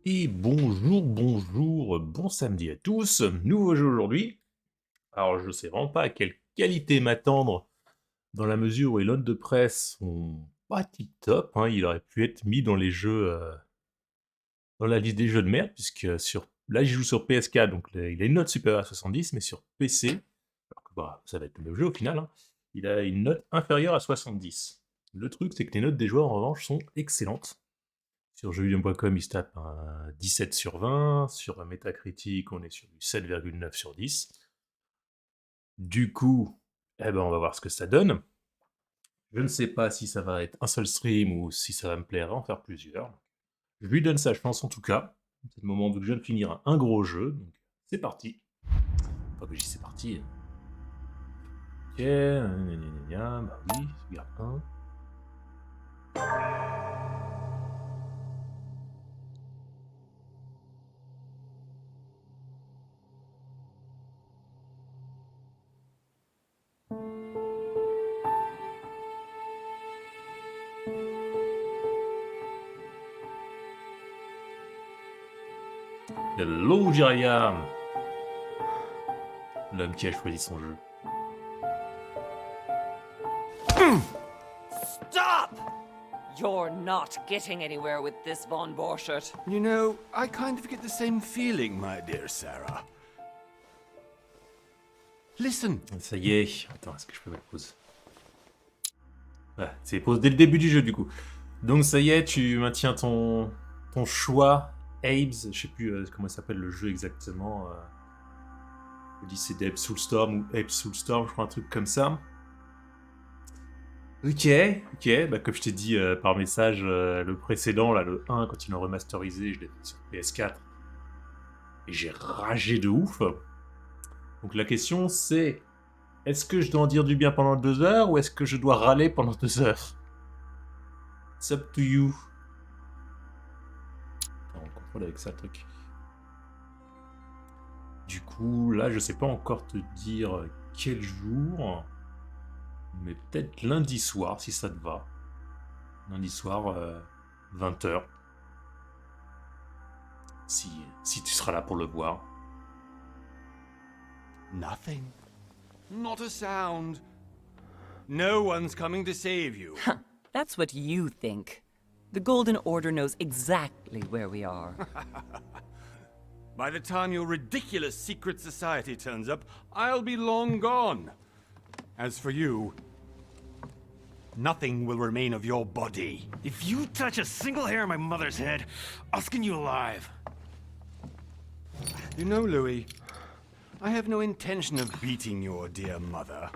Et bonjour, bon samedi à tous. Nouveau jeu aujourd'hui. Alors je sais vraiment pas à quelle qualité m'attendre dans la mesure où les notes de presse sont pas tip top, hein. Il aurait pu être mis dans les jeux, dans la liste des jeux de merde, puisque là il joue sur PS4, donc il a une note supérieure à 70, mais sur PC, alors que bah, ça va être le même jeu au final, hein, il a une note inférieure à 70. Le truc c'est que les notes des joueurs en revanche sont excellentes. Sur jeuxvideo.com, il se tape un 17 sur 20. Sur Metacritic, on est sur du 7,9 sur 10. Du coup, on va voir ce que ça donne. Je ne sais pas si ça va être un seul stream ou si ça va me plaire en faire plusieurs. Je lui donne sa chance en tout cas. C'est le moment où je viens de finir un gros jeu. Donc c'est parti. Enfin que j'y c'est parti. Ok, bah oui, regarde un. Hello Jiraya, l'homme qui a choisi son jeu. Stop! You're not getting anywhere with this, Von Borchert. You know, I kind of get the same feeling, my dear Sarah. Listen. Ça y est. Attends, est-ce que je peux mettre pause? Ouais, c'est pause dès le début du jeu du coup. Donc ça y est, tu maintiens ton choix. Abe's, je sais plus comment s'appelle le jeu exactement. Odyssey d'Abe Soulstorm ou Abe Soulstorm, je crois un truc comme ça. Ok, bah comme je t'ai dit par message, le précédent, là, le 1, quand ils l'ont remasterisé, je l'ai fait sur PS4. Et j'ai ragé de ouf. Donc la question c'est, est-ce que je dois en dire du bien pendant 2 heures ou est-ce que je dois râler pendant 2 heures? It's up to you. Attends, on contrôle avec ça le truc. Du coup, là, je sais pas encore te dire quel jour, mais peut-être lundi soir, si ça te va. Lundi soir, 20h. Si tu seras là pour le voir. Nothing. Not a sound. No one's coming to save you. That's what you think. The Golden Order knows exactly where we are. By the time your ridiculous secret society turns up, I'll be long gone. As for you, nothing will remain of your body. If you touch a single hair on my mother's head, I'll skin you alive. You know, Louis, I have no intention of beating your dear mother.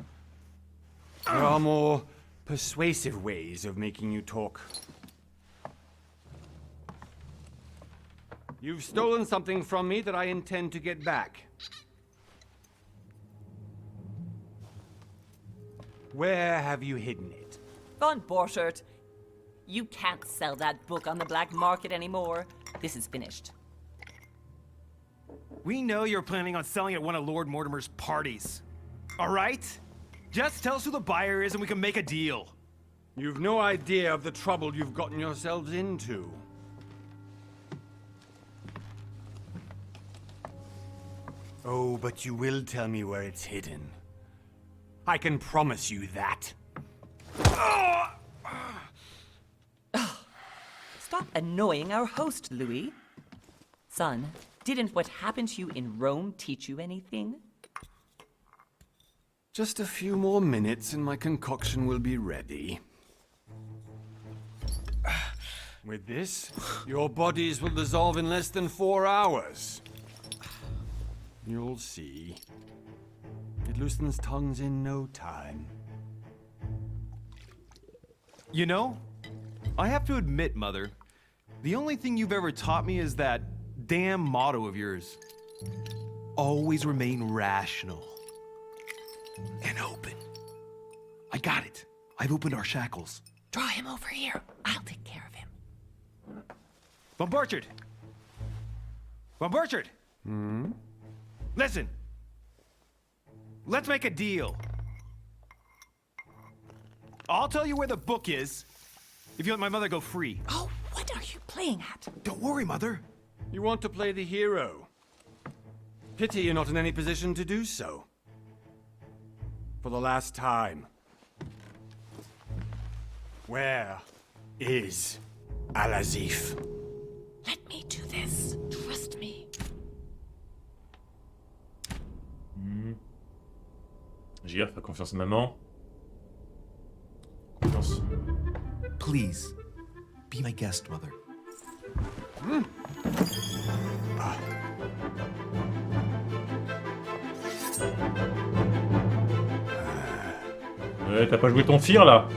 There are more persuasive ways of making you talk. You've stolen something from me that I intend to get back. Where have you hidden it? Von Borchert, you can't sell that book on the black market anymore. This is finished. We know you're planning on selling at one of Lord Mortimer's parties. All right? Just tell us who the buyer is and we can make a deal. You've no idea of the trouble you've gotten yourselves into. Oh, but you will tell me where it's hidden. I can promise you that. Stop annoying our host, Louis. Son, didn't what happened to you in Rome teach you anything? Just a few more minutes and my concoction will be ready. With this, your bodies will dissolve in less than 4 hours. You'll see. It loosens tongues in no time. You know, I have to admit, Mother, the only thing you've ever taught me is that damn motto of yours. Always remain rational. And open. I got it. I've opened our shackles. Draw him over here. I'll take care of him. Von Borchert! Von Borchert! Listen. Let's make a deal. I'll tell you where the book is if you let my mother go free. Oh, what are you playing at? Don't worry, Mother. You want to play the hero. Pity you're not in any position to do so. For the last time. Where is Al-Azif? Let me do this. Trust me. Gia, fais confiance à maman. Confiance. Please, be my guest, mother. Ouais, t'as pas joué ton fir là?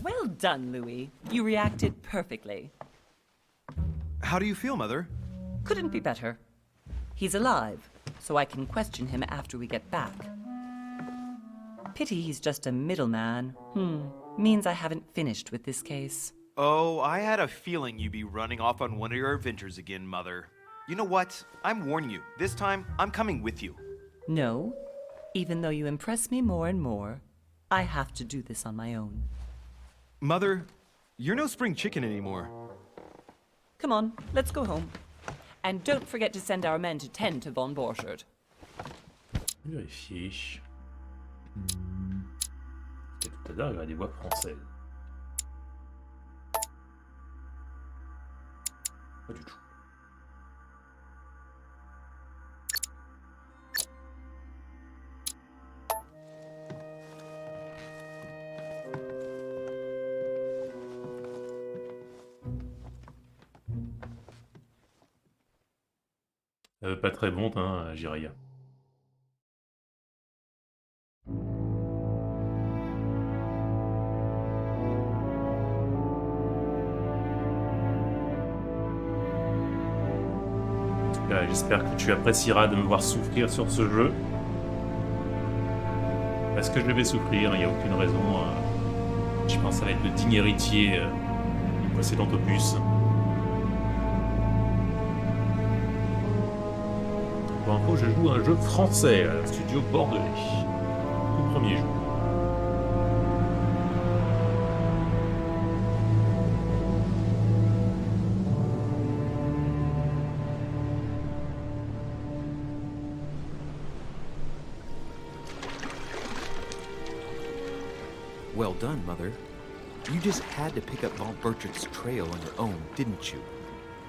Well done, Louis. You reacted perfectly. How do you feel, mother? Couldn't be better. He's alive, so I can question him after we get back. Pity he's just a middleman. Means I haven't finished with this case. Oh, I had a feeling you'd be running off on one of your adventures again, mother. You know what? I'm warning you. This time, I'm coming with you. No, even though you impress me more and more, I have to do this on my own. Mother, you're no spring chicken anymore. Come on, let's go home. And don't forget to send our men to tend to von Borchert. Vérifier. Et tout à l'heure, il y a des voix françaises. Pas du tout. Pas très bon, hein, Jiraya. J'espère que tu apprécieras de me voir souffrir sur ce jeu. Parce que je vais souffrir, il n'y a aucune raison. Je pense que ça va être le digne héritier du précédent opus. Pour info, je joue à un jeu français à un studio bordelais. Tout premier jeu. Well done, Mother. You just had to pick up von Bertrich's trail on your own, didn't you?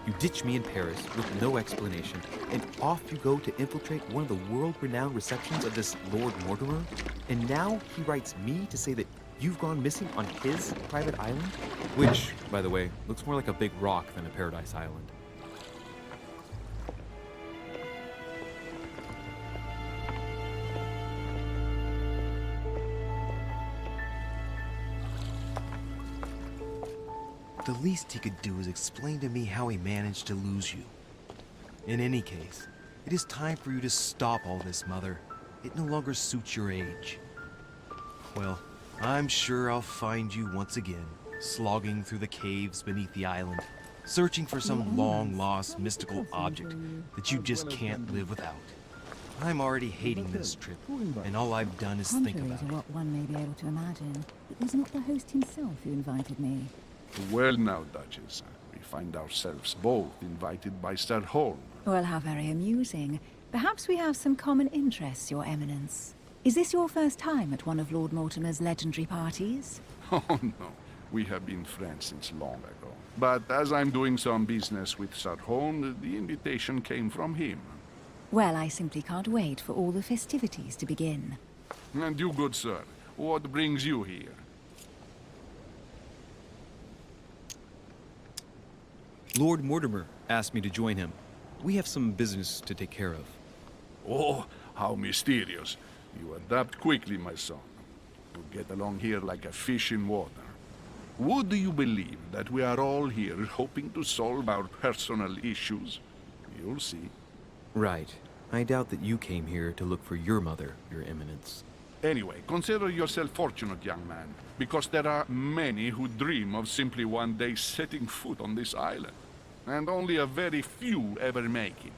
You ditched me in Paris with no explanation, and off you go to infiltrate one of the world-renowned receptions of this Lord Mortimer? And now he writes me to say that you've gone missing on his private island? Which, by the way, looks more like a big rock than a paradise island. The least he could do is explain to me how he managed to lose you. In any case, it is time for you to stop all this, Mother. It no longer suits your age. Well, I'm sure I'll find you once again, slogging through the caves beneath the island, searching for some long-lost mystical object that you just can't live without. I'm already hating this trip, and all I've done is think Contrary about to it. what one may be able to imagine, it was not the host himself who invited me. Well now, Duchess, we find ourselves both invited by Sir Holm. Well, how very amusing. Perhaps we have some common interests, Your Eminence. Is this your first time at one of Lord Mortimer's legendary parties? Oh no, we have been friends since long ago. But as I'm doing some business with Sir Holm, the invitation came from him. Well, I simply can't wait for all the festivities to begin. And you, good sir, what brings you here? Lord Mortimer asked me to join him. We have some business to take care of. Oh, how mysterious. You adapt quickly, my son. You get along here like a fish in water. Would you believe that we are all here hoping to solve our personal issues? You'll see. Right. I doubt that you came here to look for your mother, Your Eminence. Anyway, consider yourself fortunate, young man, because there are many who dream of simply one day setting foot on this island, and only a very few ever make it.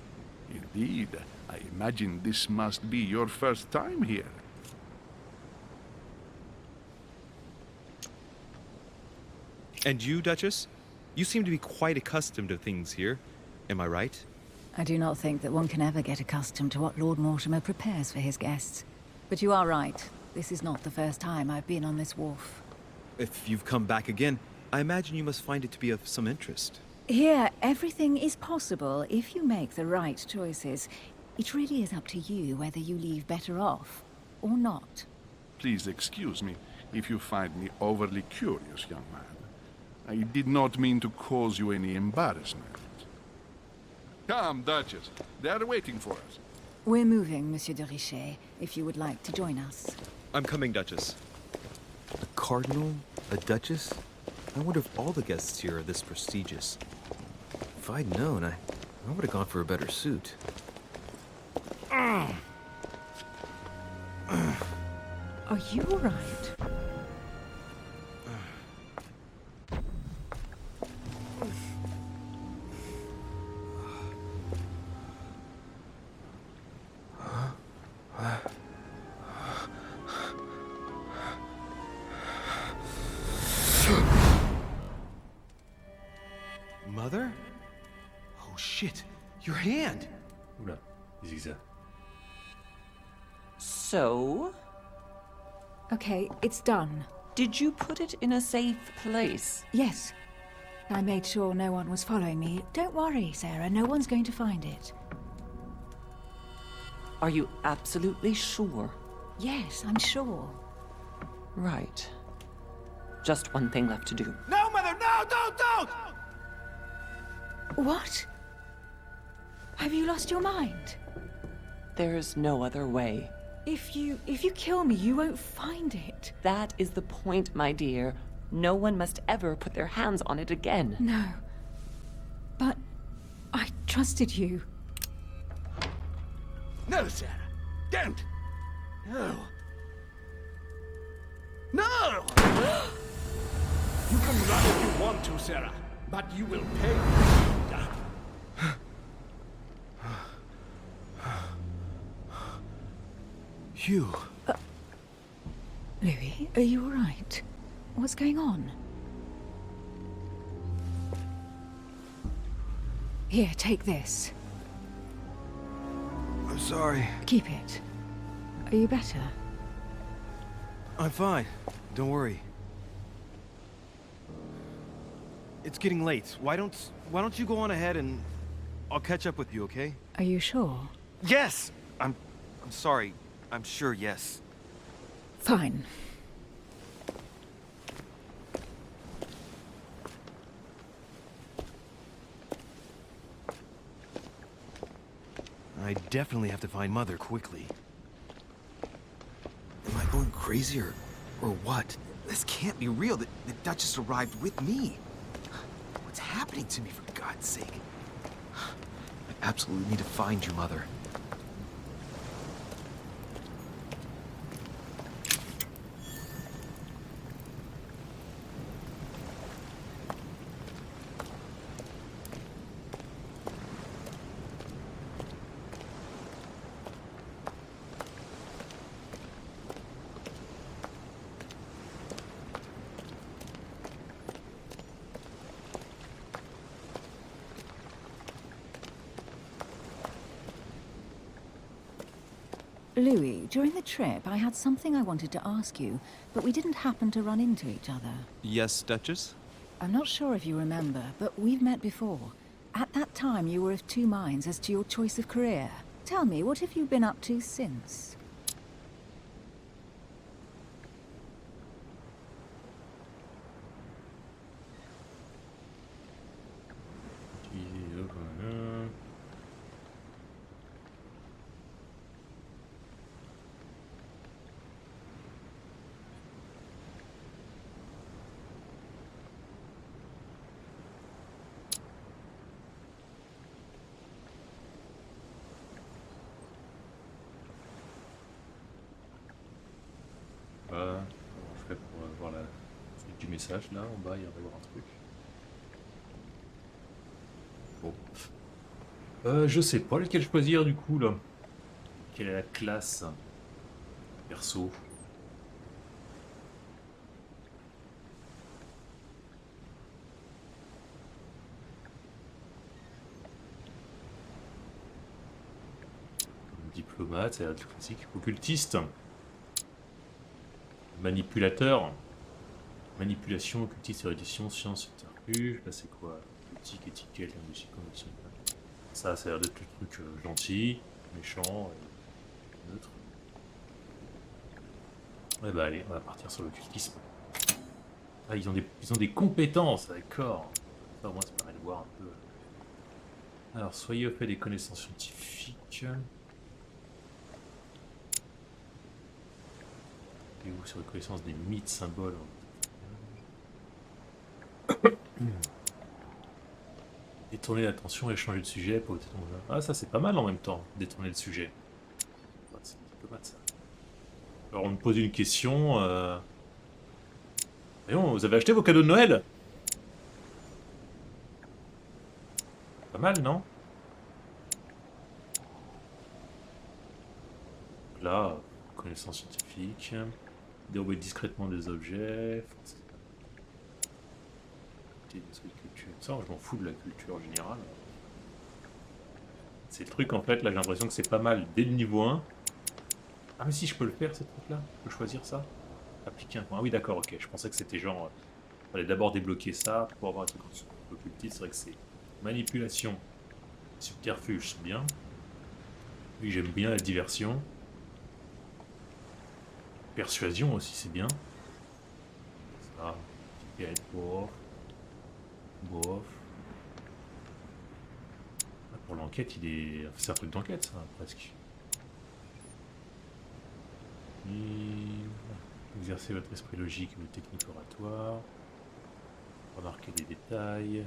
Indeed, I imagine this must be your first time here. And you, Duchess? You seem to be quite accustomed to things here. Am I right? I do not think that one can ever get accustomed to what Lord Mortimer prepares for his guests. But you are right. This is not the first time I've been on this wharf. If you've come back again, I imagine you must find it to be of some interest. Here, everything is possible if you make the right choices. It really is up to you whether you leave better off or not. Please excuse me if you find me overly curious, young man. I did not mean to cause you any embarrassment. Come, Duchess. They are waiting for us. We're moving, Monsieur de Richet, if you would like to join us. I'm coming, Duchess. A cardinal? A duchess? I wonder if all the guests here are this prestigious. If I'd known, I would have gone for a better suit. Are you all right? Mother? Oh shit, your hand! Oula, qu'est-ce que c'est? So, Okay, it's done. did you put it in a safe place? Yes. I made sure no one was following me. Don't worry, Sarah, no one's going to find it. Are you absolutely sure? Yes, I'm sure. Right. Just one thing left to do. No, Mother, no, don't! What? Have you lost your mind? There's no other way. If you kill me, you won't find it. That is the point, my dear. No one must ever put their hands on it again. No. But I trusted you. No, Sarah. Don't. No. No! You can run if you want to, Sarah, but you will pay. Hugh. Louis, are you all right? What's going on? Here, take this. I'm sorry. Keep it. Are you better? I'm fine. Don't worry. It's getting late. Why don't you go on ahead and I'll catch up with you, okay? Are you sure? Yes! I'm sorry. I'm sure, yes. Fine. I definitely have to find Mother quickly. Am I going crazy or what? This can't be real. The Duchess arrived with me. What's happening to me, for God's sake? I absolutely need to find you, Mother. Louis, during the trip, I had something I wanted to ask you, but we didn't happen to run into each other. Yes, Duchess? I'm not sure if you remember, but we've met before. At that time, you were of two minds as to your choice of career. Tell me, what have you been up to since? Comment je ferais pour avoir la suite du message là en bas, il va y avoir un truc. Bon. Je sais pas lequel choisir du coup là. Quelle est la classe perso? Diplomate, ça a l'air d'être classique. Occultiste. Manipulateur. Manipulation, occultiste, érudition, science, subterfuge. Là, c'est quoi? Politique, étiquette, linguistique, connexion. Ça a l'air d'être le truc gentil, méchant, neutre. Ouais, bah allez, on va partir sur l'occultisme. Ah, ils ont des compétences, d'accord. Ça, au moins, ça permet de voir un peu. Alors, soyez au fait des connaissances scientifiques. Et où sur la connaissance des mythes, symboles. Détourner l'attention et changer de sujet pour... Ah, ça c'est pas mal en même temps, détourner le sujet. C'est un diplomate ça. Alors on me pose une question. Voyons, vous avez acheté vos cadeaux de Noël? Pas mal, non? Là, connaissance scientifique. Dérouler discrètement des objets. Culture. Ça, je m'en fous de la culture générale. C'est le truc en fait, là j'ai l'impression que c'est pas mal dès le niveau 1. Ah mais si, je peux le faire, ce truc-là. Je peux choisir ça. Appliquer un point. Ah oui, d'accord, ok. Je pensais que c'était genre... fallait d'abord débloquer ça pour avoir un truc occultiste. C'est vrai que c'est manipulation. Subterfuge, c'est bien. Oui, j'aime bien la diversion. Persuasion aussi, c'est bien. Ça, bof. Bof. Pour l'enquête, il est... C'est un truc d'enquête, ça, presque. Et... Exercez votre esprit logique et vos techniques oratoires. Remarquez des détails.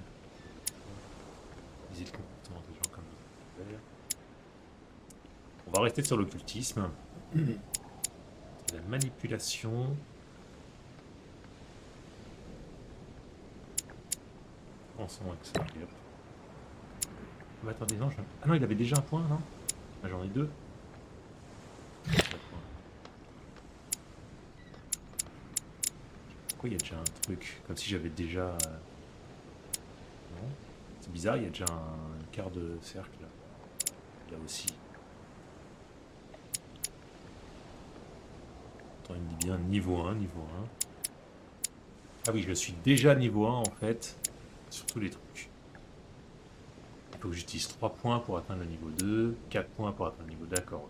Lisez le comportement des gens comme vous avez. On va rester sur l'occultisme. La manipulation. Pensons extérieur. Oh, attendez, non, ah non, il avait déjà un point, non? Ah, j'en ai deux. Pourquoi il y a déjà un truc? Comme si j'avais déjà... Non. C'est bizarre, il y a déjà un quart de cercle là. Là aussi. Attends, il me dit bien niveau 1, niveau 1. Ah oui, je suis déjà niveau 1 en fait. Sur tous les trucs. Il faut que j'utilise 3 points pour atteindre le niveau 2, 4 points pour atteindre le niveau... D'accord.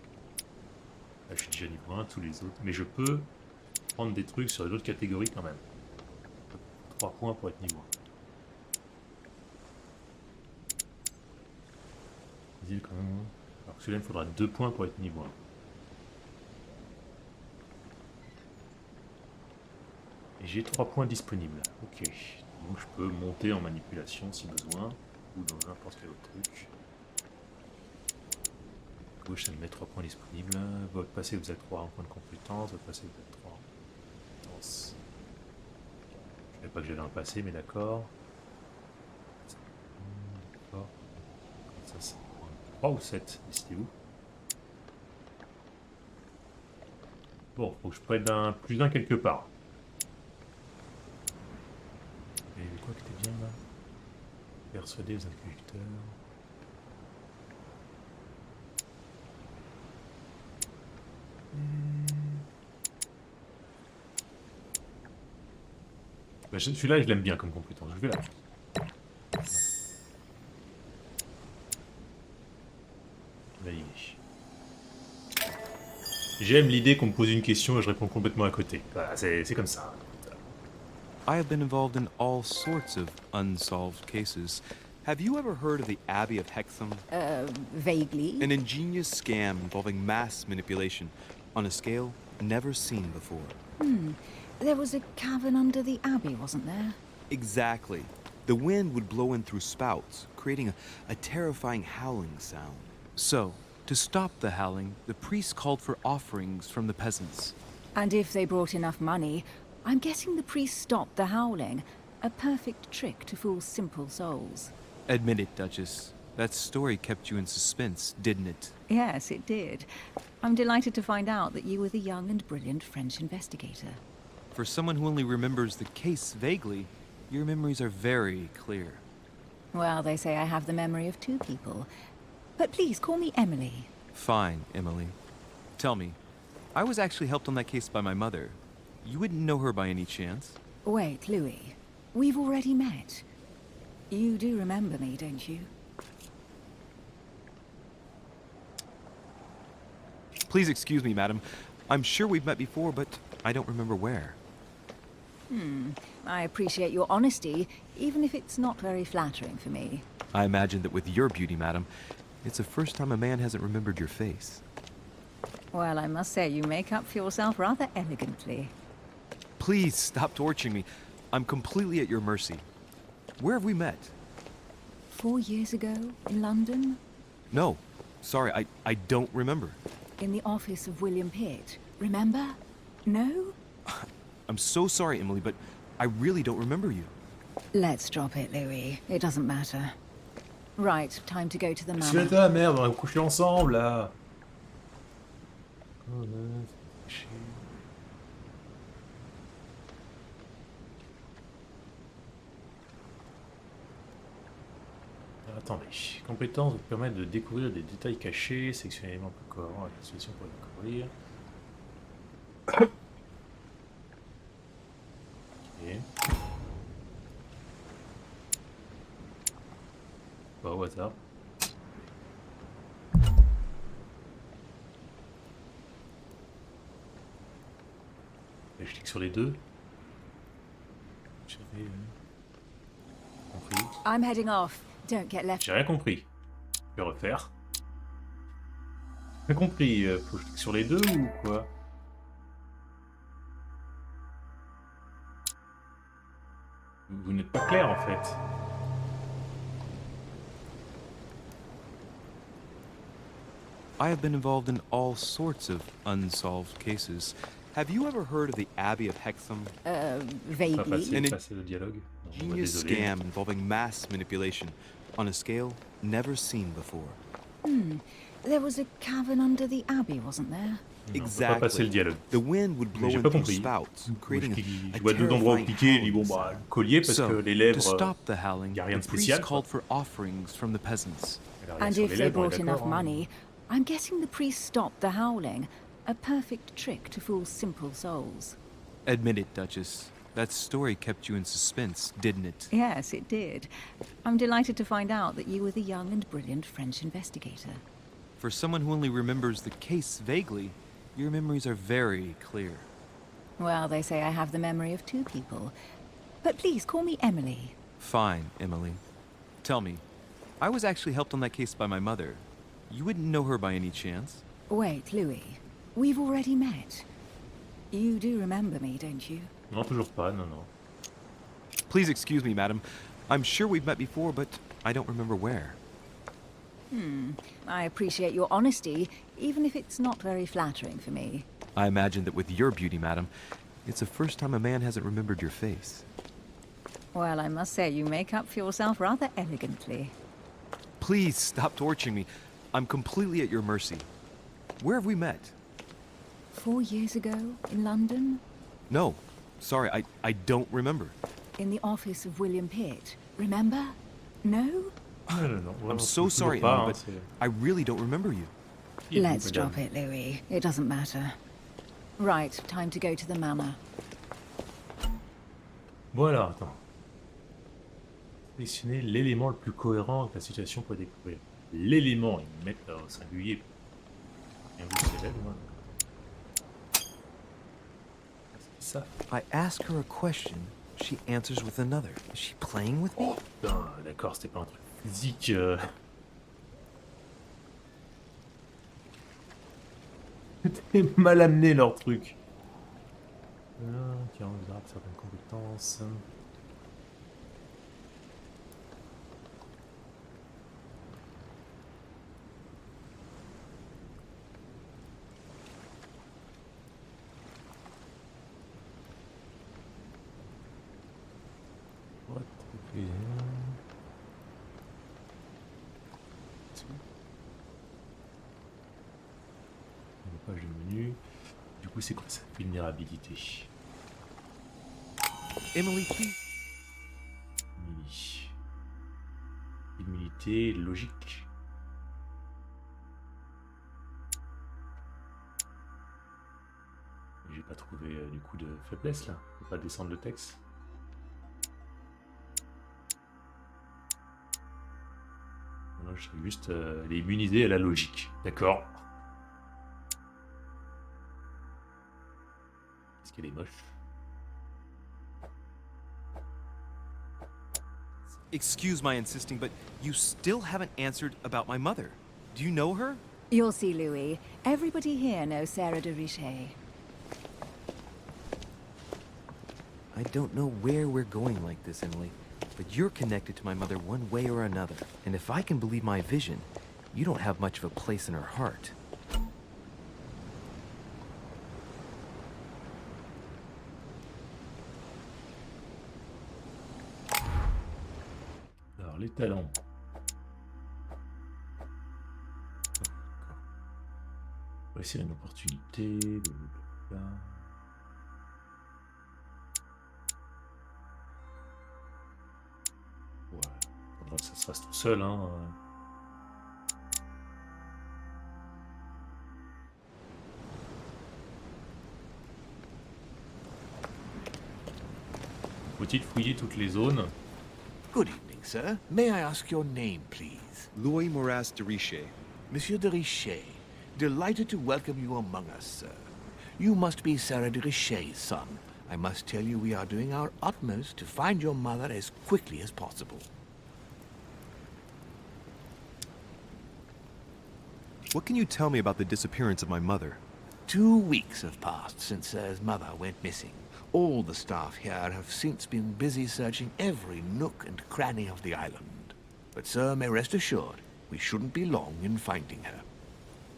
Là, je suis déjà niveau 1, tous les autres. Mais je peux prendre des trucs sur les autres catégories quand même. 3 points pour être niveau 1. Alors que celui-là, il me faudra 2 points pour être niveau 1. Et j'ai 3 points disponibles. Ok. Donc je peux monter en manipulation si besoin. Ou dans n'importe quel autre truc. Gauche, ça me met 3 points disponibles. Votre passé, vous êtes 3 en point de compétence. Votre passé, vous êtes 3 en compétence. Je savais pas que j'avais un passé, mais d'accord. D'accord. Ça, c'est 3 ou 7. Décidez-vous. Bon, faut que je prenne plus d'un quelque part. Et quoi que t'es bien là? Persuader les inculteurs. Bah, celui-là, je l'aime bien comme compétence. Je vais là. Là, il est. J'aime l'idée qu'on me pose une question et je réponds complètement à côté. Voilà, c'est comme ça. I have been involved in all sorts of unsolved cases. Have you ever heard of the Abbey of Hexham? Vaguely. An ingenious scam involving mass manipulation on a scale never seen before. There was a cavern under the abbey, wasn't there? Exactly. The wind would blow in through spouts, creating a terrifying howling sound. So, to stop the howling, the priests called for offerings from the peasants. And if they brought enough money, I'm guessing the priest stopped the howling. A perfect trick to fool simple souls. Admit it, Duchess. That story kept you in suspense, didn't it? Yes, it did. I'm delighted to find out that you were the young and brilliant French investigator. For someone who only remembers the case vaguely, your memories are very clear. Well, they say I have the memory of 2 people. But please call me Emily. Fine, Emily. Tell me, I was actually helped on that case by my mother. You wouldn't know her by any chance? Wait, Louis. We've already met. You do remember me, don't you? Please excuse me, madam. I'm sure we've met before, but I don't remember where. I appreciate your honesty, even if it's not very flattering for me. I imagine that with your beauty, madam, it's the first time a man hasn't remembered your face. Well, I must say you make up for yourself rather elegantly. Please stop torturing me. I'm completely at your mercy. Where have we met? 4 years ago, in London, No. Sorry, I don't remember. in the office of William Pitt. Remember? No? I'm so sorry, Emily, but I really don't remember you. Let's drop it, Louis. It doesn't matter. Right, time to go to the C'est manor. ta merde, on a couché ensemble là. Oh, non, c'est chier. Attendez, compétences vous permettent de découvrir des détails cachés, sélectionner l'élément plus cohérent avec la solution pour les découvrir. Ok. Bah, au hasard. Et je clique sur les deux. J'avais compris. I'm heading off. Don't get left. J'ai rien compris. Je vais refaire. J'ai compris. Faut que je clique sur les deux ou quoi? Vous n'êtes pas clair en fait. I have been involved in all sorts of unsolved cases. Have you ever heard of the Abbey of Hexham? Pas Vaguely. facile And de it- passer le dialogue. Non, bah, Genius désolé. scam involving mass manipulation on a scale never seen before. There was a cavern under the abbey, wasn't there? Non, on peut pas passer le dialogue. The wind would blow J'ai in pas through compris. spouts, Je creating clique- a je vois deux endroits où terrifying cliquer, je dis bon howling bah sound. collier parce que So, les to lèvres. stop the howling, y a rien the de spécial, priest quoi. called for offerings from the peasants. Elle a rien And sur if les they lèvres, on est brought enough d'accord, hein. money, I'm guessing the priest stopped the howling. A perfect trick to fool simple souls. Admit it, Duchess. That story kept you in suspense, didn't it? Yes, it did. I'm delighted to find out that you were the young and brilliant French investigator. For someone who only remembers the case vaguely, your memories are very clear. Well, they say I have the memory of two people. But please call me Emily. Fine, Emily. Tell me, I was actually helped on that case by my mother. You wouldn't know her by any chance? Wait, Louis. We've already met. You do remember me, don't you? Non, toujours pas, non, non. Please excuse me, madam. I'm sure we've met before, but I don't remember where. I appreciate your honesty, even if it's not very flattering for me. I imagine that with your beauty, madam, it's the first time a man hasn't remembered your face. Well, I must say you make up for yourself rather elegantly. Please stop torturing me. I'm completely at your mercy. Where have we met? 4 years ago, in London, No. Sorry, I don't remember. in the office of William Pitt. Remember? No? Non, non, non. I'm vraiment, so toujours sorry, pas, Emily, hein, but c'est- I really don't remember you. Let's madame. drop it, Louis. It doesn't matter. Right, time to go to the manor. Voilà, attends. Sélectionner l'élément le plus cohérent avec la situation pour découvrir. L'élément, ils me mettent au singulier. Bien vu, c'est elle, moi. C'est ça. I ask her a question, she answers with another. Is she playing with me? Oh putain, d'accord, c'était pas un truc physique. C'était mal amené leur truc. Qui rend vulnérable certaines compétences. What? Ok. Page de menu. Du coup, c'est quoi ça? Vulnérabilité. Emily, please. Mini. Immunité, logique. On a trouvé du coup de faiblesse là. On peut pas descendre le texte. Non, je sais juste, elle est immunisée à la logique. D'accord. Est-ce qu'elle est moche? Excuse my insisting, but you still haven't answered about my mother. Do you know her? You'll see, Louis. Everybody here knows Sarah de Richet. I don't know where we're going like this, Emily, but you're connected to my mother one way or another. And if I can believe my vision, you don't have much of a place in her heart. Alors, les talents. On va essayer une opportunité. Blablabla. Ouais, faudra que ça se fasse tout seul, hein. Faut-il fouiller toutes les zones? Good evening, sir. May I ask your name, please? Louis Moras de Richet. Monsieur de Richet. Delighted to welcome you among us, sir. You must be Sarah de Richet's son. I must tell you we are doing our utmost to find your mother as quickly as possible. What can you tell me about the disappearance of my mother? 2 weeks have passed since Sir's mother went missing. All the staff here have since been busy searching every nook and cranny of the island. But Sir may rest assured, we shouldn't be long in finding her.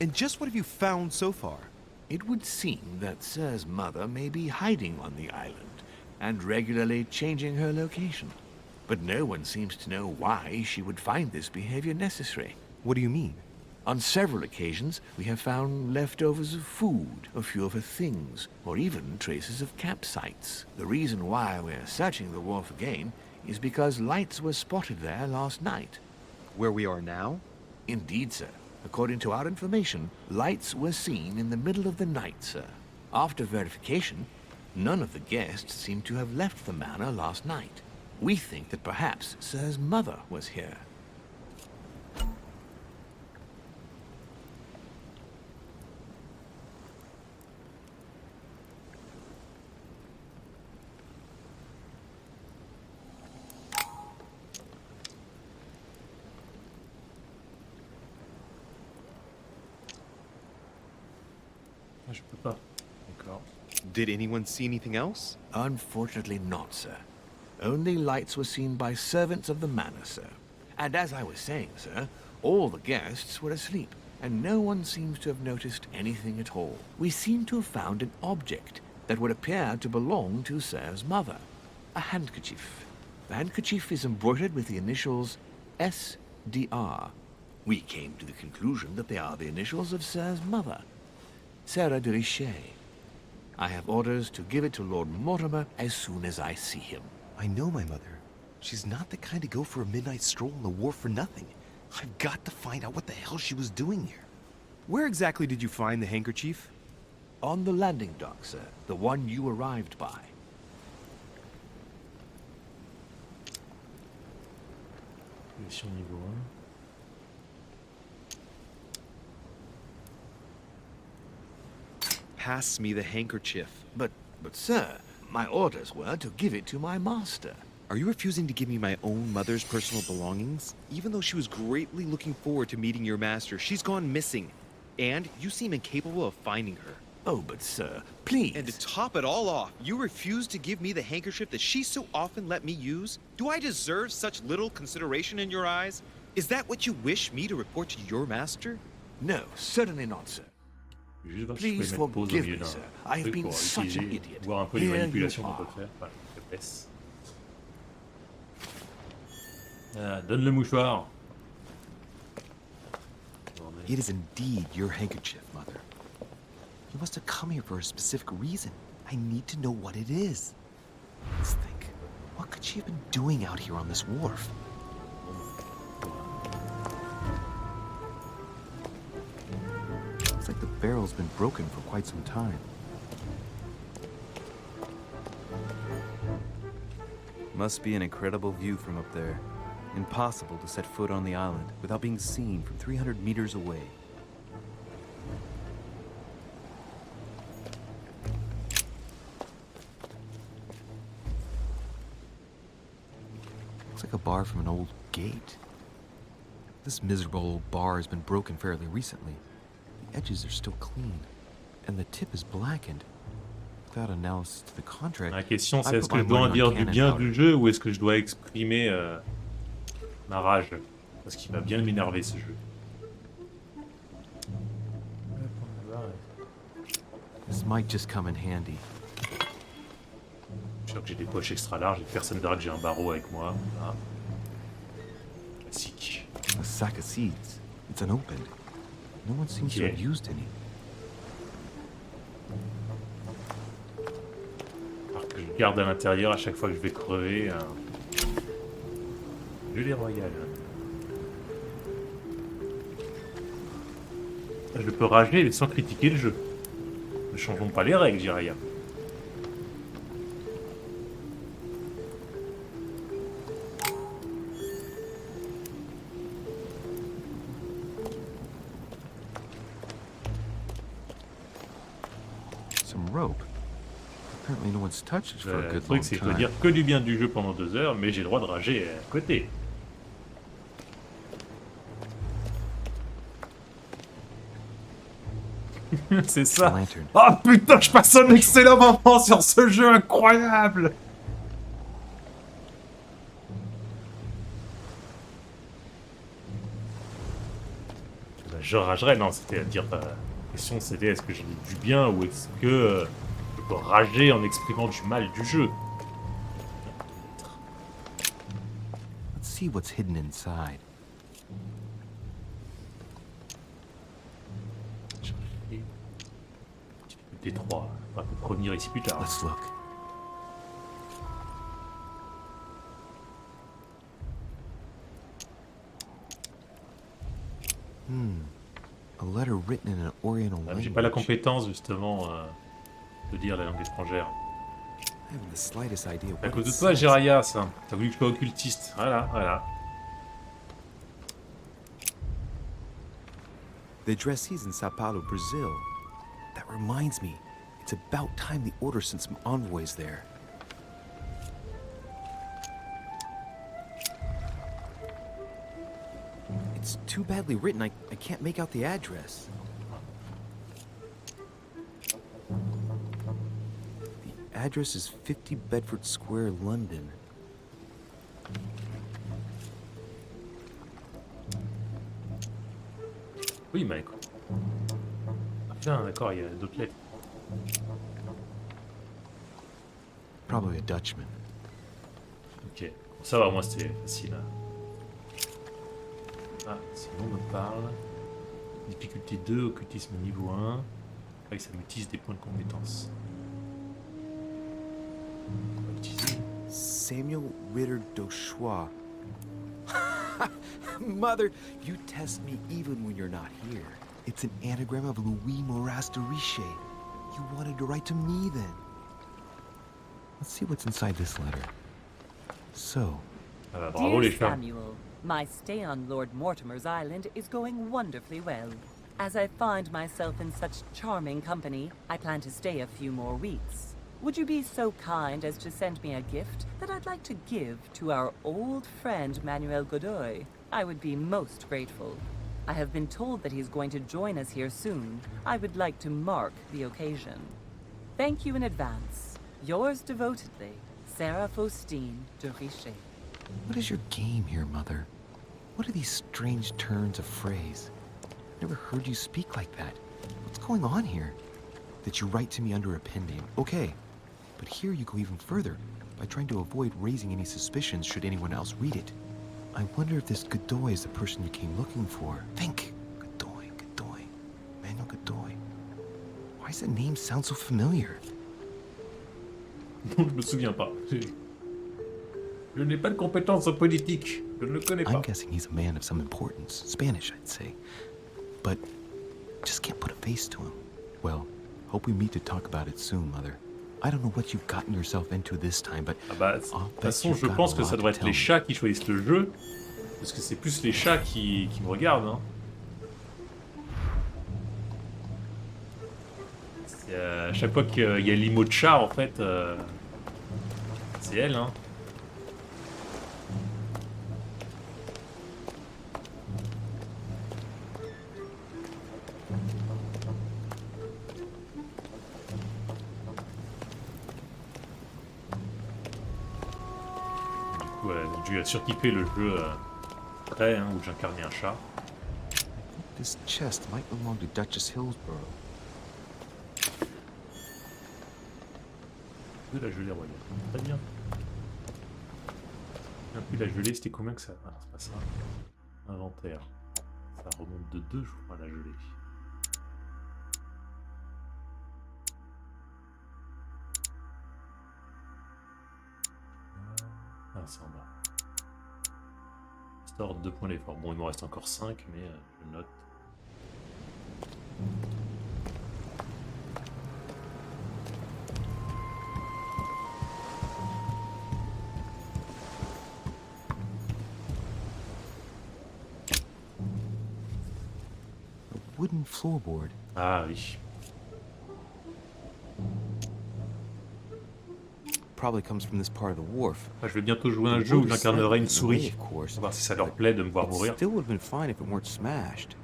And just what have you found so far? It would seem that Sir's mother may be hiding on the island and regularly changing her location. But no one seems to know why she would find this behavior necessary. What do you mean? On several occasions, we have found leftovers of food, a few of her things, or even traces of campsites. The reason why we're searching the wharf again is because lights were spotted there last night. Where we are now? Indeed, sir. According to our information, lights were seen in the middle of the night, sir. After verification, none of the guests seem to have left the manor last night. We think that perhaps Sir's mother was here. Ah, je peux pas. D'accord. Did anyone see anything else? Unfortunately not, sir. Only lights were seen by servants of the manor, sir. And as I was saying, sir, all the guests were asleep, and no one seems to have noticed anything at all. We seem to have found an object that would appear to belong to Sir's mother. A handkerchief. The handkerchief is embroidered with the initials SDR. We came to the conclusion that they are the initials of Sir's mother, Sarah de Richet. I have orders to give it to Lord Mortimer as soon as I see him. I know my mother. She's not the kind to go for a midnight stroll on the wharf for nothing. I've got to find out what the hell she was doing here. Where exactly did you find the handkerchief? On the landing dock, sir. The one you arrived by. Mission niveau 1. Pass me the handkerchief. But sir, my orders were to give it to my master. Are you refusing to give me my own mother's personal belongings? Even though she was greatly looking forward to meeting your master, she's gone missing. And you seem incapable of finding her. Oh, but sir, please. And to top it all off, you refuse to give me the handkerchief that she so often let me use? Do I deserve such little consideration in your eyes? Is that what you wish me to report to your master? No, certainly not, sir. Juste voir si je Please peux mettre pause au forgive milieu me, d'un sir. I have truc been pour such an utiliser, idiot. voir un peu les Here you manipulations qu'on are. peut faire. Voilà, faiblesse. Donne le mouchoir. It is indeed your handkerchief, Mother. You must have come here for a specific reason. I need to know what it is. Let's think. What could she have been doing out here on this wharf? Looks like the barrel's been broken for quite some time. Must be an incredible view from up there. Impossible to set foot on the island without being seen from 300 meters away. Looks like a bar from an old gate. This miserable old bar has been broken fairly recently. The edges are still clean, and the tip is blackened. Without analysis to the contract, La question I c'est est-ce put que my je dois en money on dire du cannon bien powder. du jeu ou est-ce que je dois exprimer ma rage? Parce qu'il va bien m'énerver ce jeu. This might just come in handy. Je suis sûr que j'ai des poches extra larges et personne verra que j'ai un barreau avec moi. Voilà. Classique. A sack of seeds. It's unopened. No one seems to Okay. have used any. Alors que je garde à l'intérieur à chaque fois que je vais crever. Gelée royale. Je peux rager mais sans critiquer le jeu. Ne changeons pas les règles, Jiraya. Some rope. Apparently no one's touched it for a Le good long truc, c'est que je peux time. dire que du bien du jeu pendant 2 heures, mais j'ai le droit de rager à côté. C'est ça. Lantern. Ah putain, je passe un excellent moment sur ce jeu incroyable. Bah, je ragerais, non, c'était à dire. La question c'était est-ce que j'ai du bien ou est-ce que je peux rager en exprimant du mal du jeu. Let's see what's hidden inside. T3, on va peut-être revenir ici plus tard. Let's look. A letter written in an Oriental J'ai language. pas la compétence justement de dire la langue étrangère. I haven't the slightest idea À what cause it de toi, says. Jiraya, ça. T'as voulu que je sois occultiste. Voilà, voilà. The Trahisons in Sao Paulo, Brazil. That reminds me, it's about time the Order sent some envoys there. It's too badly written, I can't make out the address. The address is 50 Bedford Square, London. Oui, mais écoute. Ah, putain, d'accord, il y a d'autres lettres. Probably a Dutchman. Ok. Ça va, moi c'était facile. Ah, ce nom me parle. Difficulté 2, occultisme niveau 1. Avec ça m'utilise des points de compétence. On va utiliser. Samuel Ritter Dauchois. Mother, you test me even when you're not here. It's an anagram of Louis Moras de Riche. You wanted to write to me then. Let's see what's inside this letter. So, Ah bah, bravo les Dear femmes. Samuel, my stay on Lord Mortimer's island is going wonderfully well. As I find myself in such charming company, I plan to stay a few more weeks. Would you be so kind as to send me a gift that I'd like to give to our old friend Manuel Godoy? I would be most grateful. I have been told that he's going to join us here soon. I would like to mark the occasion. Thank you in advance. Yours devotedly, Sarah Faustine de Riche. what is your game here, Mother? What are these strange turns of phrase? Never heard you speak like that. What's going on here? That you write to me under a pen name, okay. But here you go even further, by trying to avoid raising any suspicions should anyone else read it. I wonder if this Godoy is the person you came looking for. Think! Godoy, Godoy, Manuel Godoy. Why does that name sound so familiar? Je me souviens pas. Je n'ai pas de compétences en politique. Je ne le connais I'm pas. guessing he's a man of some importance. Spanish, I'd say. But just can't put a face to him. Well, hope we meet to talk about it soon, Mother. I don't know what you've gotten yourself into this time, but Ah bah, de I'll toute bet façon, you've je got pense a que ça lot devrait to être les tell me. chats qui choisissent le jeu, parce que c'est plus les chats qui me regardent. Hein. À chaque fois qu'il y a l'imo de chat, en fait, c'est elle. Hein. Du coup, j'ai dû surkiffer le jeu après, hein, où j'incarnais un chat. This chest might belong to Duchess Hillsborough. De la gelée royale. Très bien. Un peu la gelée, c'était combien que ça... Ah, c'est pas ça. Inventaire. Ça remonte de 2, je crois, la gelée. Ah, c'est en bas. Store 2 points d'effort. Bon, il m'en reste encore 5, mais je note. Wooden floorboard. Ah oui. Probably comes from this part of the wharf. Ah, je vais bientôt jouer à un jeu où j'incarnerai une souris. Of course. On va voir si ça leur plaît de me voir It mourir. still would have been fine if it weren't smashed.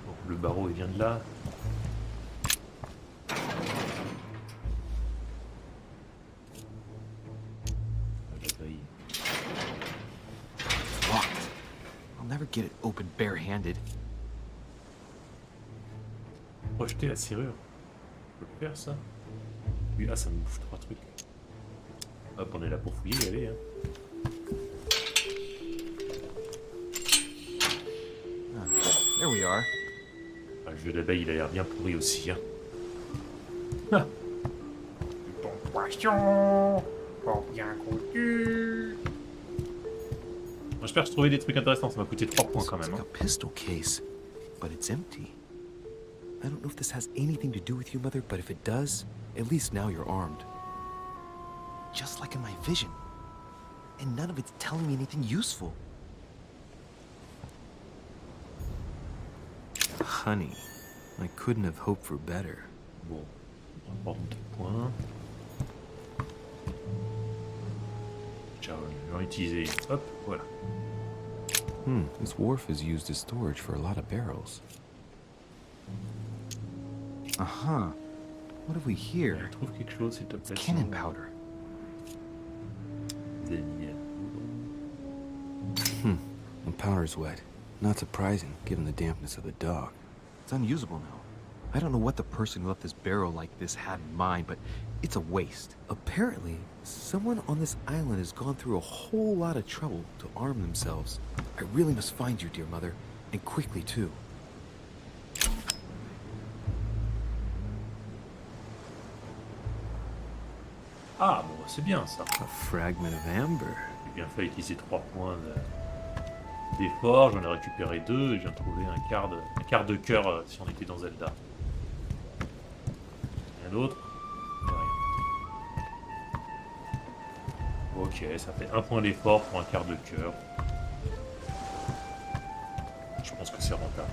Bon, le barreau, il vient de là. Locked. I'll never get it open bare-handed. Projeter la serrure. Je peux le faire, ça? Oui, ah, ça me bouffe 3 trucs. Hop, on est là pour fouiller, allez. Hein. There we are. Ah, le jeu d'abeille, il a l'air bien pourri aussi. Hein. Ah. Ton poisson, fort bien coûtu. J'espère que je trouvais des trucs intéressants, ça m'a coûté 3 points quand It's même. like Hein. a pistol case, but it's empty. I don't know if this has anything to do with you, Mother, but if it does, at least now you're armed. Just like in my vision. And none of it's telling me anything useful. Honey, I couldn't have hoped for better. Bon, on va prendre 2 points. Ciao, j'en ai utilisé. Hop, voilà. This wharf is used as storage for a lot of barrels. Uh-huh. What have we Je here? trouve quelque chose, s'il te plaît. Cannon powder. Des miels. The powder's wet. Not surprising, given the dampness of the dog. It's unusable now. I don't know what the person who left this barrel like this had in mind, but it's a waste. Apparently, someone on this island has gone through a whole lot of trouble to arm themselves. I really must find you, dear mother, and quickly too. Ah, bon, c'est bien ça. A fragment of amber. J'ai bien fait utiliser 3 points d'effort, j'en ai récupéré 2 et j'ai trouvé un quart de cœur si on était dans Zelda. Rien d'autre? Ouais. Ok, ça fait 1 point d'effort pour un quart de cœur. Je pense que c'est rentable.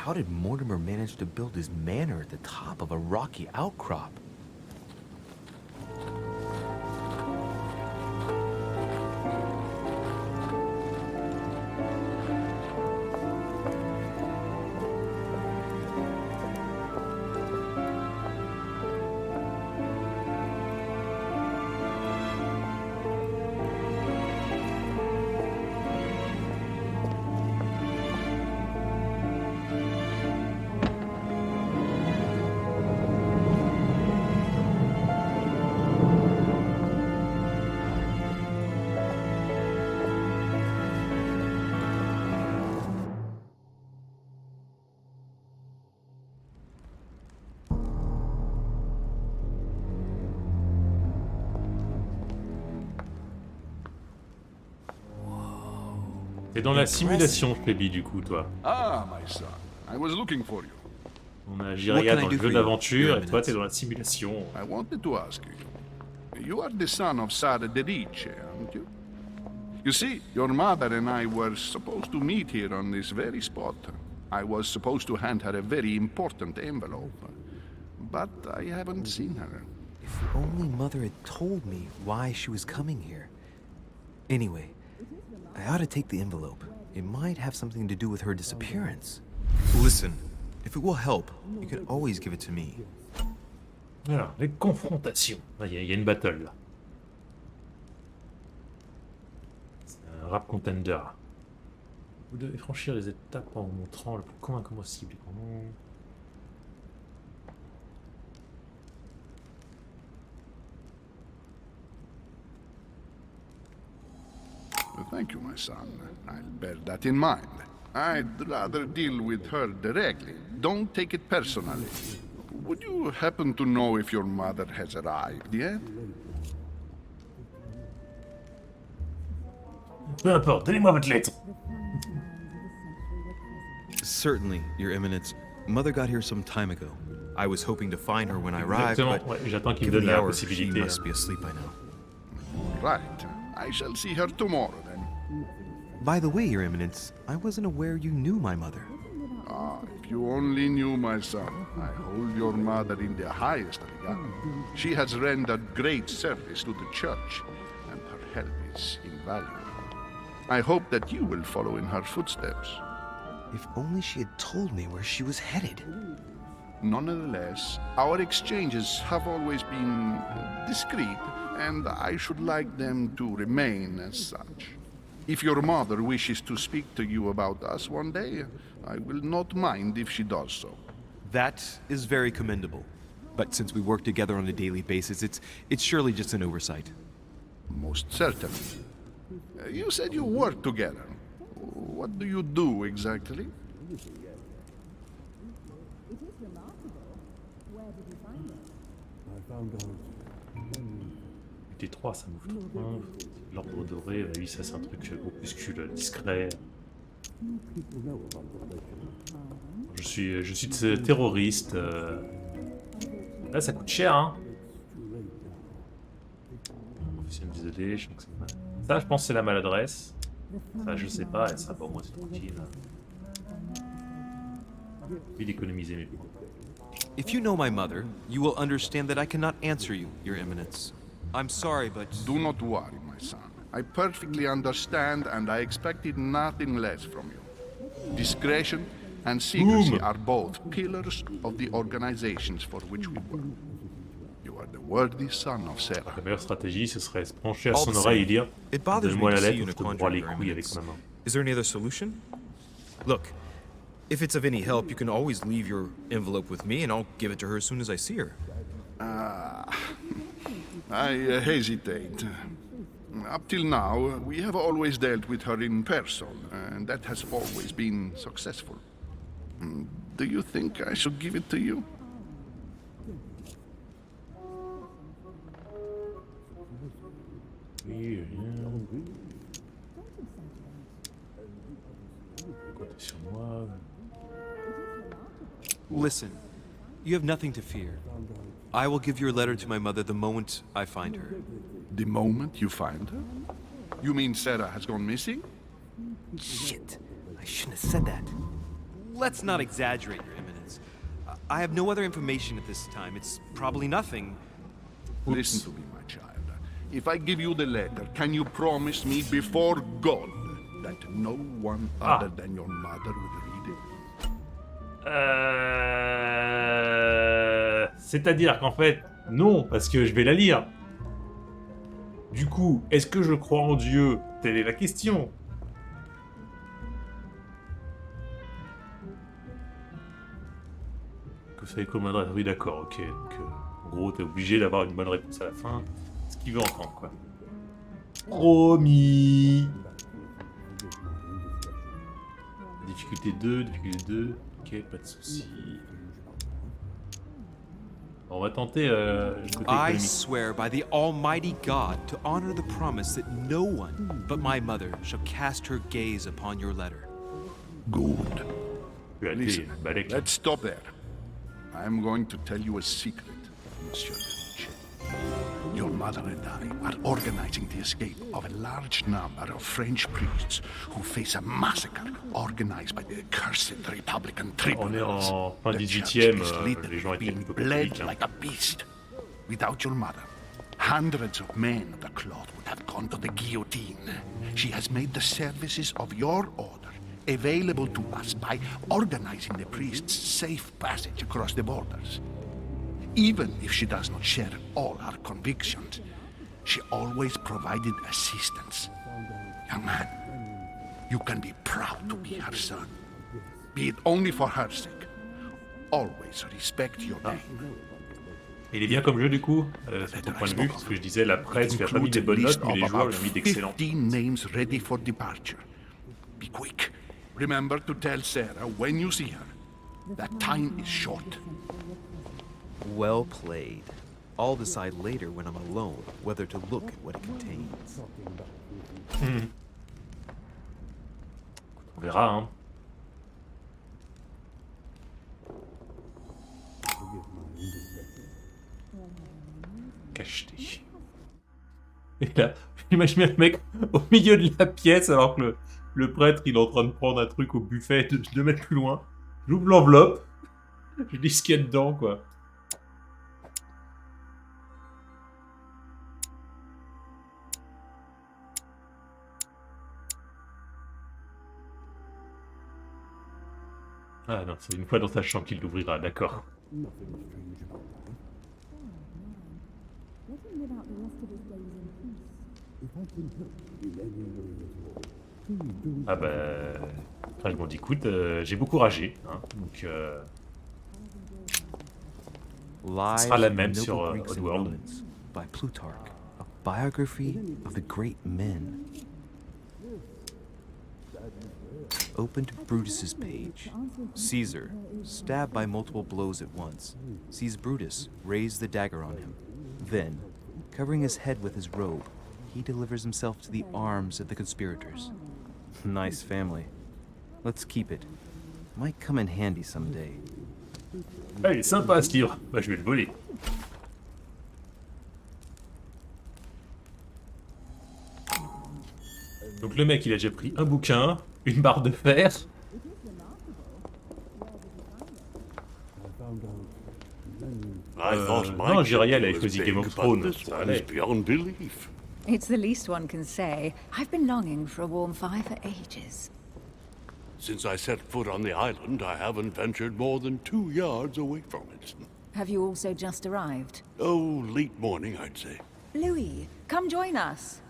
How did Mortimer manage to build his manor at the top of a rocky outcrop? T'es dans la simulation, Flebi, du coup, toi. Ah, my son, I was looking for you. On a What Jiria can I dans le do for jeu you, d'aventure, Your et toi, t'es Eminence? dans la simulation. I wanted to ask you. You are the son of Sara de Ricci, aren't you? You see, your mother and I were supposed to meet here on this very spot. I was supposed to hand her a very important envelope. But I haven't seen her. If only Mother had told me why she was coming here. Anyway, I ought to take the envelope. It might have something to do with her disappearance. Listen, if it will help, you can always give it to me. Alors, les confrontations. Il y a une battle, là. C'est un rap contender. Vous devez franchir les étapes en vous montrant le plus convaincant possible. Thank you, my son. I'll bear that in mind. I'd rather deal with her directly. Don't take it personally. Would you happen to know if your mother has arrived yet? Peu importe, donnez-moi votre lettre. Certainly, Your Eminence. Mother got here some time ago. I was hoping to find her when I arrived, Exactement, but ouais, j'attends qu'il me given donne the la hour, she possibilité. must be asleep by now. Right. I shall see her tomorrow then. By the way, Your Eminence, I wasn't aware you knew my mother. Ah, if you only knew, my son. I hold your mother in the highest regard. She has rendered great service to the church, and her help is invaluable. I hope that you will follow in her footsteps. If only she had told me where she was headed. Nonetheless, our exchanges have always been discreet, and I should like them to remain as such. If your mother wishes to speak to you about us one day, I will not mind if she does so. That is very commendable. But since we work together on a daily basis, it's surely just an oversight. Most certainly. You said you work together. What do you do exactly? T3, ça m'ouvre tout. L'ordre doré, bah oui, ça c'est un truc groupuscule, discret. Je suis terroriste. Là, ça coûte cher, hein. Professionnel désolé, je sens que c'est... Ça, je pense que c'est la maladresse. Ça, je sais pas, et ça, bon, moi, c'est tranquille. Je vais économiser mes points. If you know my mother, you will understand that I cannot answer you, Your Eminence. I'm sorry, but... Do not worry, my son. I perfectly understand, and I expected nothing less from you. Discretion and secrecy are both pillars of the organizations for which we work. You are the worthy son of Sarah. La meilleure stratégie, ce serait se pencher à All son the oreille et same, dire it bothers me donne-moi to la see you lettre, in a je te broie les quandary, Your couilles avec Eminence. ma main. Is there any other solution? Look, if it's of any help, you can always leave your envelope with me, and I'll give it to her as soon as I see her. I hesitate. Up till now, we have always dealt with her in person, and that has always been successful. Do you think I should give it to you? Oui, rien. Comptez sur moi. Listen, you have nothing to fear. I will give your letter to my mother the moment I find her. The moment you find her? You mean Sarah has gone missing? Shit, I shouldn't have said that. Let's not exaggerate, Your Eminence. I have no other information at this time. It's probably nothing. Listen to me, my child. If I give you the letter, can you promise me before God that no one other than your mother will read it? C'est-à-dire qu'en fait, non, parce que je vais la lire. Du coup, est-ce que je crois en Dieu? Telle est la question. Que vous savez comment adresse? Oui, d'accord, ok. Donc, en gros, t'es obligé d'avoir une bonne réponse à la fin. Ce qu'il veut entendre, quoi. Promis. Difficulté 2, difficulté 2. Ok, pas de soucis. On va tenter le côté I économique. swear by the Almighty God to honor the promise that no one but my mother shall cast her gaze upon your letter. Good. Listen, Listen, let's stop there. I'm going to tell you a secret, Monsieur. Your mother and I are organizing the escape of a large number of French priests who face a massacre organized by the accursed Republican On est tribunals. en fin The 18e, church is les literally gens étaient being plutôt bled catholiques. Hein. like a beast. Without your mother, hundreds of men of the cloth would have gone to the guillotine. She has made the services of your order available to us by organizing the priests' safe passage across the borders. Even if she does not share all our convictions, she always provided assistance. Young man, you can be proud to be her son. Be it only for her sake. Always respect your name. Il est bien comme jeu du coup, sur ton point de vue, parce que je disais la presse lui a pas mis des bonnes notes, mais les joueurs lui ont mis d'excellentes. 15 names ready for departure. Be quick. Remember to tell Sarah when you see her that time is short. Well played. I'll decide later when I'm alone whether to look at what it contains. On verra, hein. Cacheté. Et là, j'imagine le mec au milieu de la pièce alors que le prêtre il est en train de prendre un truc au buffet 2 mètres plus loin. J'ouvre l'enveloppe, je dis ce qu'il y a dedans quoi. Ah non, c'est une fois dans sa chambre qu'il l'ouvrira, d'accord. Ah bah... Enfin, je m'en dis, écoute, j'ai beaucoup ragé, hein, donc... Ce sera la même sur Oddworld. By Plutarch, a biography of the great men. Open to Brutus's page. Caesar, stabbed by multiple blows at once, sees Brutus raise the dagger on him. Then, covering his head with his robe, he delivers himself to the arms of the conspirators. Nice family. Let's keep it. Might come in handy someday. Ah, il est sympa ce livre. Bah, je vais le voler. Donc le mec, il a déjà pris un bouquin, une barre de fer. Non, Jiriel avait choisi Game of Thrones. Ça allait. Beyond belief. It's the least one can say. I've been longing for a warm fire for ages. Since I set foot on the island, I haven't ventured more than 2 yards away from it. Have you also just arrived? Oh, late morning, I'd say. Louis, come join us.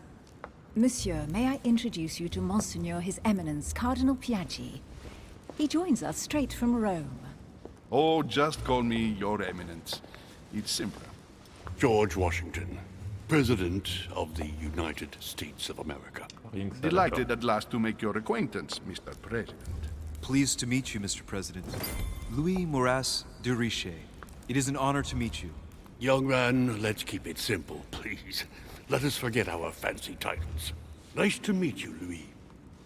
Monsieur, may I introduce you to Monseigneur His Eminence, Cardinal Piaggi. He joins us straight from Rome. Oh, just call me Your Eminence. It's simpler. George Washington, President of the United States of America. Rien que ça, Delighted at last to make your acquaintance, Mr. President. Pleased to meet you, Mr. President. Louis Maurras de Richet. It is an honor to meet you. Young man, let's keep it simple, please. Let us forget our fancy titles. Nice to meet you, Louis.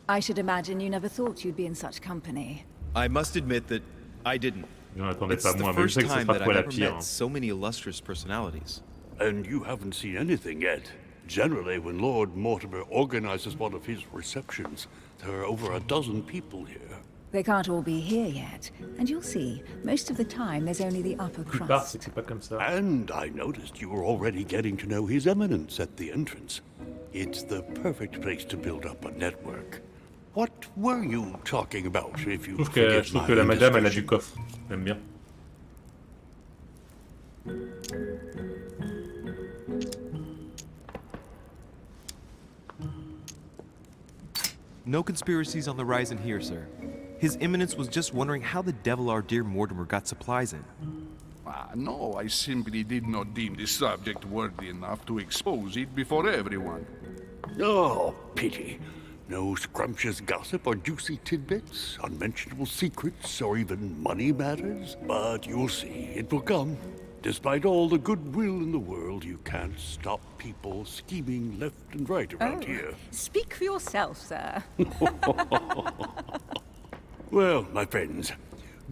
I should imagine you never thought you'd be in such company. I must admit that I didn't. J'en attendais It's pas the moins, mais je first sais que ce time sera that quoi I've la ever pire. met so many illustrious personalities. And you haven't seen anything yet. Generally, when Lord Mortimer organizes one of his receptions, there are over a dozen people here. They can't all be here yet, and you'll see, most of the time there's only the upper La plupart, crust. c'est que c'est pas comme ça. And I noticed you were already getting to know His Eminence at the entrance. It's the perfect place to build up a network. What were you talking about, if you Je trouve que la madame, elle a du coffre. J'aime bien. No conspiracies on the horizon here, sir. His Eminence was just wondering how the devil our dear Mortimer got supplies in. No, I simply did not deem the subject worthy enough to expose it before everyone. Oh, pity. No scrumptious gossip or juicy tidbits, unmentionable secrets, or even money matters. But you'll see, it will come. despite all the goodwill in the world, you can't stop people scheming left and right around here. Speak for yourself, sir. Well, my friends,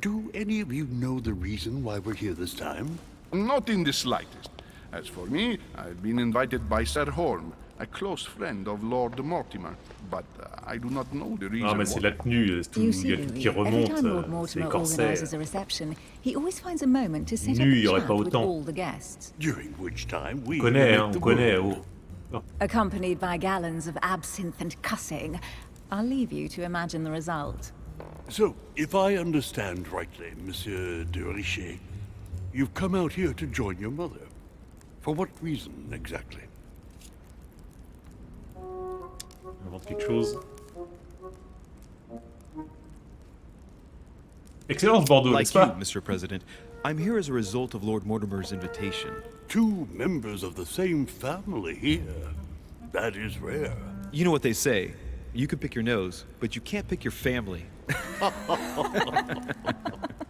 do any of you know the reason why we're here this time? Not in the slightest. As for me, I've been invited by Sir Horm, a close friend of Lord Mortimer, but I do not know the reason Ah, mais c'est why. la tenue, tout, You il see, y a tout qui Louis, every remonte, time Lord c'est Mortimer corsé. organises a reception, he always finds a moment to set up Nu, il y a aurait chat pas with autant. all the guests. During which time we On connaît, hein, make the on connaît, world. oh. Accompanied by gallons of absinthe and cussing. I'll leave you to imagine the result. So, if I understand rightly, Monsieur de Richet, you've come out here to join your mother. For what reason, exactly? On invente quelque chose. Excellence Bordeaux, Like n'est-ce you, pas? Mr. President, I'm here as a result of Lord Mortimer's invitation. 2 members of the same family here. That is rare. You know what they say. You can pick your nose, but you can't pick your family.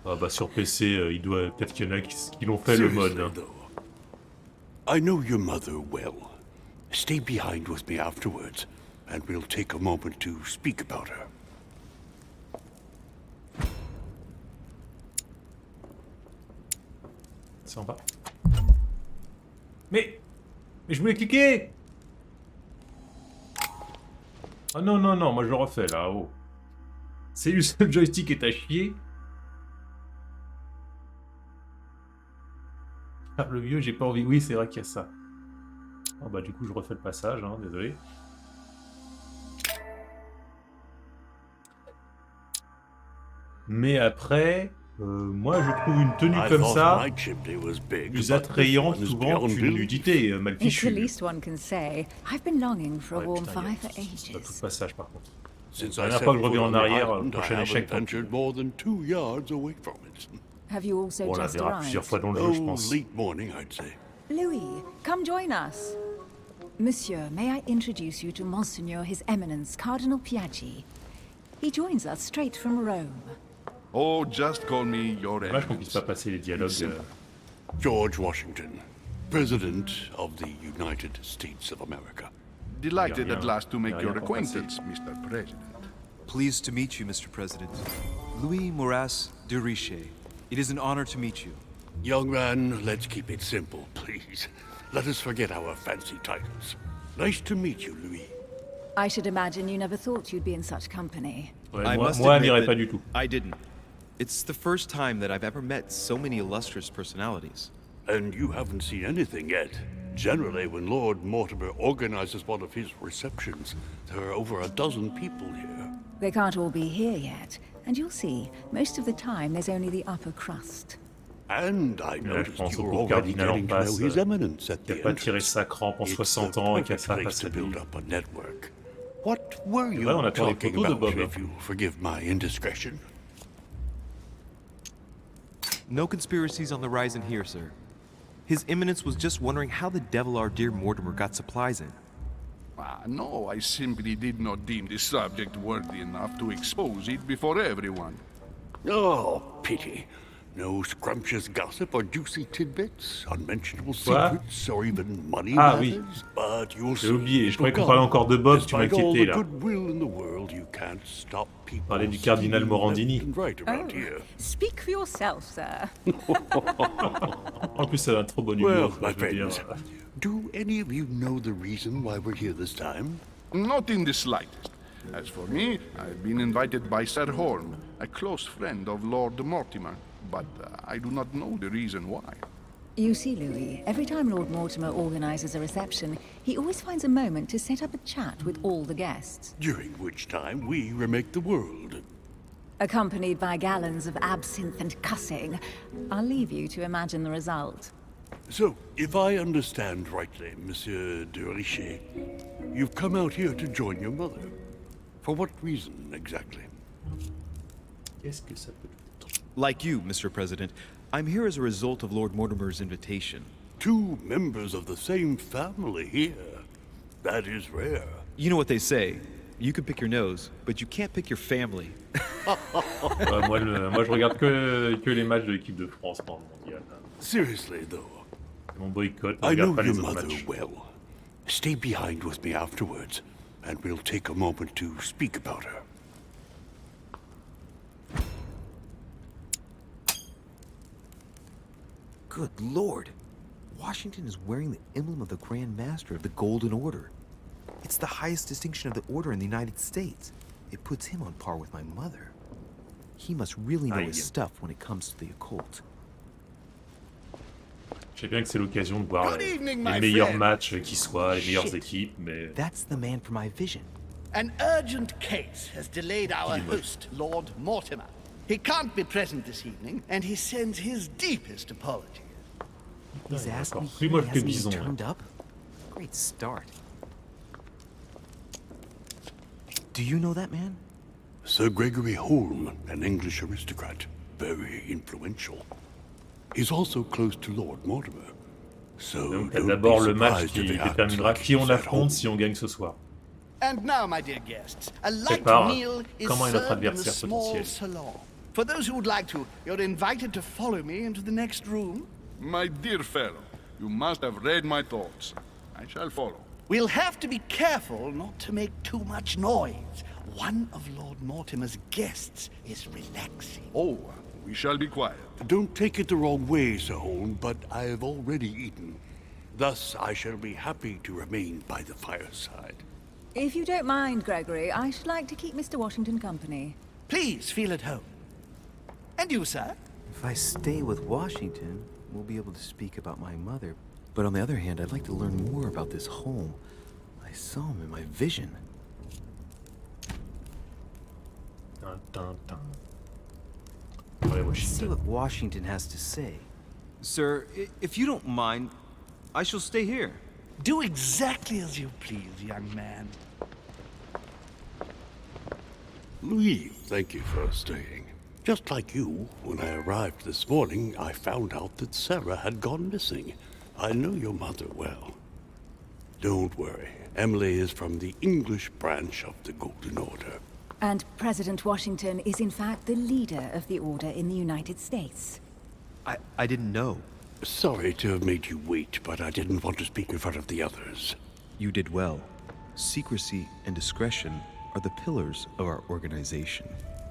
Ah bah sur PC, il doit peut-être qu'il y en a qui l'ont fait le Seriously, mode. Hein. though, I know your mother well. Stay behind with me afterwards, and we'll take a moment to speak about her. C'est en bas. Mais je voulais cliquer. Ah non, non, non, moi je le refais là, oh. C'est juste le joystick est à chier. Ah, le vieux, j'ai pas envie. Oui, c'est vrai qu'il y a ça. Ah bah du coup, je refais le passage, hein, désolé. Mais après, moi je trouve une tenue I comme thought ça my chimney was big, plus but attrayante this one is souvent beyond qu'une belief. nudité mal It's the fichue. least one can say. I've been longing for a Ouais, warm putain, il y a fire for pas tout ages. le passage par contre. Since La I dernière set fois que je foot reviens en on the arrière, le island, I prochain haven't échec. tant pis. ventured more than 2 yards away from it. Have you also On la just verra plusieurs arrived? fois dans le jeu, je Oh, pense. late morning, I'd say. Louis, come join us. Monsieur, may I introduce you to Monseigneur His Eminence Cardinal Piaggi? He joins us straight from Rome. Oh, just call me your Dommage qu'on puisse eminence. pas passer les dialogues. George Washington, President of the United States of America. Delighted Yeah, at last to make yeah, your yeah, acquaintance, Mr. President. Pleased to meet you, Mr. President. Louis Moras de Richet. It is an honor to meet you. Young man, let's keep it simple, please. Let us forget our fancy titles. Nice to meet you, Louis. I should imagine you never thought you'd be in such company. Ouais, I moi, must moi admit n'irai that pas du tout. I didn't. It's the first time that I've ever met so many illustrious personalities. And you haven't seen anything yet. Generally, when Lord Mortimer organizes one of his receptions, there are over a dozen people here. They can't all be here yet, and you'll see, most of the time there's only the upper crust. And I Là, je noticed pense you au were pauvre already cardinal en getting to know face. His Eminence at Qui the a pas tiré entrance. sa crampe en It's 60 the ans et qui a perfect ça place face to à build lui. up a network. What were you vrai, on attend les talking photos de about, Bob. if you forgive my indiscretion? No conspiracies on the rise in here, sir. His Eminence was just wondering how the devil our dear Mortimer got supplies in. Ah, no, I simply did not deem the subject worthy enough to expose it before everyone. Oh, pity. No scrumptious gossip or juicy tidbits, unmentionable Quoi? secrets, or even money Ah, oui. matters. But you'll J'ai see, oublié, je it'll croyais qu'on come. parlait encore de Bob, tu Despite all m'inquiétais the là. goodwill in the world, you can't stop people Parlait du cardinal scheming Morandini. left and right around here. Speak for yourself, sir. En plus, ça a un trop bon Well, humour, my je veux dire. friends, do any of you know the reason why we're here this time? Not in the slightest. As for me, I've been invited by Sir Horm, a close friend of Lord Mortimer, but I do not know the reason why. You see, Louis, every time Lord Mortimer organises a reception, he always finds a moment to set up a chat with all the guests. During which time we remake the world. Accompanied by gallons of absinthe and cussing. I'll leave you to imagine the result. So, if I understand rightly, Monsieur de Richet, you've come out here to join your mother. For what reason, exactly? Qu'est-ce que ça peut être? Like you, Mr. President, I'm here as a result of Lord Mortimer's invitation. 2 members of the same family here. That is rare. You know what they say. You can pick your nose, but you can't pick your family. Moi, je regarde que les matchs de l'équipe de France pendant le mondial. Seriously, though, Mon boycott, je I regarde know pas your les autres mother matchs. well. Stay behind with me afterwards, and we'll take a moment to speak about her. Good lord. Washington is wearing the emblem of the Grand Master of the Golden Order. It's the highest distinction of the Order in the United States. It puts him on par with my mother. He must really know his stuff when it comes to the occult. Je sais bien que c'est l'occasion de voir Good evening, les my meilleurs friend. matchs qui soient, les meilleures Shit. équipes, mais... That's the man for my vision. An urgent case has delayed our host, Lord Mortimer. He can't be present this evening, and he sends his deepest apologies. He's asked me Plus here, moche he que hasn't even Bison. Là. turned up. Great start. Do you know that man? Sir Gregory Holm, an English aristocrat, very influential. He's also close to Lord Mortimer. So Donc t'as don't d'abord be le match surprised qui if he acts déterminera like qui on he's at home. affronte si on gagne ce soir. And now, my dear guests, a light Prépare meal is comment est notre served in the adversaire small potentiel. salon. For those who would like to, you're invited to follow me into the next room. My dear fellow, you must have read my thoughts. I shall follow. We'll have to be careful not to make too much noise. One of Lord Mortimer's guests is relaxing. Oh, we shall be quiet. Don't take it the wrong way, Sir Holm, but I have already eaten. Thus, I shall be happy to remain by the fireside. If you don't mind, Gregory, I should like to keep Mr. Washington company. Please feel at home. And you, sir? If I stay with Washington, we'll be able to speak about my mother. But on the other hand, I'd like to learn more about this home. I saw him in my vision. Dun, dun, dun. Ouais, Let's see Washington. what Washington has to say. Sir, if you don't mind, I shall stay here. Do exactly as you please, young man. Louis, thank you for staying. Just like you, when I arrived this morning, I found out that Sarah had gone missing. I know your mother well. Don't worry. Emily is from the English branch of the Golden Order. And President Washington is in fact the leader of the Order in the United States. I didn't know. Sorry to have made you wait, but I didn't want to speak in front of the others. You did well. Secrecy and discretion are the pillars of our organization.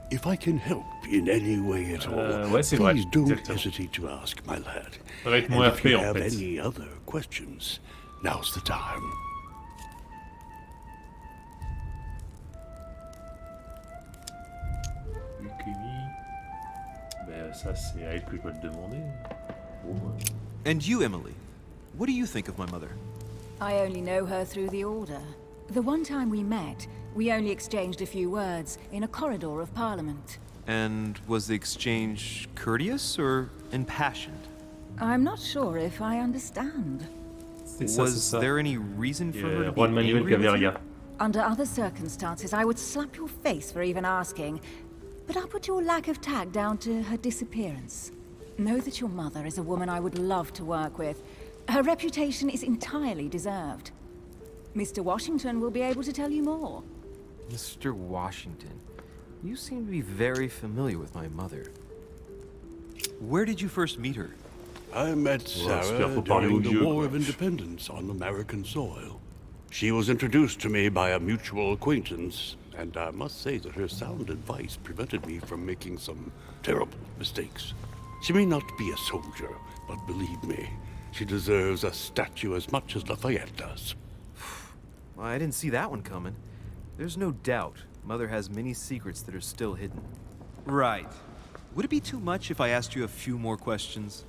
If I can help in any way at all, ouais, c'est vrai, please don't exactement. hesitate to ask, my lad. Ça va être And mon if you RP en have fait. any other questions, now's the time. Ben, ça, c'est à elle que je dois le demander. Bon, And you, Emily, what do you think of my mother? I only know her through the Order. The one time we met, we only exchanged a few words in a corridor of Parliament. And was the exchange courteous or impassioned? I'm not sure if I understand. c'est ça, c'est Was ça. there any reason for her to be Juan Manuel angry with you? Gaviria. Under other circumstances, I would slap your face for even asking. But I'll put your lack of tact down to her disappearance. Know that your mother is a woman I would love to work with. Her reputation is entirely deserved. Mr. Washington will be able to tell you more. Mr. Washington, you seem to be very familiar with my mother. Where did you first meet her? I met j'espère Sarah faut parler during au the vieux, War quoi. of Independence on American soil. She was introduced to me by a mutual acquaintance, and I must say that her sound advice prevented me from making some terrible mistakes. She may not be a soldier, but believe me, she deserves a statue as much as Lafayette does. Well, I didn't see that one coming. There's no doubt Mother has many secrets that are still hidden. Right. Would it be too much if I asked you a few more questions?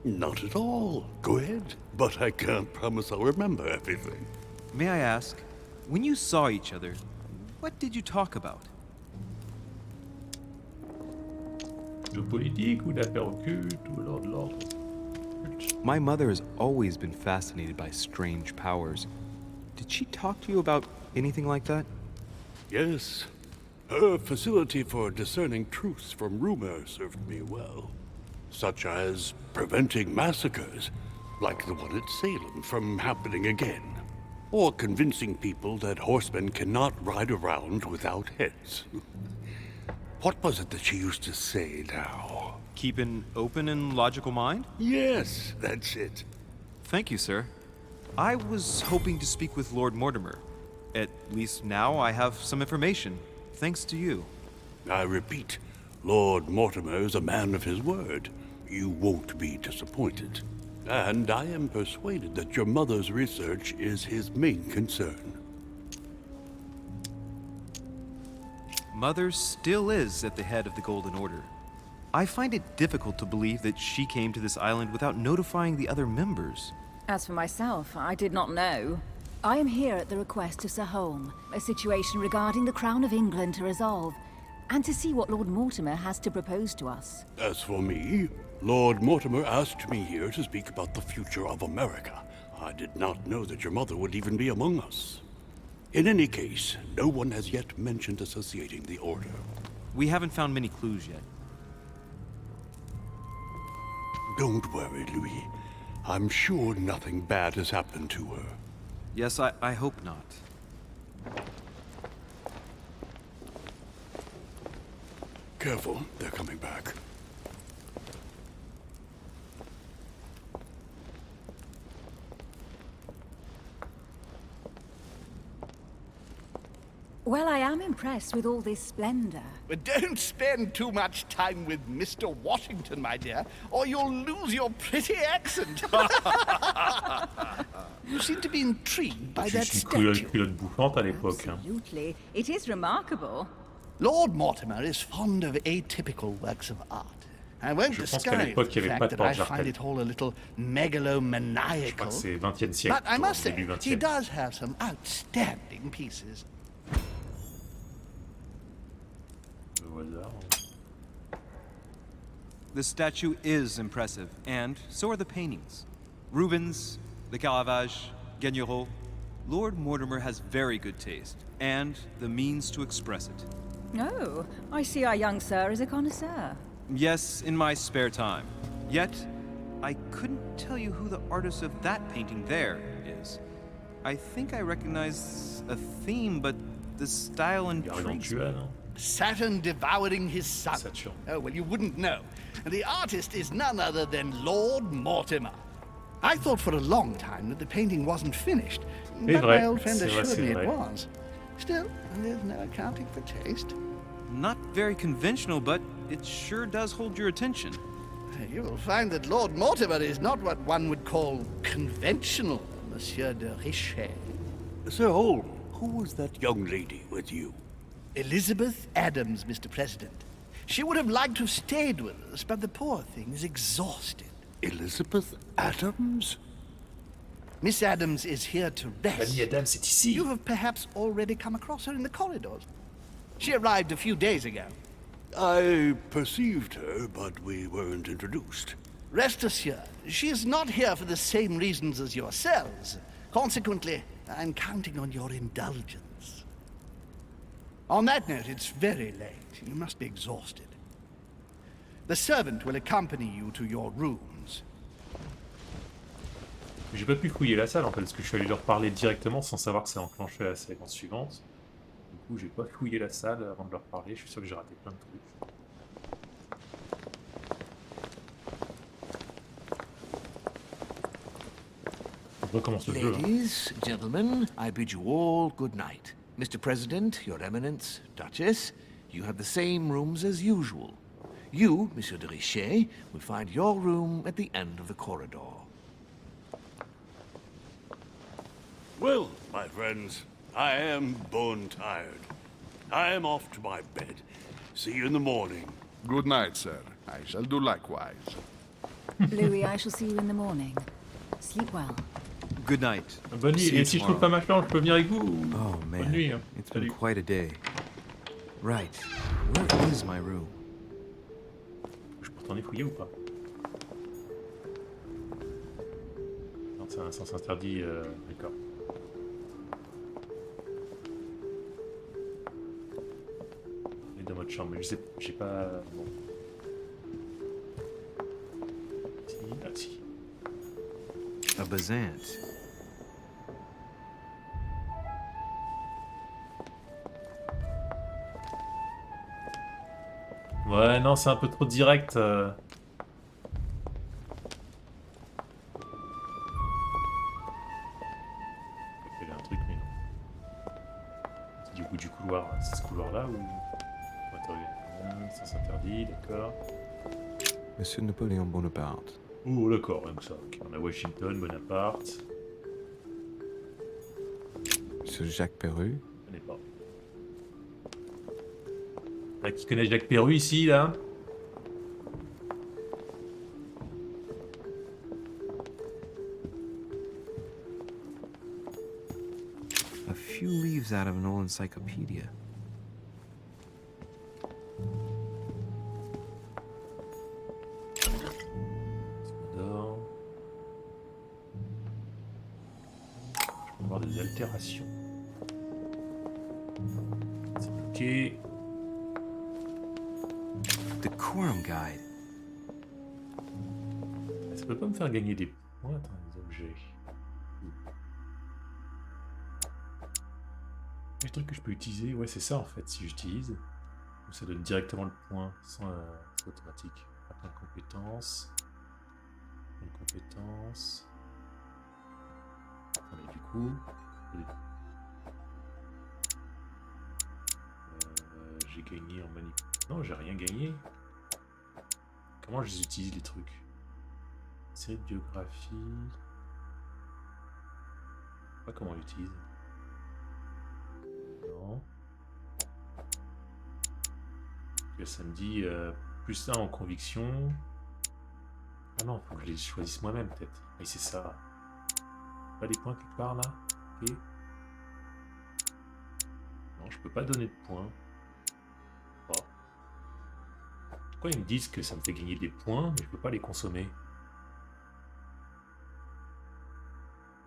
Not at all. Go ahead. But I can't promise I'll remember everything. May I ask, when you saw each other, what did you talk about? De politique ou d'affaires occultes ou alors de l'ordre. My mother has always been fascinated by strange powers. Did she talk to you about anything like that? Yes. Her facility for discerning truths from rumor served me well. Such as preventing massacres, like the one at Salem, from happening again. or convincing people that horsemen cannot ride around without heads. What was it that she used to say now? Keep an open and logical mind? Yes, that's it. Thank you, sir. I was hoping to speak with Lord Mortimer. At least now I have some information, thanks to you. I repeat, Lord Mortimer is a man of his word. You won't be disappointed. And I am persuaded that your mother's research is his main concern. Mother still is at the head of the Golden Order. I find it difficult to believe that she came to this island without notifying the other members. As for myself, I did not know. I am here at the request of Sir Holm, a situation regarding the Crown of England to resolve, and to see what Lord Mortimer has to propose to us. As for me, Lord Mortimer asked me here to speak about the future of America. I did not know that your mother would even be among us. In any case, no one has yet mentioned associating the Order. We haven't found many clues yet. Don't worry, Louis. I'm sure nothing bad has happened to her. Yes, I hope not. Careful, they're coming back. Well, I am impressed with all this splendor. But don't spend too much time with Mr. Washington, my dear, or you'll lose your pretty accent. You seem to be intrigued by that Juste une statue. culotte bouffante à l'époque. Hein. Absolutely. It is remarkable. Lord Mortimer is fond of atypical works of art. I won't Je pense qu'à disguise l'époque, the il y avait fact pas de that I porte-jartel. find it all a little Je crois megalomaniacal. que c'est 20e siècle, But I must say, début he 20e. does have some outstanding pieces. Au hasard. The statue is impressive, and so are the paintings. Rubens, the Caravage, Gagnereau. Lord Mortimer has very good taste, and the means to express it. Oh, I see our young sir is a connoisseur. Yes, in my spare time. Yet, I couldn't tell you who the artist of that painting there is. I think I recognize a theme, but the style intrigues me. Gargantua, non? Saturn devouring his son. Saturn. Oh, well, you wouldn't know. The artist is none other than Lord Mortimer. I thought for a long time that the painting wasn't finished, but vrai, my old friend c'est vrai, assured c'est me vrai. it was. Still, there's no accounting for taste. Not very conventional, but it sure does hold your attention. You will find that Lord Mortimer is not what one would call conventional, Monsieur de Richet. Sir Holm, who was that young lady with you? Elizabeth Adams, Mr. President. She would have liked to have stayed with us, but the poor thing is exhausted. Elizabeth Adams? Miss Adams is here to rest. Fanny Adams, c'est ici. You have perhaps already come across her in the corridors. She arrived a few days ago. I perceived her, but we weren't introduced. Rest assured, she is not here for the same reasons as yourselves. Consequently, I'm counting on your indulgence. On that note, it's very late. You must be exhausted. The servant will accompany you to your rooms. J'ai pas pu fouiller la salle en fait, parce que je suis allé leur parler directement sans savoir que ça enclenchait la séquence suivante. Du coup, j'ai pas fouillé la salle avant de leur parler, je suis sûr que j'ai raté plein de trucs. On recommence le jeu. Hein. Ladies, gentlemen, I bid you all good night. Mr. President, Your Eminence, Duchess, you have the same rooms as usual. You, Monsieur de Richet, will find your room at the end of the corridor. Well, my friends, I am bone tired. I am off to my bed. See you in the morning. Good night, sir. I shall do likewise. Louis, I shall see you in the morning. Sleep well. Good night. Bonne nuit, See you et si je trouve tomorrow. pas ma planche, je peux venir avec vous ou- Oh Bonne man, nuit. Hein. it's been Salut. quite a day. Right, where is my room? Je peux retourner fouiller ou pas? Non, c'est un sens interdit, d'accord. On est dans votre chambre, mais je sais, j'ai pas... Bon. Si, ah si. A Bazant. Ouais, non, c'est un peu trop direct. Il y avait un truc, mais non. C'est du bout du couloir. C'est ce couloir-là ou... Attends, ça s'interdit, d'accord. Monsieur Napoléon Bonaparte. Oh, d'accord, rien que ça. Ok, on a Washington, Bonaparte. Monsieur Jacques Perru. Je connais pas. Qui connaît Jacques Perru ici, là? A few leaves out of an old encyclopedia. D'or. Je peux avoir des altérations. C'est bloqué. Decorum guide. Ça peut pas me faire gagner des points, attends, les objets. Le truc que je peux utiliser, ouais c'est ça en fait, si j'utilise. Ça donne directement le point, sans c'est automatique. Après une compétence. Une compétence. Mais du coup... j'ai gagné en manip... Non, j'ai rien gagné. Comment je les utilise les trucs? Série de biographie... Je sais pas comment on l'utilise. Non. Le samedi, plus 1 en conviction. Ah non, faut que je les choisisse moi-même peut-être. Oui, c'est ça. Pas des points quelque part là? Ok. Non, je peux pas donner de points. Oh. Pourquoi ils me disent que ça me fait gagner des points, mais je peux pas les consommer?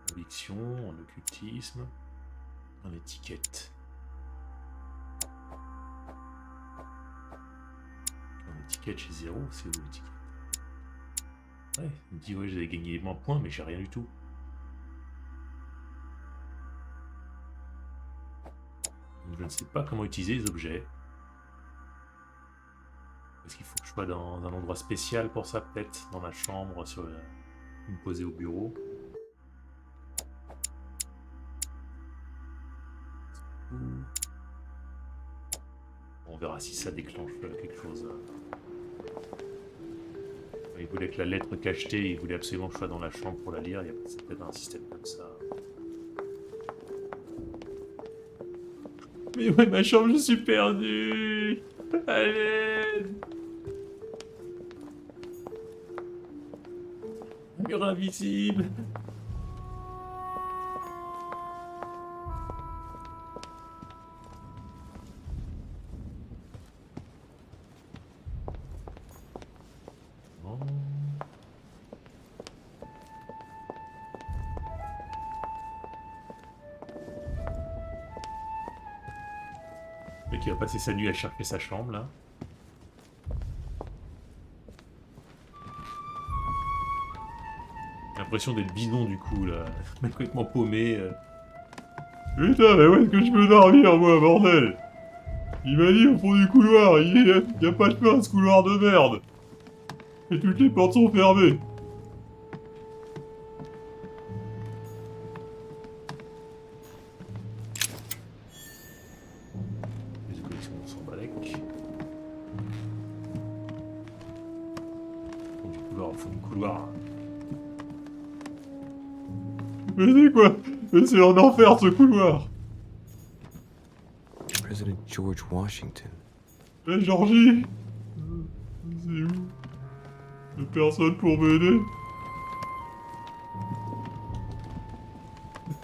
Conviction, en occultisme, en étiquette. En étiquette chez 0, c'est où l'étiquette? Ouais, il me dit ouais j'avais gagné moins de points mais j'ai rien du tout. Je ne sais pas comment utiliser les objets. Est-ce qu'il faut que je sois dans un endroit spécial pour ça peut-être? Dans ma chambre, sur me poser au bureau. On verra si ça déclenche quelque chose. Il voulait que la lettre cachetée, il voulait absolument que je sois dans la chambre pour la lire. Il y a peut-être un système comme ça. Mais ouais, ma chambre, je suis perdu. Allez. Mur invisible. Le mec qui va passer sa nuit à chercher sa chambre là. J'ai l'impression d'être bidon du coup là. Complètement paumé. Putain, mais où est-ce que je peux dormir moi, bordel? Il m'a dit au fond du couloir, il y a pas de fin ce couloir de merde. Et toutes les portes sont fermées. Les collections sont balèques. Au fond du couloir. Mais c'est quoi? Mais c'est un enfer ce couloir. President George Washington. Eh Georgie? C'est où? Y'a personne pour m'aider?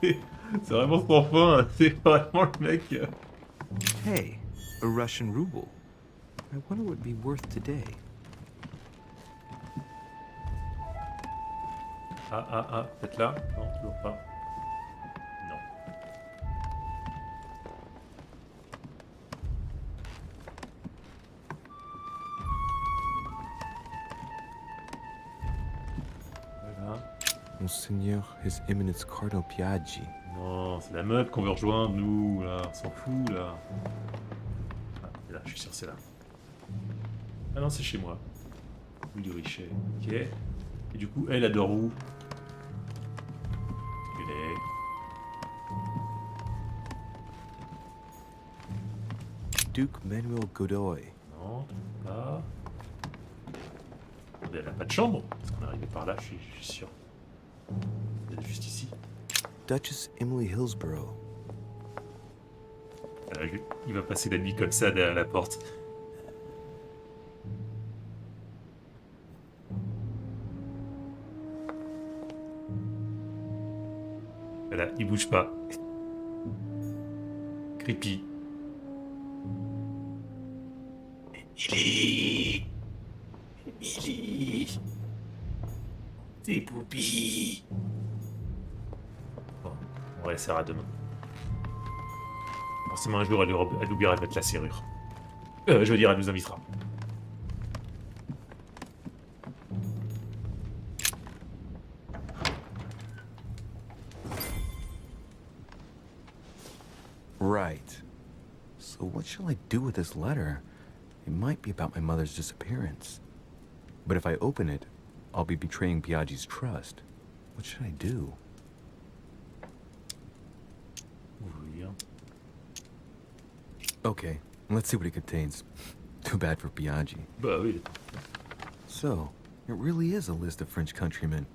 C'est vraiment sans fin, c'est vraiment le mec. Hey, a Russian ruble. I wonder what it'd be worth today. Ah, peut-être là? Non, toujours pas. Non. Voilà. Monseigneur, His Eminence Cardinal Piaggi. Non, c'est la meuf qu'on veut rejoindre, nous, là. On s'en fout, là. Ah, c'est là, je suis sûr, c'est là. Ah non, c'est chez moi. Rue du Richet. Ok. Et du coup, elle adore où? Elle est... Duke Manuel Godoy. Non, pas. Attendez, elle a pas de chambre? Parce qu'on est arrivé par là, je suis sûr. Elle est juste ici. Duchess Emily Hillsborough. Voilà, il va passer la nuit comme ça derrière la porte. Voilà, il bouge pas. Creepy. Emily. Emily. Tes poupies. Bon, on va laisser à demain. Forcément, un jour, elle oubliera de mettre la serrure. Je veux dire, elle nous invitera. Right. So what shall I do with this letter? It might be about my mother's disappearance. But if I open it, I'll be betraying Biaggi's trust. What should I do? Ouvrir. Okay, let's see what it contains. Too bad for Biaggi. Bah oui. So, it really is a list of French countrymen.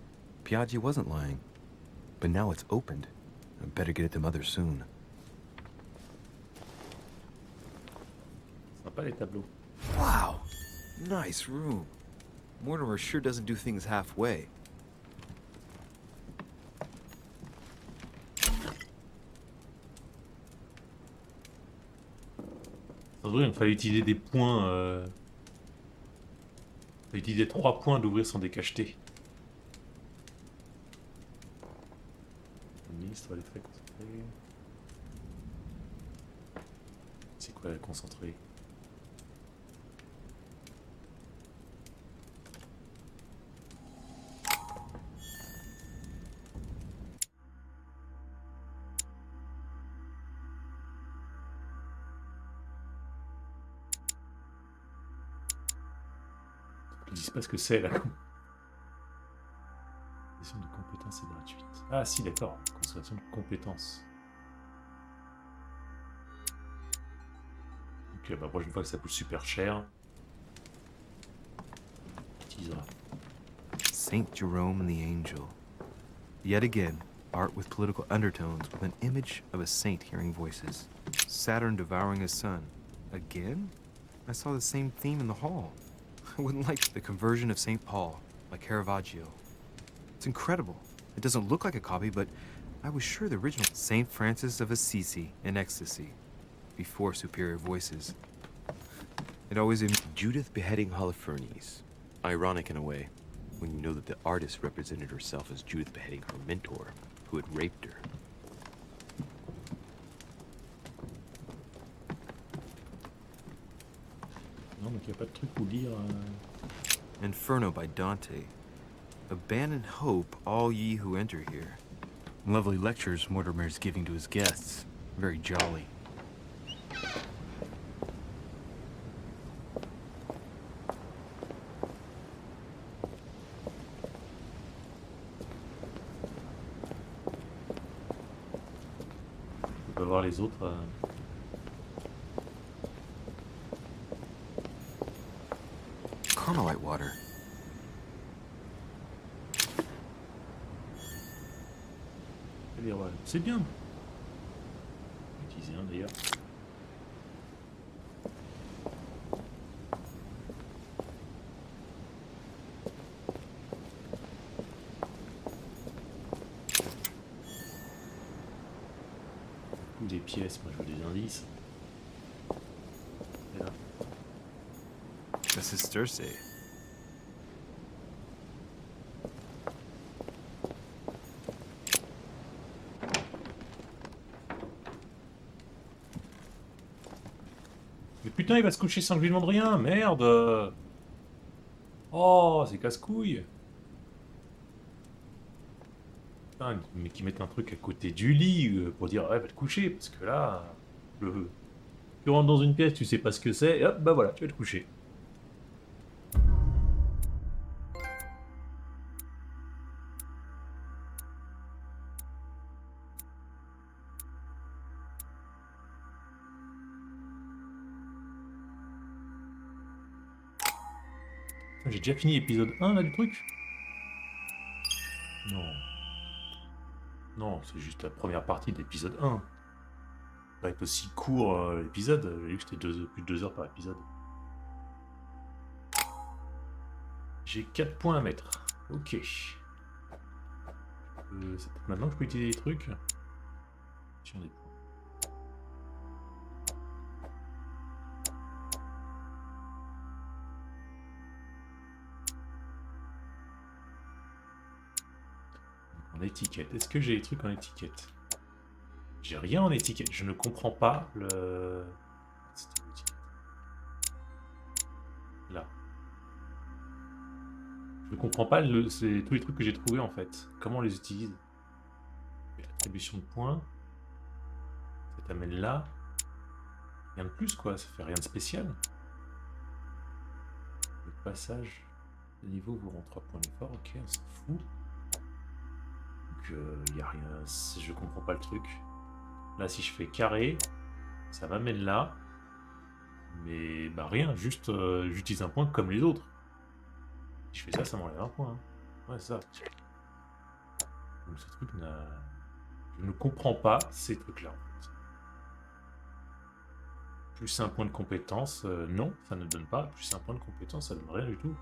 Biaggi wasn't lying. But now it's opened. I better get it to Mother soon. Sympa les tableaux. Wow! Nice room. Mortimer sure doesn't do things halfway. Il fallait utiliser des points. Il fallait utiliser 3 points d'ouvrir son décacheté. Le ministre, elle est très concentrée. C'est quoi la concentrée? Ils disent pas ce que c'est là. Consolation de compétences est gratuite. Ah si, d'accord. Consolation de compétences. Ok, bah prochaine fois que ça coûte super cher. On utilisera. Saint Jerome and the Angel. Yet again, art with political undertones with an image of a saint hearing voices. Saturn devouring his son. Again? I saw the same theme in the hall. I wouldn't like the conversion of St. Paul by Caravaggio. It's incredible. It doesn't look like a copy, but I was sure the original St. Francis of Assisi in ecstasy, before superior voices. It always Judith beheading Holofernes. Ironic in a way, when you know that the artist represented herself as Judith beheading her mentor, who had raped her. Non, donc il n'y a pas de truc où lire. Inferno by Dante. Abandon hope, all ye who enter here. Lovely lectures Mortimer's giving to his guests. Very jolly. On peut voir les autres. Carmelite water. C'est bien. Utiliser un d'ailleurs. Ou des pièces, moi je veux des indices. Et là. This is Circe. Mais putain, il va se coucher sans que je lui demande rien, merde. Oh, c'est casse-couille. Putain, mais qu'ils mettent un truc à côté du lit pour dire, ouais, va te coucher, parce que là, tu rentres dans une pièce, tu sais pas ce que c'est, et hop, bah voilà, tu vas te coucher. J'ai déjà fini l'épisode 1 là du truc? Non. Non, c'est juste la première partie de l'épisode 1. Ça va être aussi court l'épisode. J'ai vu que c'était plus de 2 heures par épisode. J'ai 4 points à mettre. Ok. C'est peut-être maintenant que je peux utiliser les trucs. Sur des points. En étiquette. Est-ce que j'ai des trucs en étiquette? J'ai rien en étiquette. Je ne comprends pas le... C'était où l'étiquette? Là. Je ne comprends pas c'est tous les trucs que j'ai trouvés en fait. Comment on les utilise? L'attribution de points. Ça t'amène là. Rien de plus quoi, ça fait rien de spécial. Le passage de niveau vous rend 3 points d'effort, ok, on s'en fout. Donc y a rien, je comprends pas le truc. Là si je fais carré, ça m'amène là. Mais bah rien, juste j'utilise un point comme les autres. Si je fais ça, ça m'enlève un point. Hein. Ouais, ça. Donc ce truc n'a... Je ne comprends pas ces trucs-là. En fait. Plus un point de compétence, non, ça ne donne pas. Plus un point de compétence, ça donne rien du tout.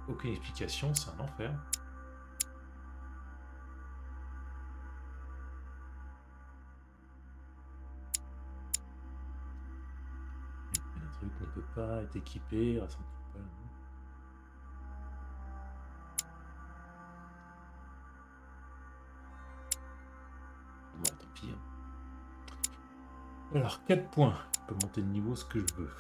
Aucune explication, c'est un enfer. Il y a un truc qu'on ne peut pas être équipé, rassemble pas. Bon, tant pis. Hein. Alors, 4 points. Je peux monter de niveau ce que je veux.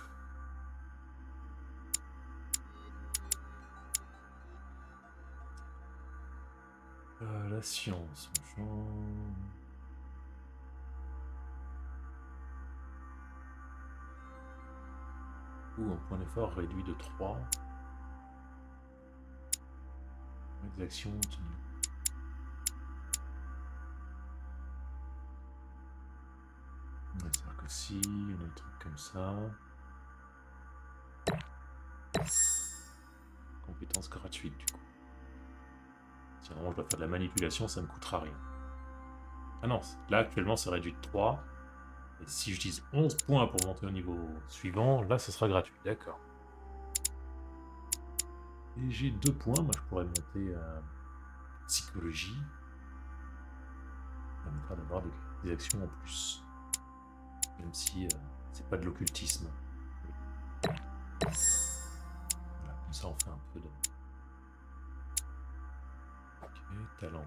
La science, machin... Ou un point d'effort réduit de 3. Les actions tenues. C'est-à-dire que si, on a des trucs comme ça. Compétence gratuite du coup. Si vraiment je dois faire de la manipulation, ça me coûtera rien. Ah non, là actuellement c'est réduit de 3. Et si j'utilise 11 points pour monter au niveau suivant, là ce sera gratuit, d'accord. Et j'ai 2 points, moi je pourrais monter à psychologie. Ça me permettra d'avoir des actions en plus. Même si c'est pas de l'occultisme. Voilà, comme ça on fait un peu de... Ok, talent.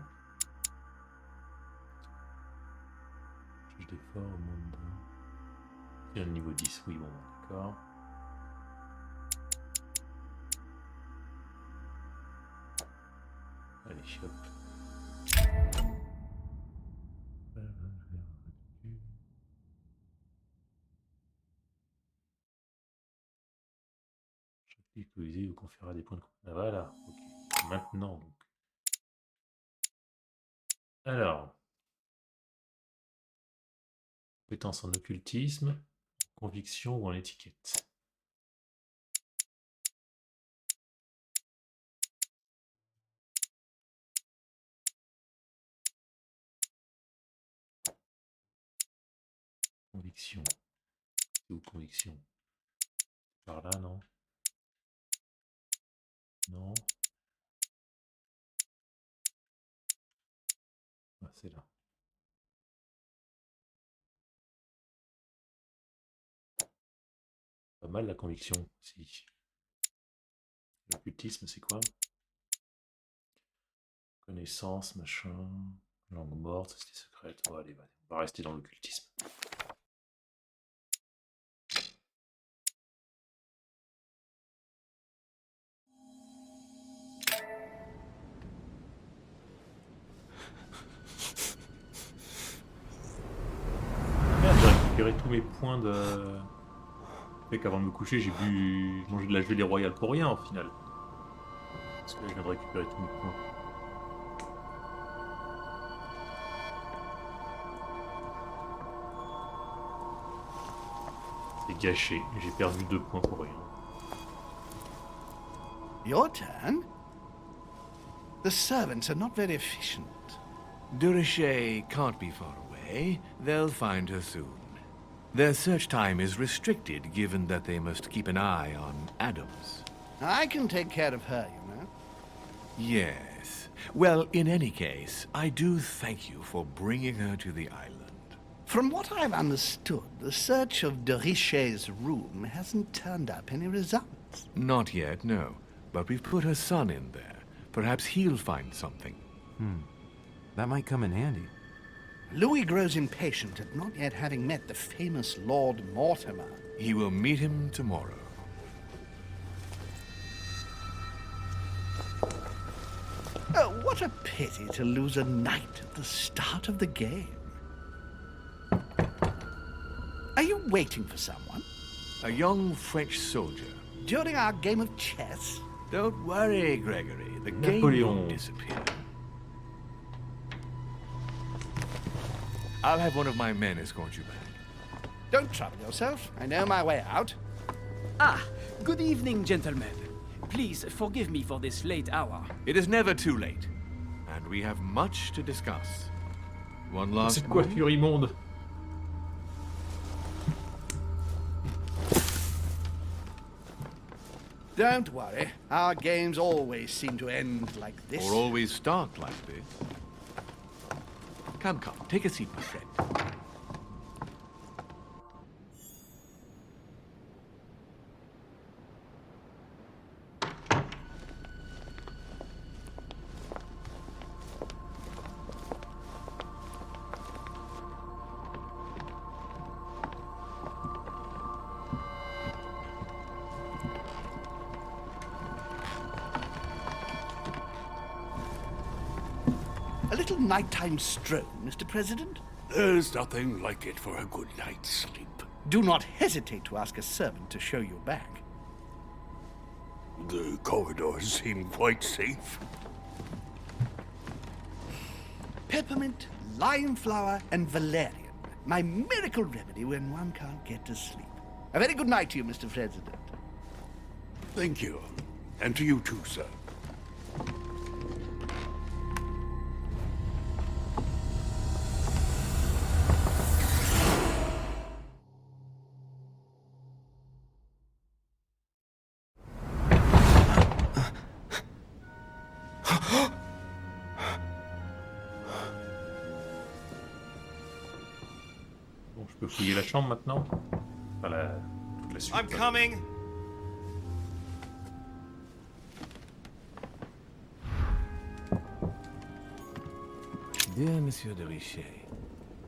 Juge d'effort, monde. Et le niveau 10, oui bon, d'accord. Allez, hop. Utiliser ou conférer des points de... Ah, voilà, ok. Maintenant, donc. Alors. Compétence en occultisme, conviction ou en étiquette. Conviction. C'est où conviction? Par là, non? Non. Ah, c'est là. Pas mal la conviction, si. L'occultisme, c'est quoi? Connaissance, machin. Langue morte, société secrète. Oh, allez, on va rester dans l'occultisme. Merde, j'ai récupéré tous mes points de... fait qu'avant de me coucher, j'ai mangé de la gelée royale pour rien, au final. Parce que je viens de récupérer tous mes points. C'est gâché, j'ai perdu 2 points pour rien. Your turn? The servants are not very efficient. De Richet can't be far away. They'll find her soon. Their search time is restricted, given that they must keep an eye on Adams. I can take care of her, you know. Yes. Well, in any case, I do thank you for bringing her to the island. From what I've understood, the search of de Richet's room hasn't turned up any results. Not yet, no. But we've put her son in there. Perhaps he'll find something. That might come in handy. Louis grows impatient at not yet having met the famous Lord Mortimer. He will meet him tomorrow. Oh, what a pity to lose a knight at the start of the game. Are you waiting for someone? A young French soldier. During our game of chess? Don't worry, Gregory. The game Napoleon. won't disappear. I'll have one of my men escort you back. Don't trouble yourself. I know my way out. Ah, good evening, gentlemen. Please forgive me for this late hour. It is never too late. And we have much to discuss. One last Cette coiffure immonde. Don't worry. Our games always seem to end like this. Or always start like this. Come, come. Take a seat, my friend. A little nighttime stroll, Mr. President? There's nothing like it for a good night's sleep. Do not hesitate to ask a servant to show you back. The corridors seem quite safe. Peppermint, lime flower, and valerian. My miracle remedy when one can't get to sleep. A very good night to you, Mr. President. Thank you. And to you too, sir. Bon, je peux fouiller la chambre maintenant. Enfin, toute la suite. I'm coming. Dear Monsieur de Richet,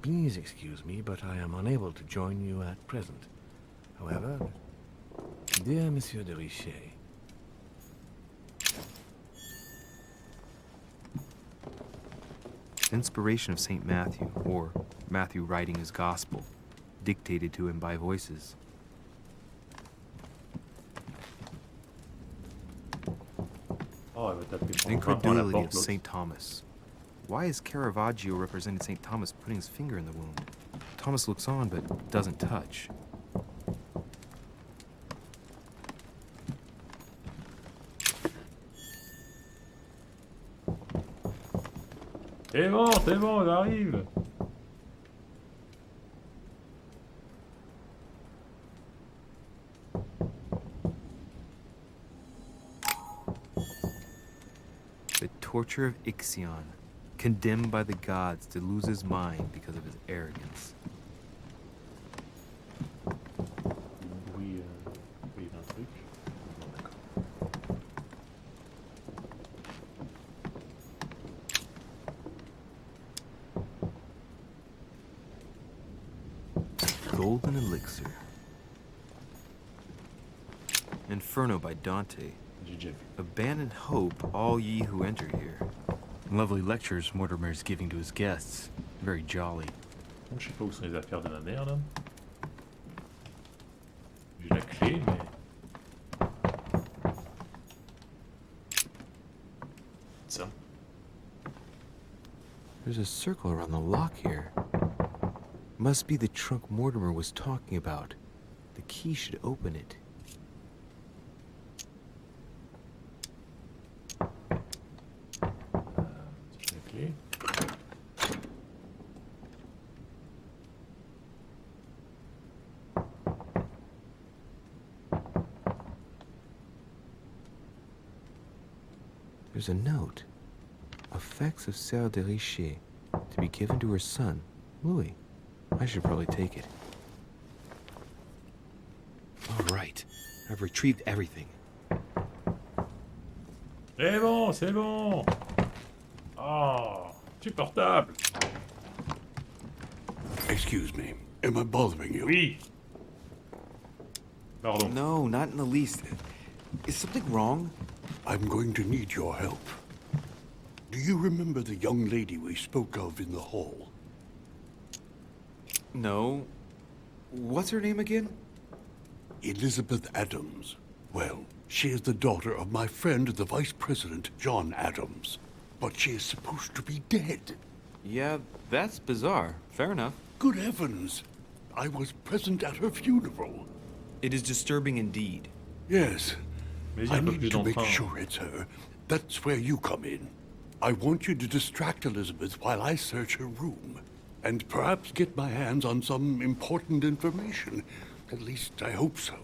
please excuse me, but I am unable to join you at present. However, dear Monsieur de Richet, Inspiration of St. Matthew, or Matthew writing his gospel, dictated to him by voices. Oh, elle va taper The son bras dans la incredulity porte, of l'autre. St. Thomas. Why is Caravaggio representing St. Thomas putting his finger in the wound? Thomas looks on but doesn't touch. C'est bon, j'arrive. The torture of Ixion, condemned by the gods to lose his mind because of his arrogance. Oui, il y a un truc. Bon, d'accord. Golden Elixir. Inferno by Dante. J'ai déjà vu. Abandon hope, all ye who enter here. Lovely lectures Mortimer's giving to his guests. Very jolly. Bon, je sais pas où sont les affaires de ma mère, là. J'ai la clé, mais... Ça. There's a circle around the lock here. Must be the trunk Mortimer was talking about. The key should open it. There's a note. Effects of Sœur de Richer, to be given to her son, Louis. I should probably take it. All right. I've retrieved everything. C'est bon, c'est bon. Oh, supportable. Excuse me. Am I bothering you? Oui. Pardon. No, not in the least. Is something wrong? I'm going to need your help. Do you remember the young lady we spoke of in the hall? No. What's her name again? Elizabeth Adams. Well, she is the daughter of my friend, the Vice President, John Adams. But she is supposed to be dead. Yeah, that's bizarre. Fair enough. Good heavens! I was present at her funeral. It is disturbing indeed. Yes. Mais I un peu need plus to make d'entrain. sure it's her. That's where you come in. I want you to distract Elizabeth while I search her room. And perhaps get my hands on some important information. At least, I hope so.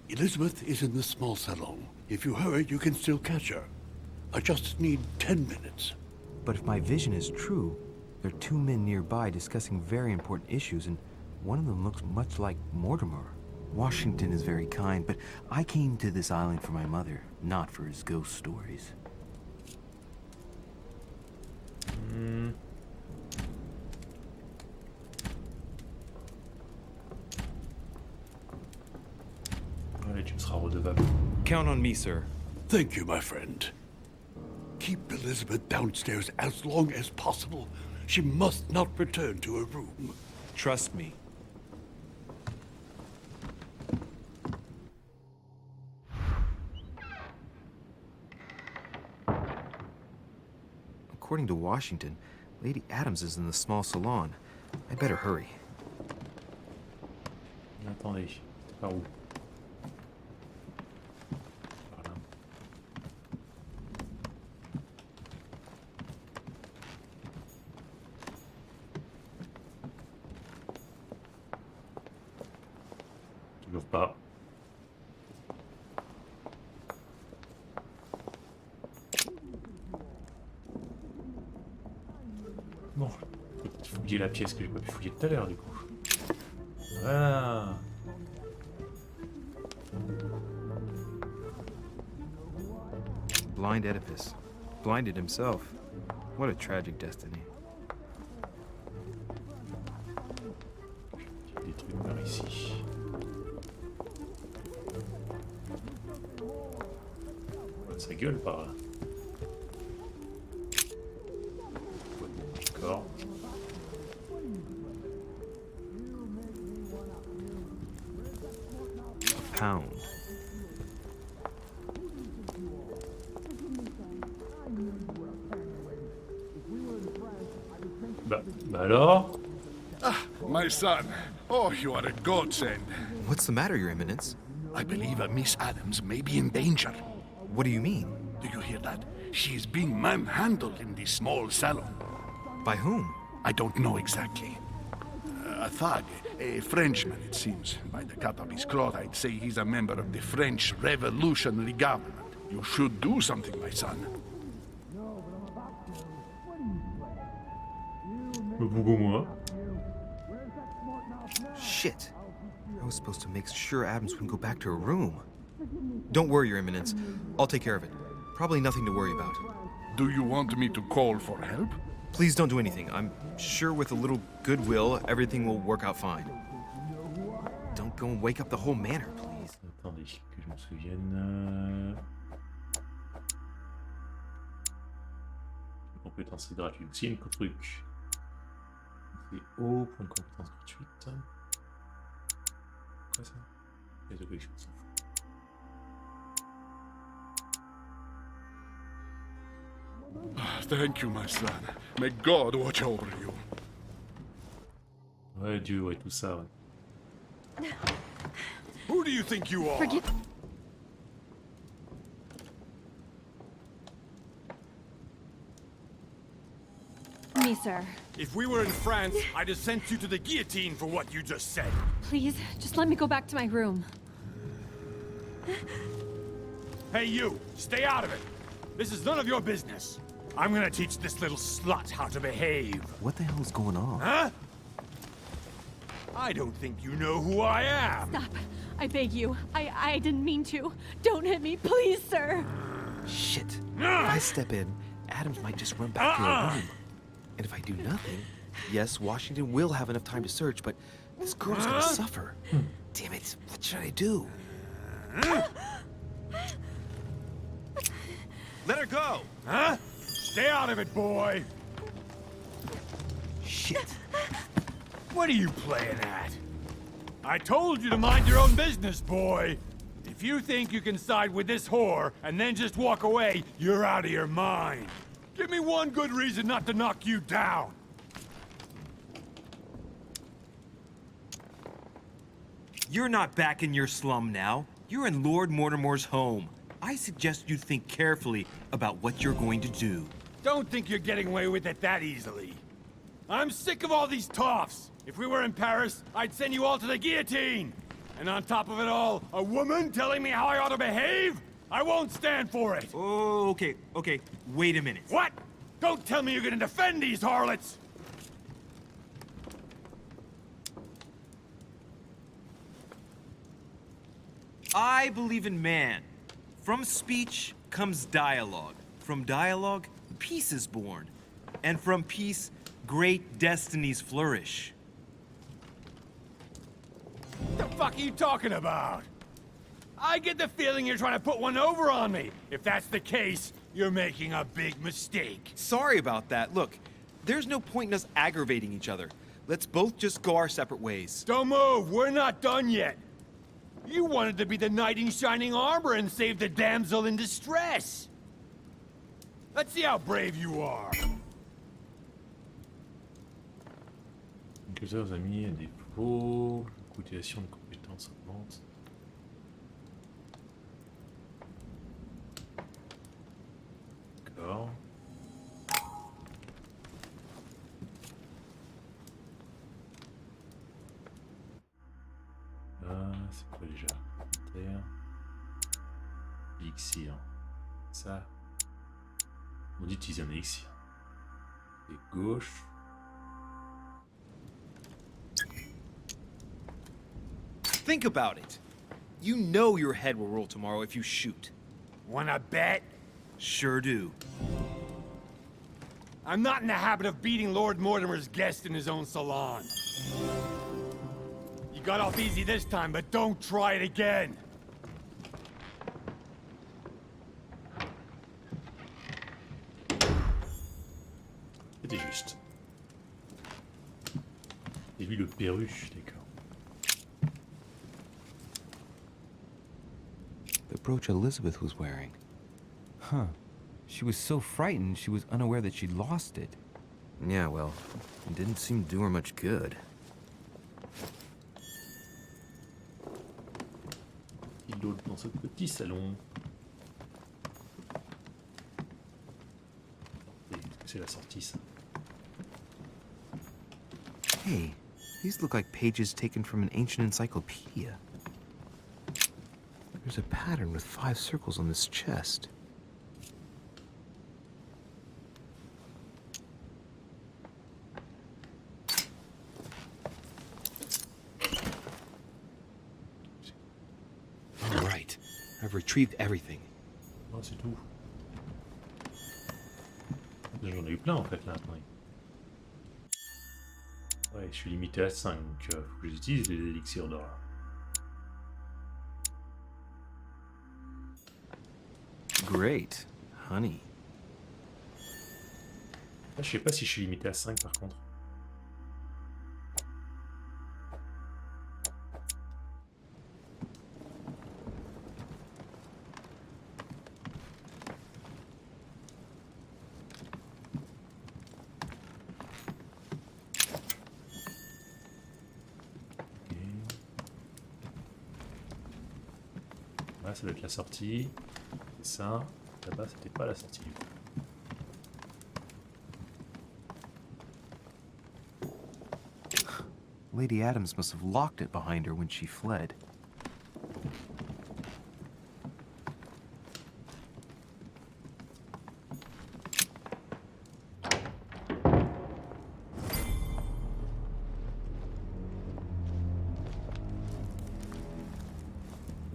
Elizabeth is in the small salon. If you hurry, you can still catch her. I just need 10 minutes. But if my vision is true, there are two men nearby discussing very important issues, and one of them looks much like Mortimer. Washington is very kind, but I came to this island for my mother, not for his ghost stories. Allez, tu me seras redevable. Count on me, sir. Thank you, my friend. Keep Elizabeth downstairs as long as possible. She must not return to her room. Trust me. According to Washington, Lady Adams is in the small salon. I better hurry. Attendez, par où? Par là. Toujours pas. Bon, faut fouiller la pièce que j'ai pas pu fouiller tout à l'heure du coup. Voilà. Blind Oedipus. Blinded himself. What a tragic destiny. Il y a des trucs par ici. Ça gueule par là. D'accord. A pound. Bah alors? Ah, my son. Oh, you are a godsend. What's the matter, Your Eminence? I believe a Miss Adams may be in danger. What do you mean? Do you hear that? She is being manhandled in the small salon. By whom? I don't know exactly. A thug, a Frenchman, it seems. By the cut of his cloth, I'd say he's a member of the French Revolutionary Government. You should do something, my son. Pourquoi moi? Shit. I was supposed to make sure Adams wouldn't go back to her room. Don't worry, Your Eminence. I'll take care of it. Probably nothing to worry about. Do you want me to call for help? Please don't do anything. I'm sure with a little goodwill, everything will work out fine. Don't go and wake up the whole manor, please. Attendez, que je me souvienne. Compétence gratuite. Aussi une truc. C'est O, point de compétence gratuite. Quoi ça? Les objections, on s'en fout. Thank you, my son. May God watch over you. Ouais, Dieu, ouais, tout ça, ouais. Who do you think you are? Forgive. Me, sir. If we were in France, I'd have sent you to the guillotine for what you just said. Please, just let me go back to my room. Hey, you! Stay out of it! This is none of your business. I'm gonna teach this little slut how to behave. What the hell is going on? Huh? I don't think you know who I am. Stop. I beg you. I didn't mean to. Don't hit me, please, sir. Shit. If I step in, Adams might just run back to her room. And if I do nothing, yes, Washington will have enough time to search, but this girl's gonna suffer. Damn it, what should I do? Let her go! Huh? Stay out of it, boy. Shit. What are you playing at? I told you to mind your own business, boy. If you think you can side with this whore and then just walk away, you're out of your mind. Give me one good reason not to knock you down. You're not back in your slum now. You're in Lord Mortimer's home. I suggest you think carefully about what you're going to do. Don't think you're getting away with it that easily. I'm sick of all these toffs. If we were in Paris, I'd send you all to the guillotine. And on top of it all, a woman telling me how I ought to behave? I won't stand for it. Oh, okay. Wait a minute. What? Don't tell me you're gonna defend these harlots! I believe in man. From speech comes dialogue. From dialogue, peace is born. And from peace, great destinies flourish. What the fuck are you talking about? I get the feeling you're trying to put one over on me. If that's the case, you're making a big mistake. Sorry about that. Look, there's no point in us aggravating each other. Let's both just go our separate ways. Don't move, we're not done yet. You wanted to be the knight in shining armor and save the damsel in distress. Let's see how brave you are. Que ça, aux amis, des défauts, utilisation de compétences augmente. D'accord. C'est quoi déjà? Terre. Elixir. Ça. On dit utiliser un élixir. Et gauche. Think about it. You know your head will roll tomorrow if you shoot. Wanna bet? Sure do. I'm not in the habit of beating Lord Mortimer's guest in his own salon. You got off easy this time, but don't try it again. C'était juste. J'ai vu le perruche, d'accord. The brooch Elizabeth was wearing. Huh. She was so frightened she was unaware that she'd lost it. Yeah, well, it didn't seem to do her much good. Il l'autre dans ce petit salon. C'est la sortie, ça. Hey, these look like pages taken from an ancient encyclopedia. There's a pattern with 5 circles on this chest. All right, I've retrieved everything. Oh, c'est tout. J'en ai eu plein en fait là. Attendez. Ouais, je suis limité à 5, donc faut que j'utilise les élixirs d'or. Great, honey. Là, je sais pas si je suis limité à 5 par contre. Là, ça doit être la sortie. C'est ça. Là-bas, c'était pas la sortie. Lady Adams must have locked it behind her when she fled.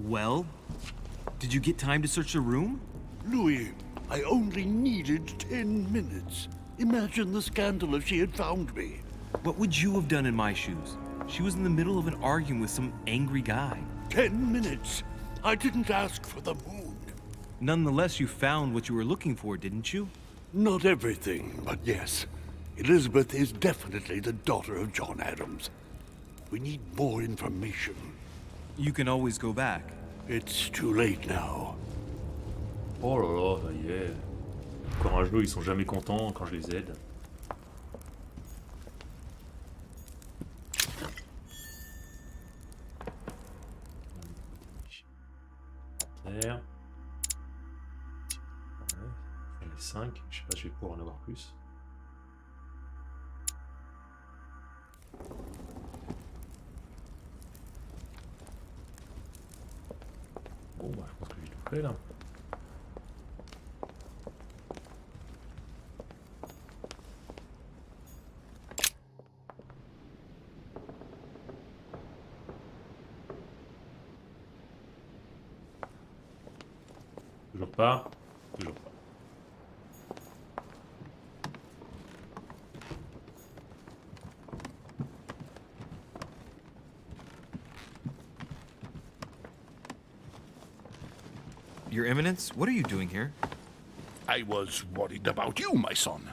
Well, did you get time to search the room? Louis, I only needed 10 minutes. Imagine the scandal if she had found me. What would you have done in my shoes? She was in the middle of an argument with some angry guy. 10 minutes. I didn't ask for the moon. Nonetheless, you found what you were looking for, didn't you? Not everything, but yes. Elizabeth is definitely the daughter of John Adams. We need more information. You can always go back. It's too late now. Oh là là, ça y est. Courageux, ils sont jamais contents quand je les aide. Terre. Ouais, les 5, je sais pas si je vais pouvoir en avoir plus. Bon bah je pense que j'ai tout fait là. Toujours pas. Toujours pas. Your Eminence, what are you doing here? I was worried about you, my son.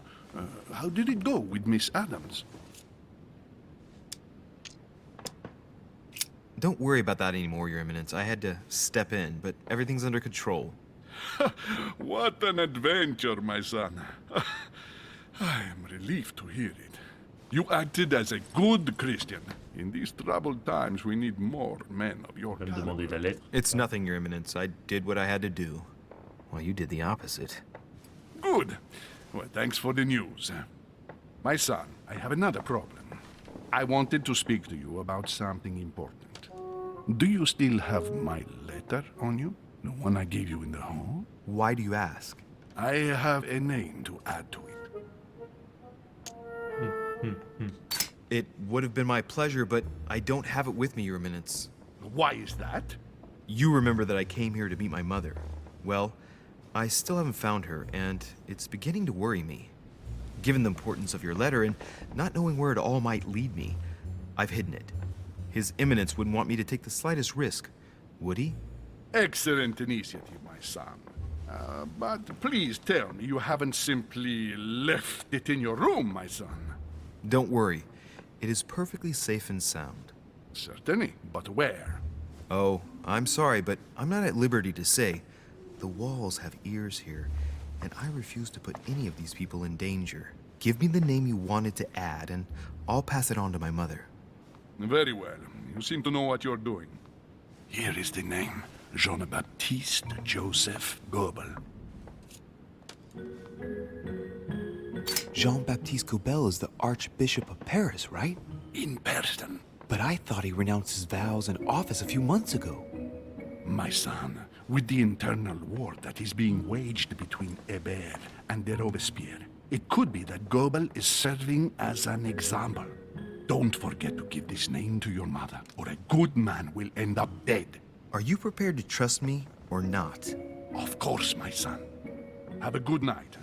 How did it go with Miss Adams? Don't worry about that anymore, Your Eminence. I had to step in, but everything's under control. What an adventure, my son. I am relieved to hear it. You acted as a good Christian. In these troubled times, we need more men of your caliber. It's nothing, Your Eminence. I did what I had to do. Well, you did the opposite. Good. Well, thanks for the news. My son, I have another problem. I wanted to speak to you about something important. Do you still have my letter on you? The one I gave you in the hall? Why do you ask? I have a name to add to it. It would have been my pleasure, but I don't have it with me, Your Eminence. Why is that? You remember that I came here to meet my mother. Well, I still haven't found her, and it's beginning to worry me. Given the importance of your letter and not knowing where it all might lead me, I've hidden it. His Eminence wouldn't want me to take the slightest risk, would he? Excellent initiative, my son. But please tell me you haven't simply left it in your room, my son. Don't worry. It is perfectly safe and sound. Certainly, but where? Oh, I'm sorry, but I'm not at liberty to say. The walls have ears here, and I refuse to put any of these people in danger. Give me the name you wanted to add, and I'll pass it on to my mother. Very well. You seem to know what you're doing. Here is the name. Jean-Baptiste Joseph Goebel. Jean-Baptiste Goebel is the Archbishop of Paris, right? In person. But I thought he renounced his vows and office a few months ago. My son, with the internal war that is being waged between Hébert and de Robespierre, it could be that Goebel is serving as an example. Don't forget to give this name to your mother, or a good man will end up dead. Are you prepared to trust me or not? Of course, my son. Have a good night.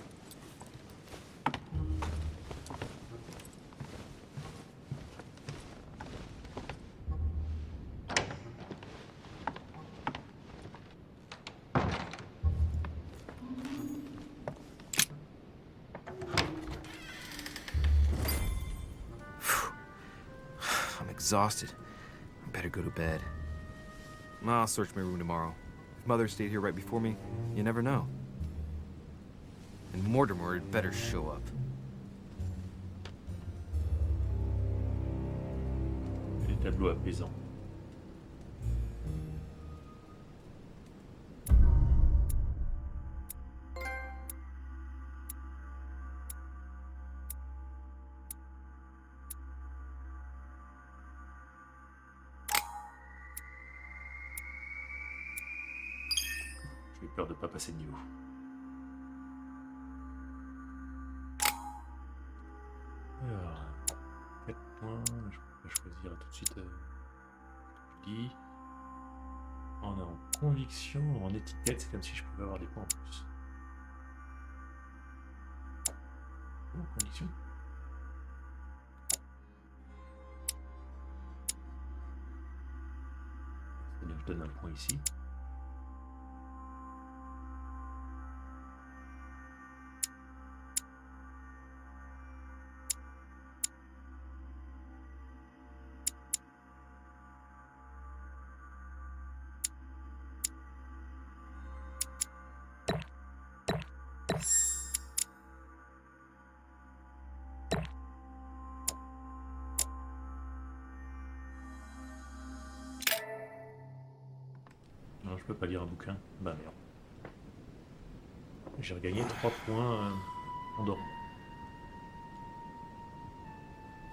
I'm exhausted. I better go to bed. I'll search my room tomorrow. If Mother stayed here right before me, you never know. And Mortimer had better show up. Les tableaux apaisants. J'ai peur de pas passer de niveau. Alors, 4 points, je peux pas choisir tout de suite. Je dis en en conviction, en étiquette, c'est comme si je pouvais avoir des points en plus. Oh, conviction. C'est-à-dire que je donne un point ici. Non, je peux pas lire un bouquin. Bah merde. J'ai regagné 3 points en dormant.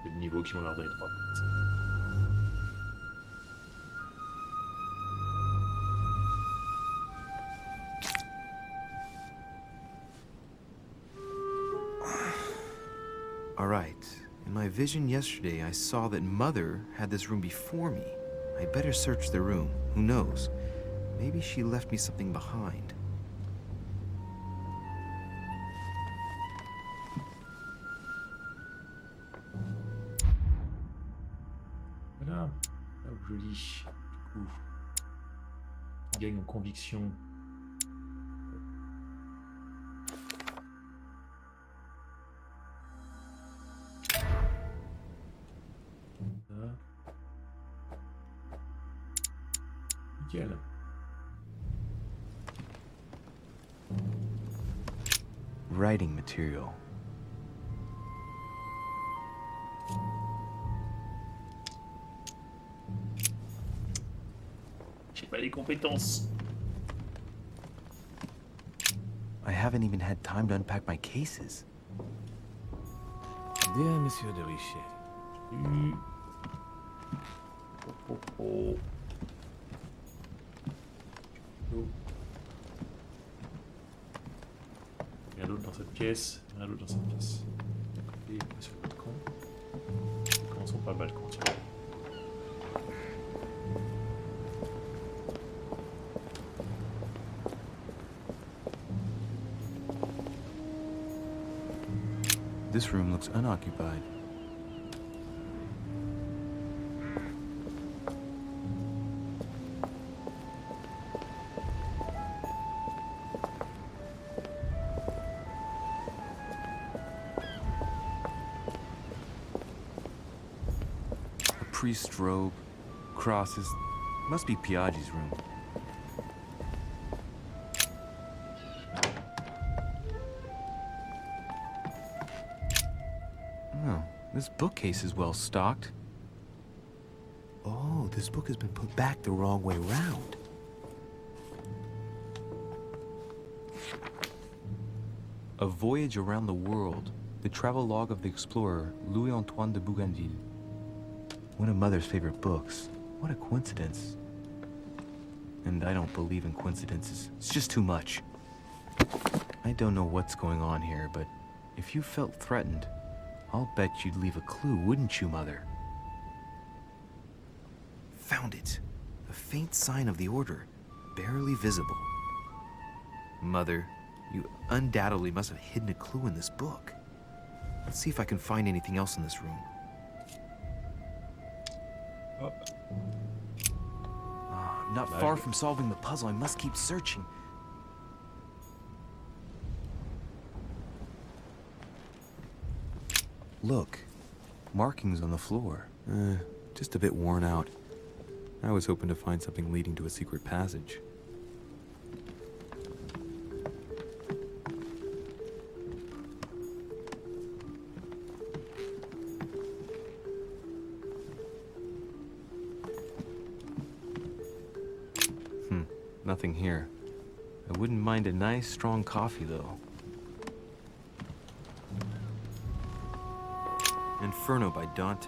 C'est le niveau qui m'en a redonné 3 points. Alright. In my vision yesterday, I saw that Mother had this room before me. I better search the room. Who knows? Maybe she left me something behind. Voilà, là où je lis, du coup, je gagne en conviction. Là. Nickel. Writing material. J'ai pas les compétences. I haven't even had time to unpack my cases. Dear Monsieur de Richet. Oh, oh, oh. Oh. Rien d'autre dans cette pièce, rien d'autre dans cette pièce. Et sur le balcon. Commençons par le balcon, tiens. This room looks unoccupied. A priest's robe, crosses. Must be Piaggi's room. Oh, this bookcase is well stocked. Oh, this book has been put back the wrong way round. A Voyage Around the World, the travelogue of the explorer Louis-Antoine de Bougainville. One of Mother's favorite books. What a coincidence. And I don't believe in coincidences. It's just too much. I don't know what's going on here, but if you felt threatened, I'll bet you'd leave a clue, wouldn't you, Mother? Found it. A faint sign of the Order, barely visible. Mother, you undoubtedly must have hidden a clue in this book. Let's see if I can find anything else in this room. I'm not far from solving the puzzle. I must keep searching. Look, markings on the floor. Just a bit worn out. I was hoping to find something leading to a secret passage. Nothing here. I wouldn't mind a nice, strong coffee, though. Inferno by Dante.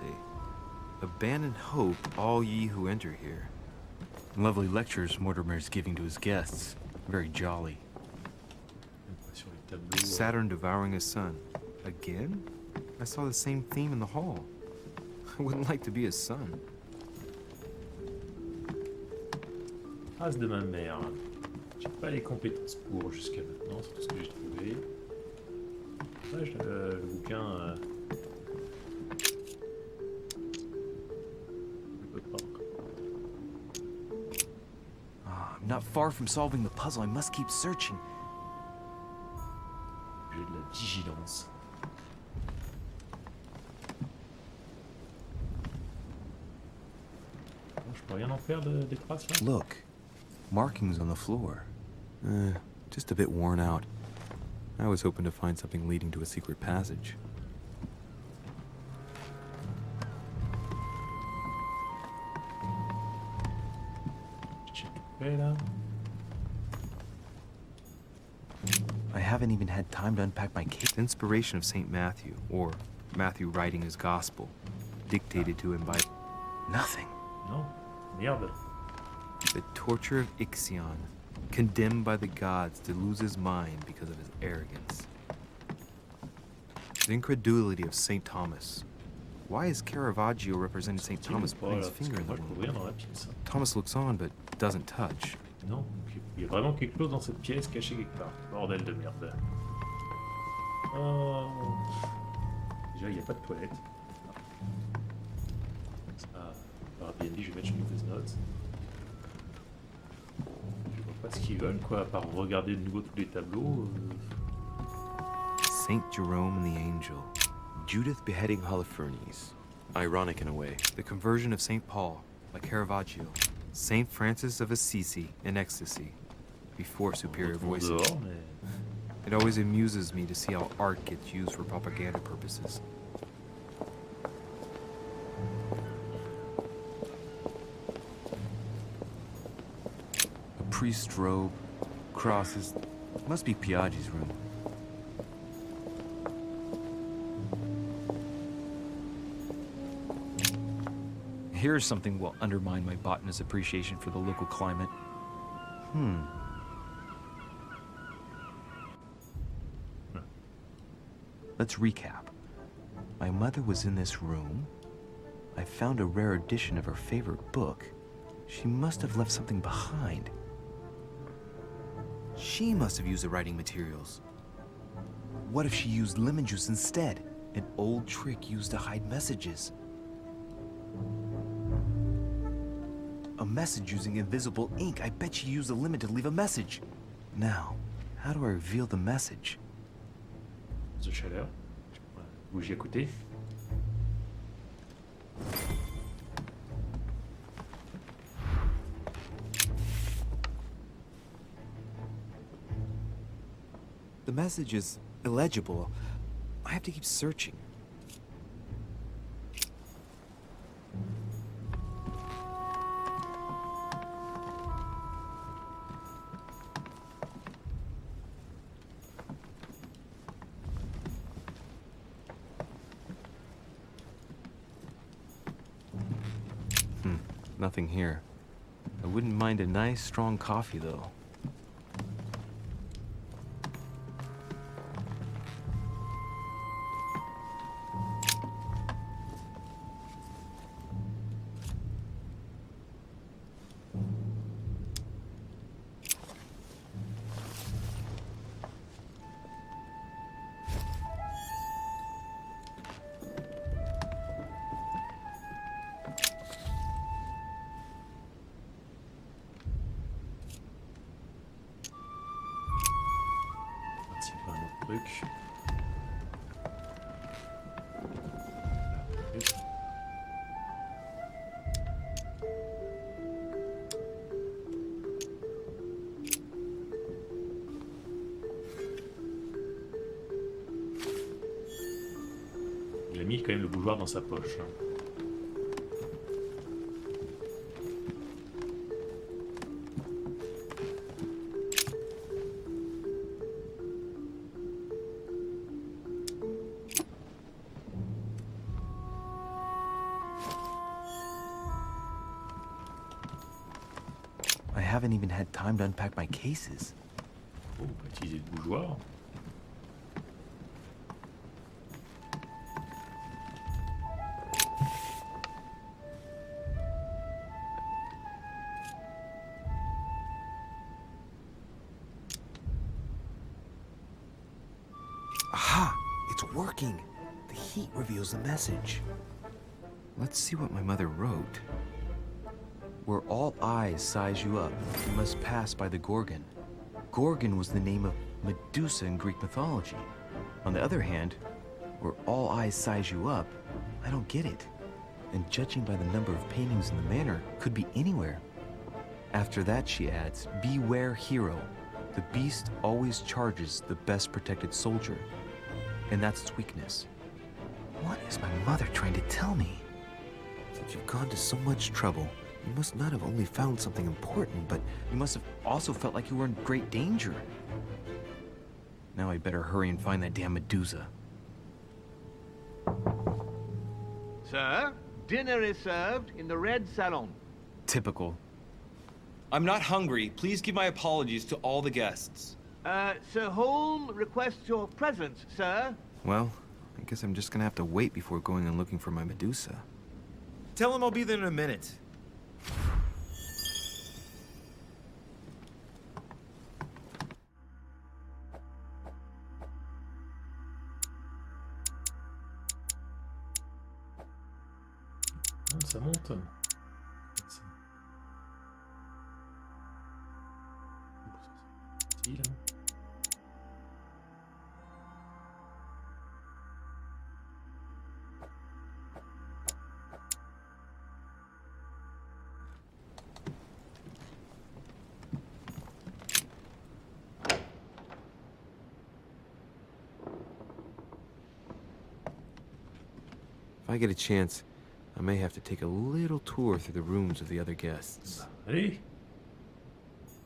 Abandon hope, all ye who enter here. Lovely lectures Mortimer's giving to his guests. Very jolly. Saturn devouring his son. Again? I saw the same theme in the hall. I wouldn't like to be his son. traces de ma mère. J'ai pas les compétences pour jusqu'à maintenant, c'est tout ce que j'ai trouvé. Ouais, le bouquin... je peux pas encore. I'm not far from solving the puzzle. I must keep searching. J'ai de la vigilance. Bon, je peux rien en faire des traces là? Look, markings on the floor. Just a bit worn out. I was hoping to find something leading to a secret passage. J'ai tout fait là. I haven't even had time to unpack my case. The inspiration of St. Matthew, or Matthew writing his gospel, dictated to him by nothing. Non, merde. The torture of Ixion, condemned by the gods to lose his mind because of his arrogance. The incredulity of St. Thomas. Why is Caravaggio representing St. Thomas putting his finger in the wound? Thomas looks on but doesn't touch. Non, il y a vraiment quelque chose dans cette pièce caché quelque part. Bordel de merde. Oh. Déjà, il n'y a pas de toilette. Ça, par Airbnb, je vais mettre une mauvaise note. Je vois pas ce qu'ils veulent, quoi, à part regarder de nouveau tous les tableaux. Saint Jerome and the Angel. Judith beheading Holofernes. Ironic in a way. The conversion of St. Paul by Caravaggio. Saint Francis of Assisi in ecstasy. Before superior voices. It always amuses me to see how art gets used for propaganda purposes. A priest's robe, crosses. Must be Piaggi's room. Here's something will undermine my botanist's appreciation for the local climate. Let's recap. My mother was in this room. I found a rare edition of her favorite book. She must have left something behind. She must have used the writing materials. What if she used lemon juice instead? An old trick used to hide messages. A message using invisible ink. I bet she used the lemon to leave a message. Now, how do I reveal the message? De chaleur. Bougie à côté. The message is illegible. I have to keep searching. Nothing here. I wouldn't mind a nice, strong coffee, though. C'est pas un autre truc. Il a mis quand même le bougeoir dans sa poche. I haven't even had time to unpack my cases. Oh, on va utiliser le bougeoir. working. The heat reveals the message. Let's see what my mother wrote. Where all eyes size you up, you must pass by the Gorgon. Gorgon was the name of Medusa in Greek mythology. On the other hand, where all eyes size you up, I don't get it. And judging by the number of paintings in the manor, could be anywhere. After that, she adds, beware hero. The beast always charges the best protected soldier. And that's its weakness. What is my mother trying to tell me? Since you've gone to so much trouble, you must not have only found something important, but you must have also felt like you were in great danger. Now I'd better hurry and find that damn Medusa. Sir, dinner is served in the red salon. Typical. I'm not hungry. Please give my apologies to all the guests. Sir Holm requests your presence, sir. Well, I guess I'm just gonna have to wait before going and looking for my Medusa. Tell him I'll be there in a minute. Ça monte. If I get a chance, I may have to take a little tour through the rooms of the other guests. Allez.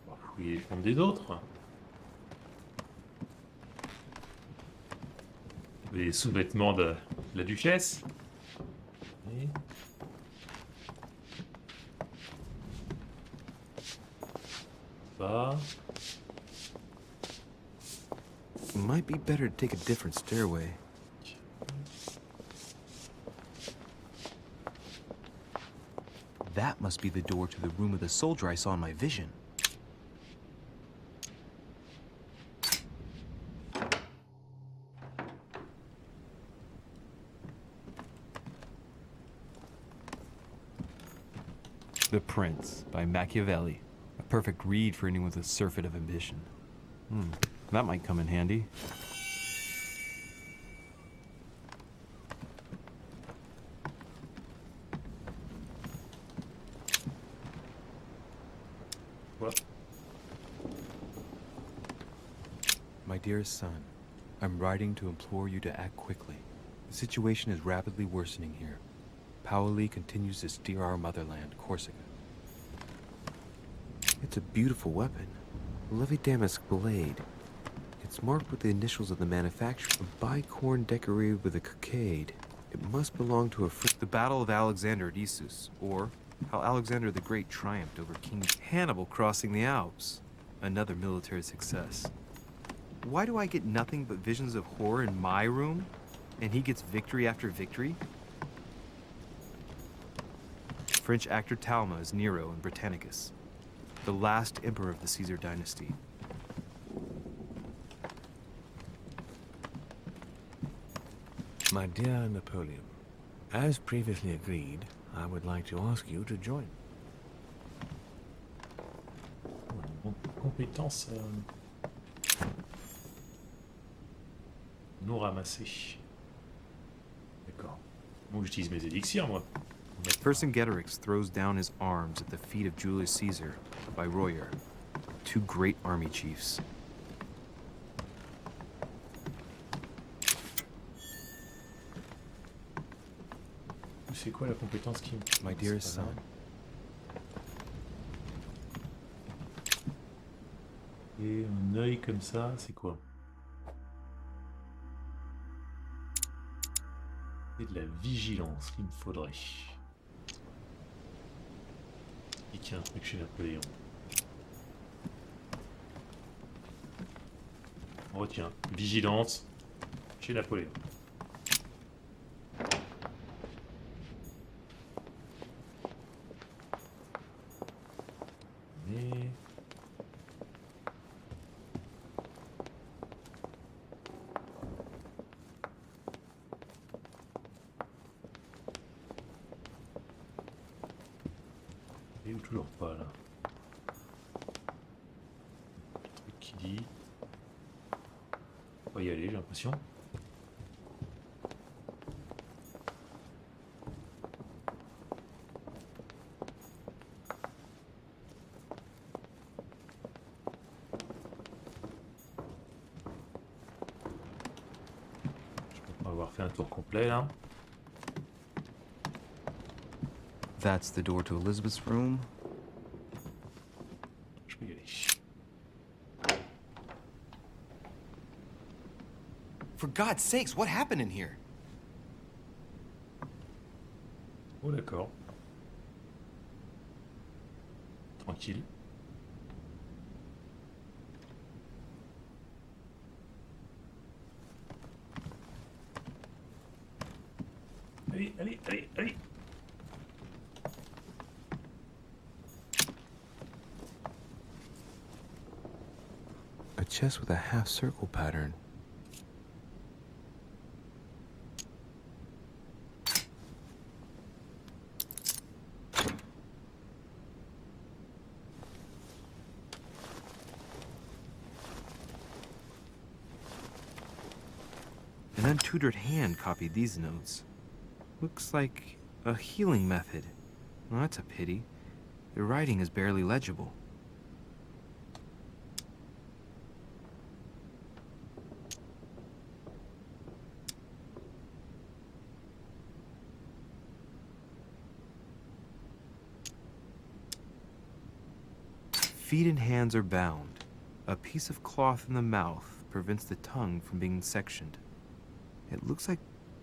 On va fouiller les chambres des autres. Les sous-vêtements de la duchesse. Et... ça. It might be better to take a different stairway. That must be the door to the room of the soldier I saw in my vision. The Prince by Machiavelli. A perfect read for anyone with a surfeit of ambition. That might come in handy. What? My dearest son, I'm writing to implore you to act quickly. The situation is rapidly worsening here. Paoli continues to steer our motherland, Corsica. It's a beautiful weapon. A Levy Damask blade. It's marked with the initials of the manufacturer. A bicorn decorated with a cockade. It must belong to a The Battle of Alexander at Issus, or how Alexander the Great triumphed over King Hannibal crossing the Alps. Another military success. Why do I get nothing but visions of horror in my room? And he gets victory after victory? French actor Talma as Nero in Britannicus, the last emperor of the Caesar dynasty. My dear Napoleon, as previously agreed, I would like to ask you to join. Compétence non ramassée. D'accord. Donc j'utilise mes élixirs, moi. Vercingetorix throws down his arms at the feet of Julius Caesar by Royer, two great army chiefs. C'est quoi la compétence qui... My dearest son. Et un œil comme ça, c'est quoi? C'est de la vigilance qu'il me faudrait. Et qu'il y a un truc chez Napoléon. On retient. Vigilance chez Napoléon. Mais... pas là. Le truc qui dit. On va y aller, j'ai l'impression. Je peux avoir fait un tour complet là. That's the door to Elizabeth's room. Je peux y aller. For God's sakes, what happened in here? Oh d'accord. Tranquille. Allez, allez, allez, allez. A chest with a half-circle pattern. An untutored hand copied these notes. Looks like a healing method. Well, that's a pity. The writing is barely legible. Feet and hands are bound. A piece of cloth in the mouth prevents the tongue from being sectioned. It looks like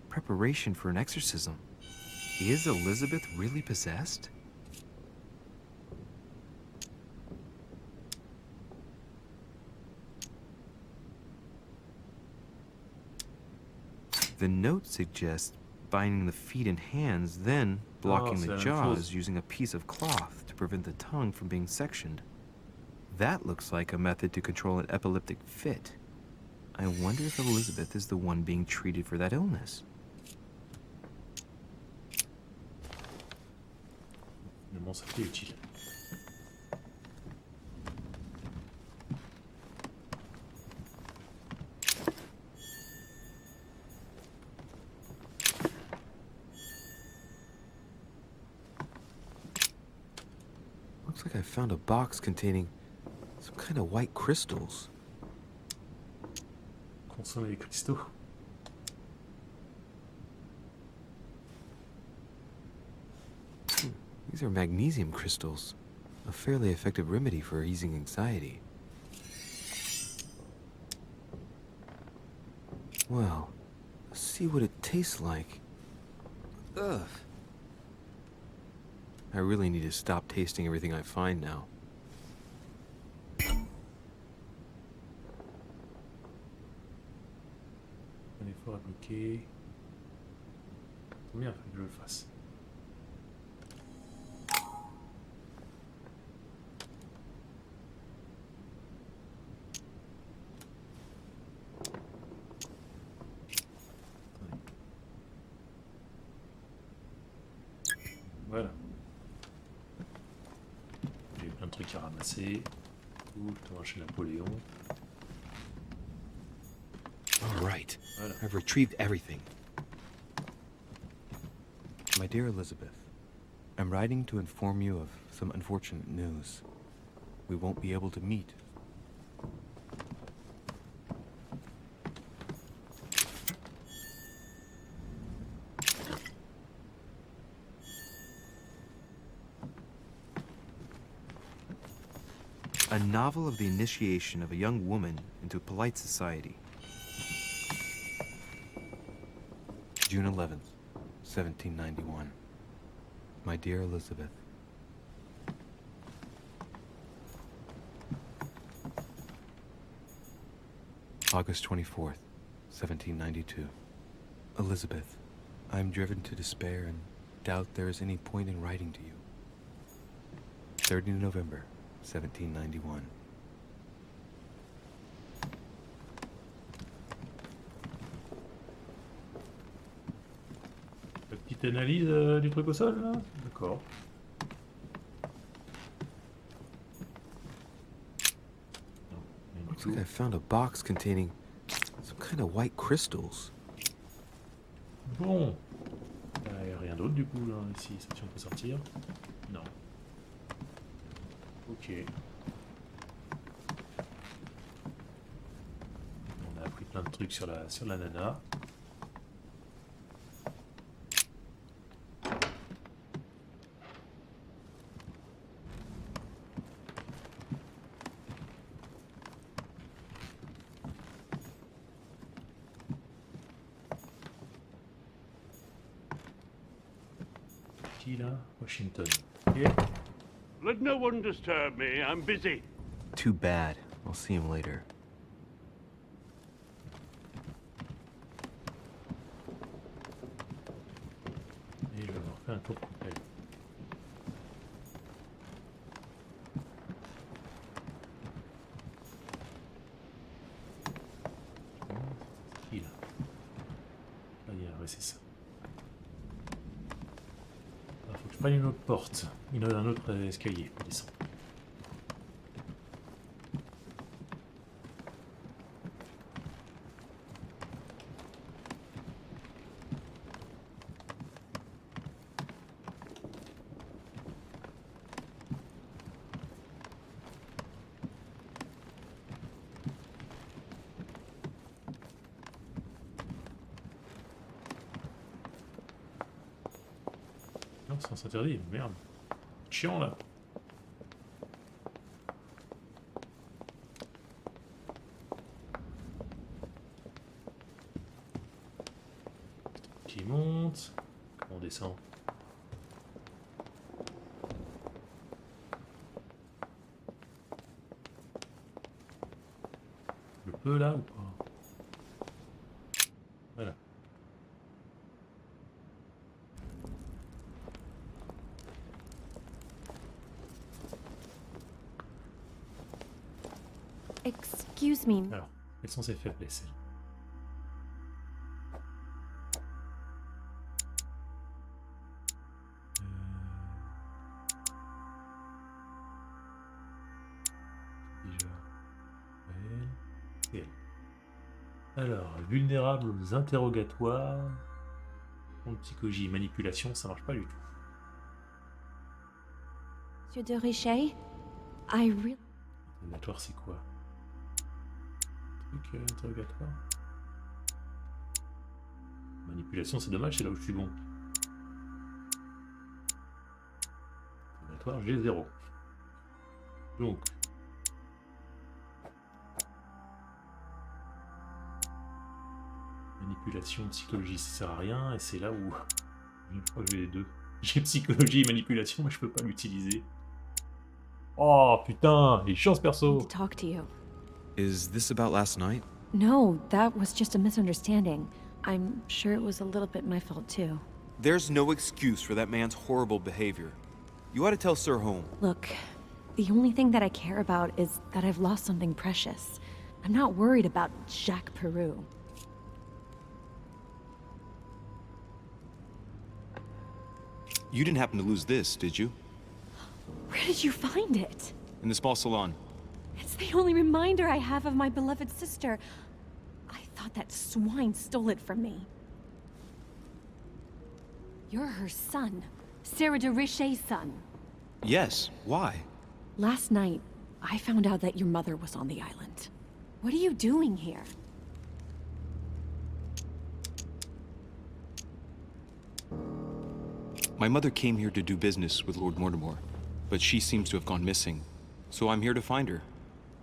preparation for an exorcism. Is Elizabeth really possessed? The note suggests binding the feet and hands, then blocking the jaws using a piece of cloth to prevent the tongue from being sectioned. That looks like a method to control an epileptic fit. I wonder if Elizabeth is the one being treated for that illness. Finalement, ça fait utile. Looks like I found a box containing some kind of white crystals. Consommer les cristaux. These are magnesium crystals, a fairly effective remedy for easing anxiety. Well, let's see what it tastes like. Ugh. I really need to stop tasting everything I find now. Un effort à bloquer. Combien il faut que je le fasse? Voilà. J'ai plein de trucs à ramasser. Ouh, le chez Napoléon. All right. Voilà. I've retrieved everything. My dear Elizabeth, I'm writing to inform you of some unfortunate news. We won't be able to meet. A novel of the initiation of a young woman into polite society. June 11th, 1791. My dear Elizabeth. August 24th, 1792. Elizabeth, I am driven to despair and doubt there is any point in writing to you. 30 November, 1791. La petite analyse du truc au sol, là. D'accord. Looks like I found a box containing some kind of white crystals. Bon. Y a rien d'autre du coup là, ici, si on peut sortir. Non. Ok. On a appris plein de trucs sur la nana. Qui là? Washington. Ok. Let no one disturb me. I'm busy. Too bad. I'll see him later. Et je vais avoir fait un tour complet. Qui là? Ah, ouais, c'est ça. Il faut que je prenne une autre porte. Un autre escalier pour descendre. Non, c'est interdit, merde. Chiant là. Qui monte. Comment on descend? Je peux là ou pas? Voilà. Excuse me. Alors, quelles sont ses faiblesses? Déjà. Elle. Alors, vulnérable aux interrogatoires. En psychologie, manipulation, ça marche pas du tout. Monsieur de Richet, I really... Interrogatoire, c'est quoi? Truc interrogatoire. Manipulation, c'est dommage, c'est là où je suis bon. Interrogatoire, j'ai 0. Donc. Manipulation, psychologie, ça sert à rien, et c'est là où... Je crois que j'ai les deux. J'ai psychologie et manipulation, mais je peux pas l'utiliser. Oh putain, il est chiant ce perso. To talk to you. Is this about last night? No, that was just a misunderstanding. I'm sure it was a little bit my fault too. There's no excuse for that man's horrible behavior. You ought to tell Sir Home. Look, the only thing that I care about is that I've lost something precious. I'm not worried about Jacques Peru. You didn't happen to lose this, did you? Where did you find it? In the small salon. It's the only reminder I have of my beloved sister. I thought that swine stole it from me. You're her son. Sarah de Richet's son. Yes, why? Last night, I found out that your mother was on the island. What are you doing here? My mother came here to do business with Lord Mortimer, but she seems to have gone missing. So I'm here to find her.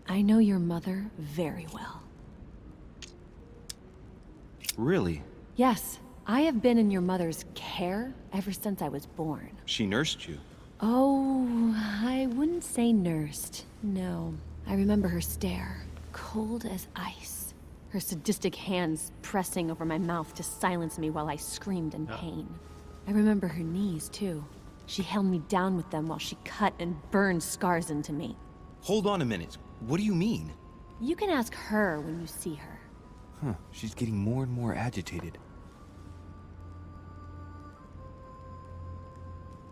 I know your mother very well. Really? Yes, I have been in your mother's care ever since I was born. She nursed you? Oh, I wouldn't say nursed. No. I remember her stare, cold as ice. Her sadistic hands pressing over my mouth to silence me while I screamed in pain. I remember her knees, too. She held me down with them while she cut and burned scars into me. Hold on a minute. What do you mean? You can ask her when you see her. Huh, she's getting more and more agitated.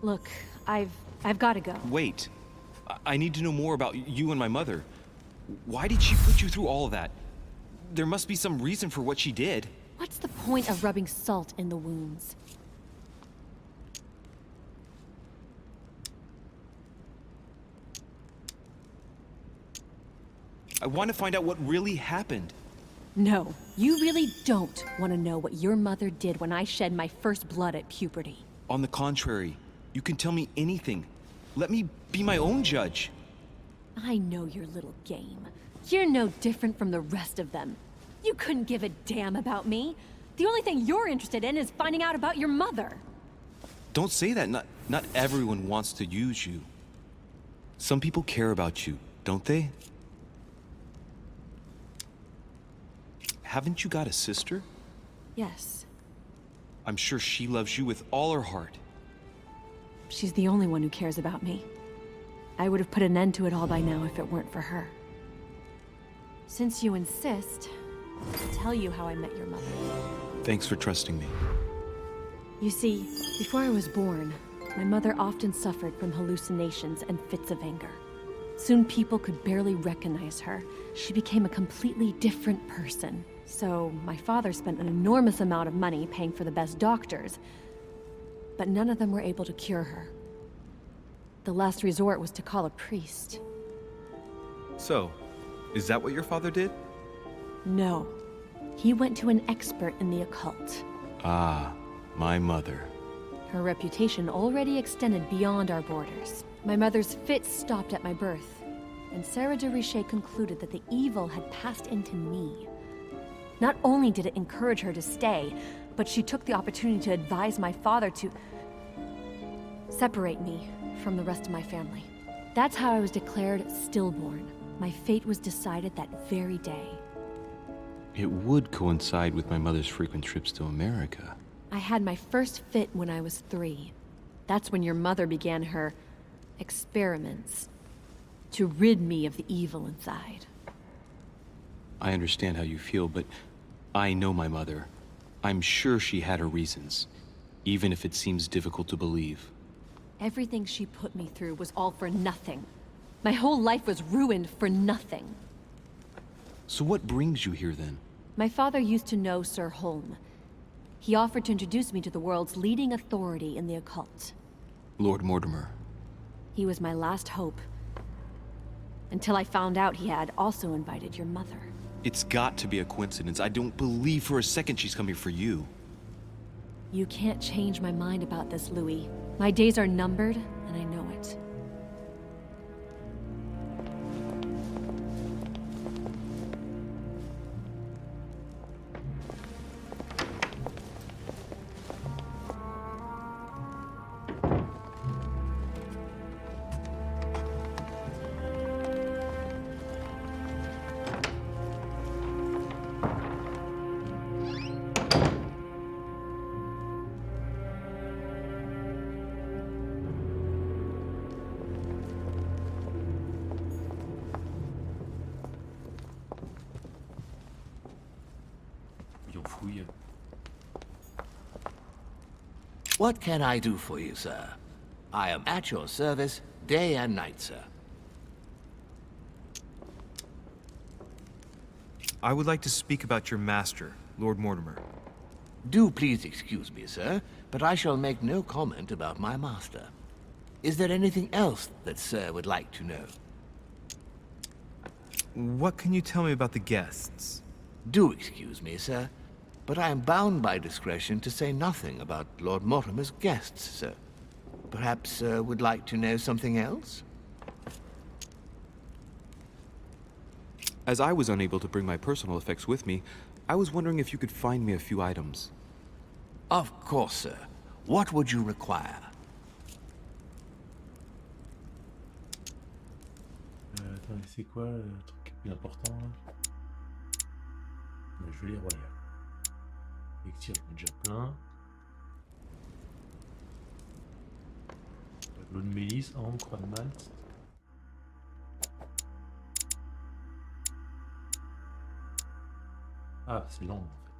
Look, I've got to go. Wait. I need to know more about you and my mother. Why did she put you through all of that? There must be some reason for what she did. What's the point of rubbing salt in the wounds? I want to find out what really happened. No, you really don't want to know what your mother did when I shed my first blood at puberty. On the contrary, you can tell me anything. Let me be my own judge. I know your little game. You're no different from the rest of them. You couldn't give a damn about me. The only thing you're interested in is finding out about your mother. Don't say that. Not everyone wants to use you. Some people care about you, don't they? Haven't you got a sister? Yes. I'm sure she loves you with all her heart. She's the only one who cares about me. I would have put an end to it all by now if it weren't for her. Since you insist, I'll tell you how I met your mother. Thanks for trusting me. You see, before I was born, my mother often suffered from hallucinations and fits of anger. Soon people could barely recognize her. She became a completely different person. So my father spent an enormous amount of money paying for the best doctors, but none of them were able to cure her. The last resort was to call a priest. So, is that what your father did? No. He went to an expert in the occult. Ah, my mother. Her reputation already extended beyond our borders. My mother's fits stopped at my birth, and Sarah de Richet concluded that the evil had passed into me. Not only did it encourage her to stay, but she took the opportunity to advise my father to separate me from the rest of my family. That's how I was declared stillborn. My fate was decided that very day. It would coincide with my mother's frequent trips to America. I had my first fit when I was 3. That's when your mother began her experiments to rid me of the evil inside. I understand how you feel, but I know my mother. I'm sure she had her reasons, even if it seems difficult to believe. Everything she put me through was all for nothing. My whole life was ruined for nothing. So what brings you here then? My father used to know Sir Holm. He offered to introduce me to the world's leading authority in the occult. Lord Mortimer. He was my last hope. Until I found out he had also invited your mother. It's got to be a coincidence. I don't believe for a second she's coming for you. You can't change my mind about this, Louis. My days are numbered, and I know it. What can I do for you, sir? I am at your service day and night, sir. I would like to speak about your master, Lord Mortimer. Do please excuse me, sir, but I shall make no comment about my master. Is there anything else that sir would like to know? What can you tell me about the guests? Do excuse me, sir, but I am bound by discretion to say nothing about Lord Mortimer's guests, sir. Perhaps sir would like to know something else? As I was unable to bring my personal effects with me, I was wondering if you could find me a few items. Of course, sir. What would you require? Attendez, c'est quoi le truc le plus important là? Le gelée royale. Elixir, j'en ai déjà plein. L'eau de mélisse, ambre, croix de Malte. Ah, c'est l'ambre en fait.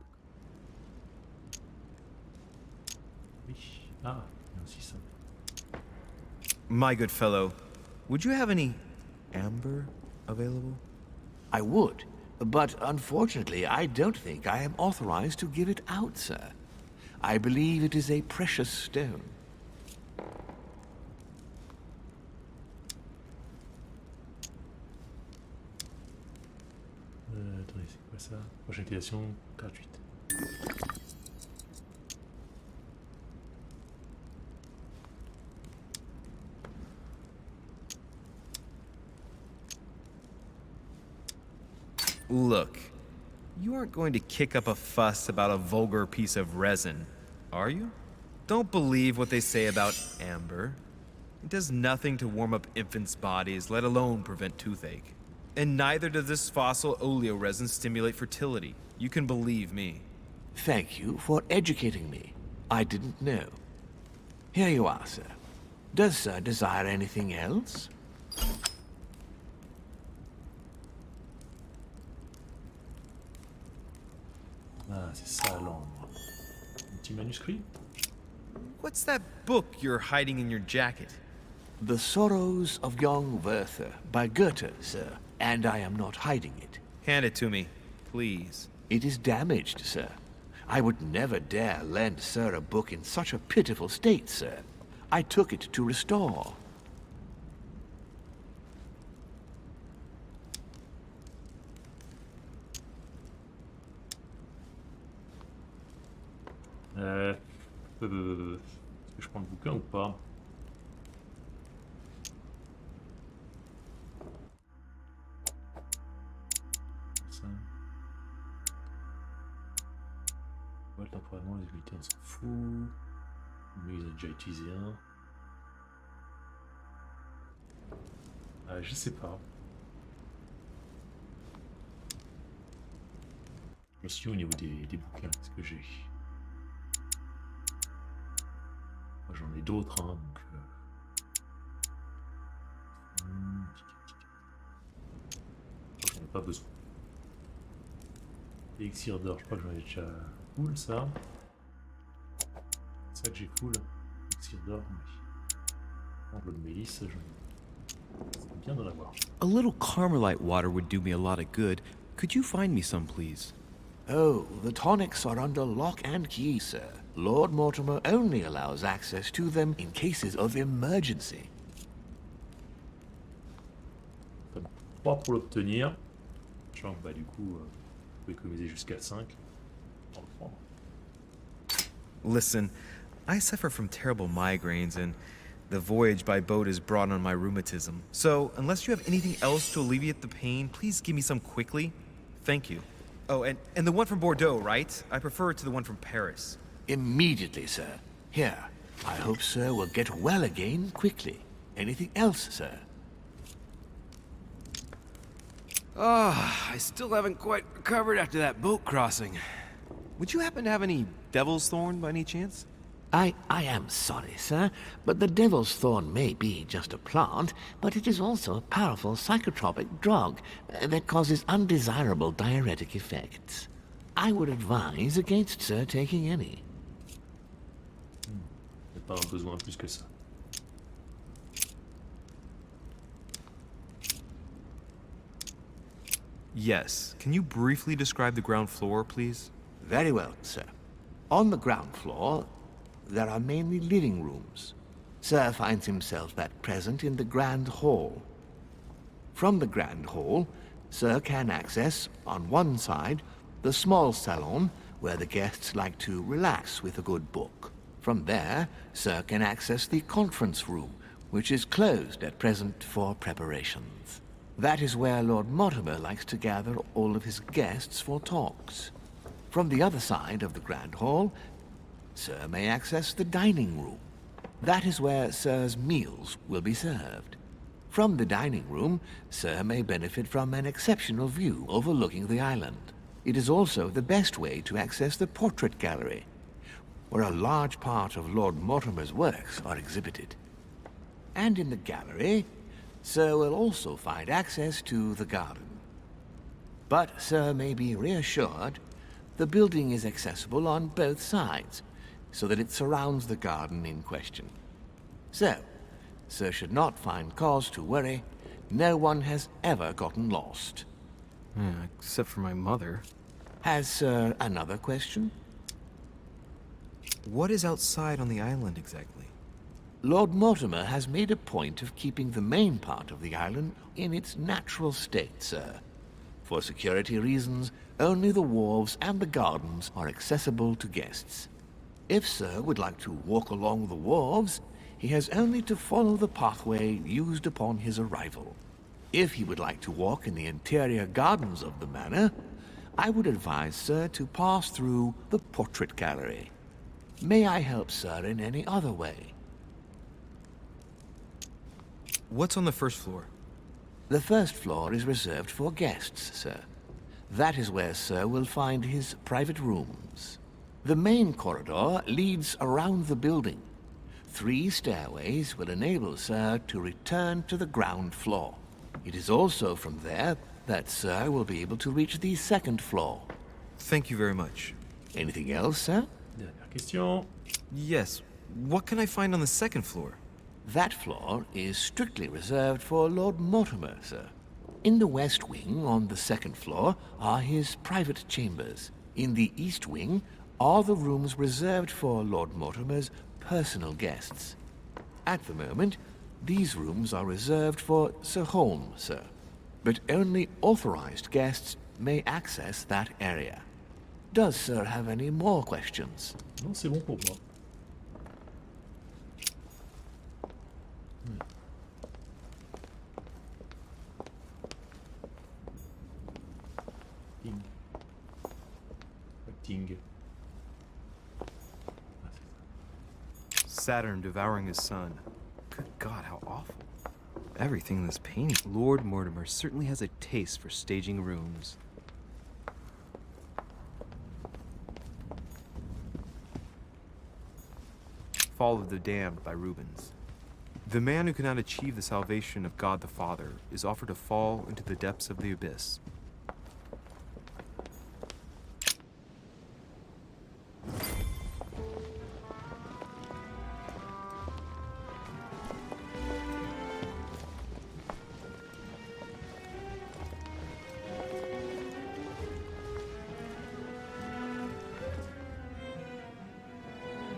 Oui. Ah, il y a aussi ça. My good fellow, would you have any amber available? I would, but unfortunately I don't think I am authorized to give it out, sir. I believe it is a precious stone. Attendez, c'est quoi ça? Prochaine utilisation gratuite. Look, you aren't going to kick up a fuss about a vulgar piece of resin, are you? Don't believe what they say about amber. It does nothing to warm up infants' bodies, let alone prevent toothache. And neither does this fossil oleo resin stimulate fertility. You can believe me. Thank you for educating me. I didn't know. Here you are, sir. Does sir desire anything else? Ah, c'est ça l'ombre. Un petit manuscrit? What's that book you're hiding in your jacket? The Sorrows of Young Werther by Goethe, sir. And I am not hiding it. Hand it to me, please. It is damaged, sir. I would never dare lend sir a book in such a pitiful state, sir. I took it to restore. Est-ce que je prends le bouquin ou pas? Ça. Ouais, temporairement, les unités, on s'en fout. Lui, il a déjà utilisé un. Je sais pas. Je me suis dit au niveau des bouquins, qu'est-ce que j'ai? Moi j'en ai d'autres, hein, donc... J'en ai pas besoin. Élixir d'or, je crois que j'en ai déjà full, ça. C'est ça que j'ai full. Élixir d'or, oui. Angle de mélisse, j'en ai... C'est bien d'en avoir. A little Carmelite water would do me a lot of good. Could you find me some, please? Oh, the tonics are under lock and key, sir. Lord Mortimer only allows access to them in cases of emergency. 3 pour l'obtenir. Sachant que bah, du coup, vous pouvez économiser jusqu'à 5. On va le prendre. Listen, I suffer from terrible migraines and the voyage by boat has brought on my rheumatism. So, unless you have anything else to alleviate the pain, please give me some quickly. Thank you. Oh, and the one from Bordeaux, right? I prefer it to the one from Paris. Immediately, sir. Here. I hope sir will get well again quickly. Anything else, sir? I still haven't quite recovered after that boat crossing. Would you happen to have any devil's thorn by any chance? I am sorry, sir, but the devil's thorn may be just a plant, but it is also a powerful psychotropic drug that causes undesirable diuretic effects. I would advise against sir taking any. J'ai pas besoin plus que ça. Yes. Can you briefly describe the ground floor, please? Very well, sir. On the ground floor, there are mainly living rooms. Sir finds himself at present in the Grand Hall. From the Grand Hall, Sir can access, on one side, the small salon, where the guests like to relax with a good book. From there, Sir can access the conference room, which is closed at present for preparations. That is where Lord Mortimer likes to gather all of his guests for talks. From the other side of the Grand Hall, Sir may access the dining room. That is where Sir's meals will be served. From the dining room, Sir may benefit from an exceptional view overlooking the island. It is also the best way to access the portrait gallery, where a large part of Lord Mortimer's works are exhibited. And in the gallery, Sir will also find access to the garden. But Sir may be reassured the building is accessible on both sides, so that it surrounds the garden in question. So, Sir should not find cause to worry. No one has ever gotten lost. Yeah, except for my mother. Has Sir another question? What is outside on the island exactly? Lord Mortimer has made a point of keeping the main part of the island in its natural state, sir. For security reasons, only the wharves and the gardens are accessible to guests. If Sir would like to walk along the wharves, he has only to follow the pathway used upon his arrival. If he would like to walk in the interior gardens of the manor, I would advise Sir to pass through the portrait gallery. May I help Sir in any other way? What's on the first floor? The first floor is reserved for guests, sir. That is where Sir will find his private rooms. The main corridor leads around the building. 3 stairways will enable Sir to return to the ground floor. It is also from there that Sir will be able to reach the second floor. Thank you very much. Anything else, sir? Dernière question. Yes. What can I find on the second floor? That floor is strictly reserved for Lord Mortimer, sir. In the west wing on the second floor are his private chambers. In the east wing are the rooms reserved for Lord Mortimer's personal guests. At the moment, these rooms are reserved for Sir Holm, sir. But only authorized guests may access that area. Does Sir have any more questions? Non, c'est bon pour moi. Ting. Ting. Saturn devouring his son. Good God, how awful. Everything in this painting. Lord Mortimer certainly has a taste for staging rooms. Fall of the Damned by Rubens. The man who cannot achieve the salvation of God the Father is offered to fall into the depths of the abyss.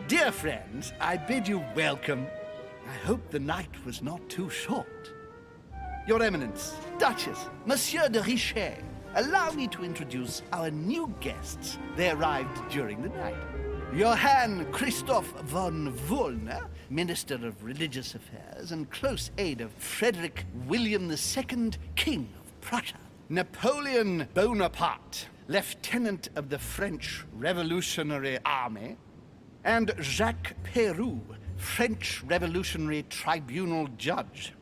Dear friends, I bid you welcome. I hope the night was not too short. Your Eminence, Duchess, Monsieur de Richet, allow me to introduce our new guests. They arrived during the night. Johann Christoph von Wollner, Minister of Religious Affairs and close aide of Frederick William II, King of Prussia. Napoleon Bonaparte, Lieutenant of the French Revolutionary Army. And Jacques Peroux, French Revolutionary Tribunal Judge.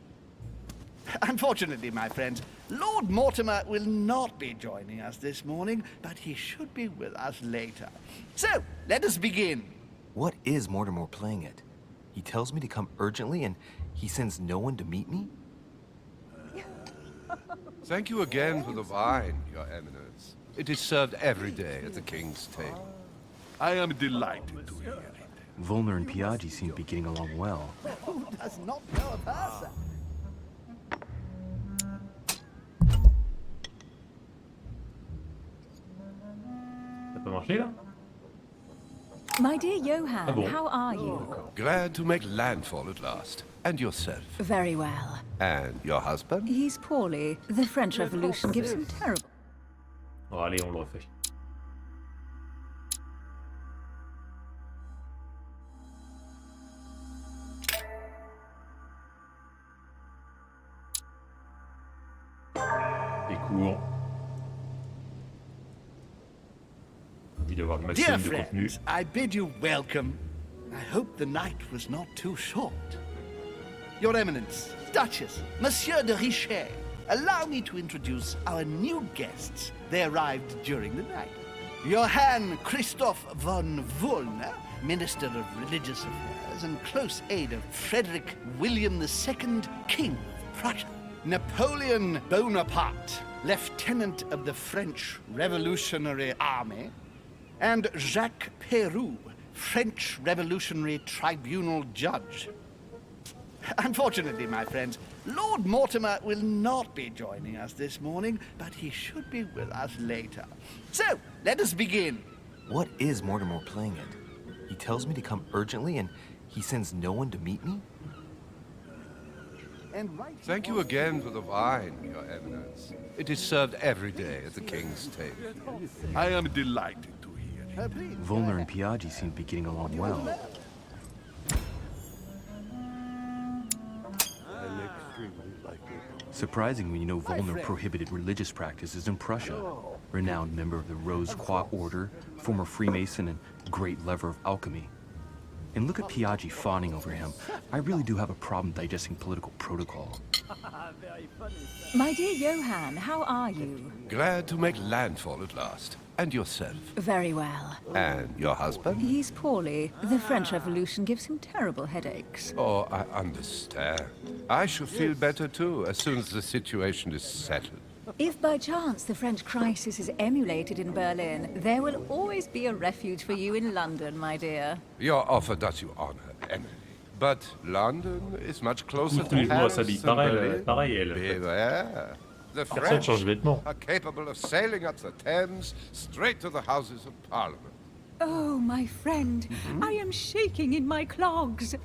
Unfortunately, my friends, Lord Mortimer will not be joining us this morning, but he should be with us later. So, let us begin. What is Mortimer playing at? He tells me to come urgently and he sends no one to meet me? Thank you again for the wine, Your Eminence. It is served every day at the King's table. I am delighted to hear it. Volner and Piaggi seem to be getting along well. Who does not know of her, sir? Ça peut marcher là? My dear Johann, Ah bon? how are you? Glad to make landfall at last. And yourself? Very well. And your husband? He's poorly. The French Revolution gives him terrible... Oh, allez, on le refait. C'est court. Envie d'avoir le Dear maximum de contenu. friends, I bid you welcome. I hope the night was not too short. Your Eminence, Duchess, Monsieur de Richet, allow me to introduce our new guests. They arrived during the night. Johann Christoph von Wollner, Minister of Religious Affairs and close aide of Frederick William II, King of Prussia. Napoleon Bonaparte, Lieutenant of the French Revolutionary Army. And Jacques Peroux, French Revolutionary Tribunal Judge. Unfortunately, my friends, Lord Mortimer will not be joining us this morning, but he should be with us later. So, let us begin. What is Mortimer playing at? He tells me to come urgently and he sends no one to meet me? Thank you again for the wine, Your Eminence. It is served every day at the king's table. I am delighted to hear it. Volner and Piaggi seem to be getting along well. Surprising when you know Volner prohibited religious practices in Prussia. Renowned member of the Rose Croix Order, former Freemason, and great lover of alchemy. And look at Piaggi fawning over him. I really do have a problem digesting political protocol. My dear Johann, how are you? Glad to make landfall at last. And yourself? Very well. And your husband? He's poorly. The French Revolution gives him terrible headaches. Oh, I understand. I shall feel better too, as soon as the situation is settled. If by chance the French crisis is emulated in Berlin, there will always be a refuge for you in London, my dear. Your offer does you honor, Emily. But London is much closer to Les jours, Paris s'habille than pareil, Berlin. pareil, elle. Beware. The Personne change French vêtements. are capable of sailing up the Thames straight to the Houses of Parliament. Oh, my friend, I am shaking in my clogs.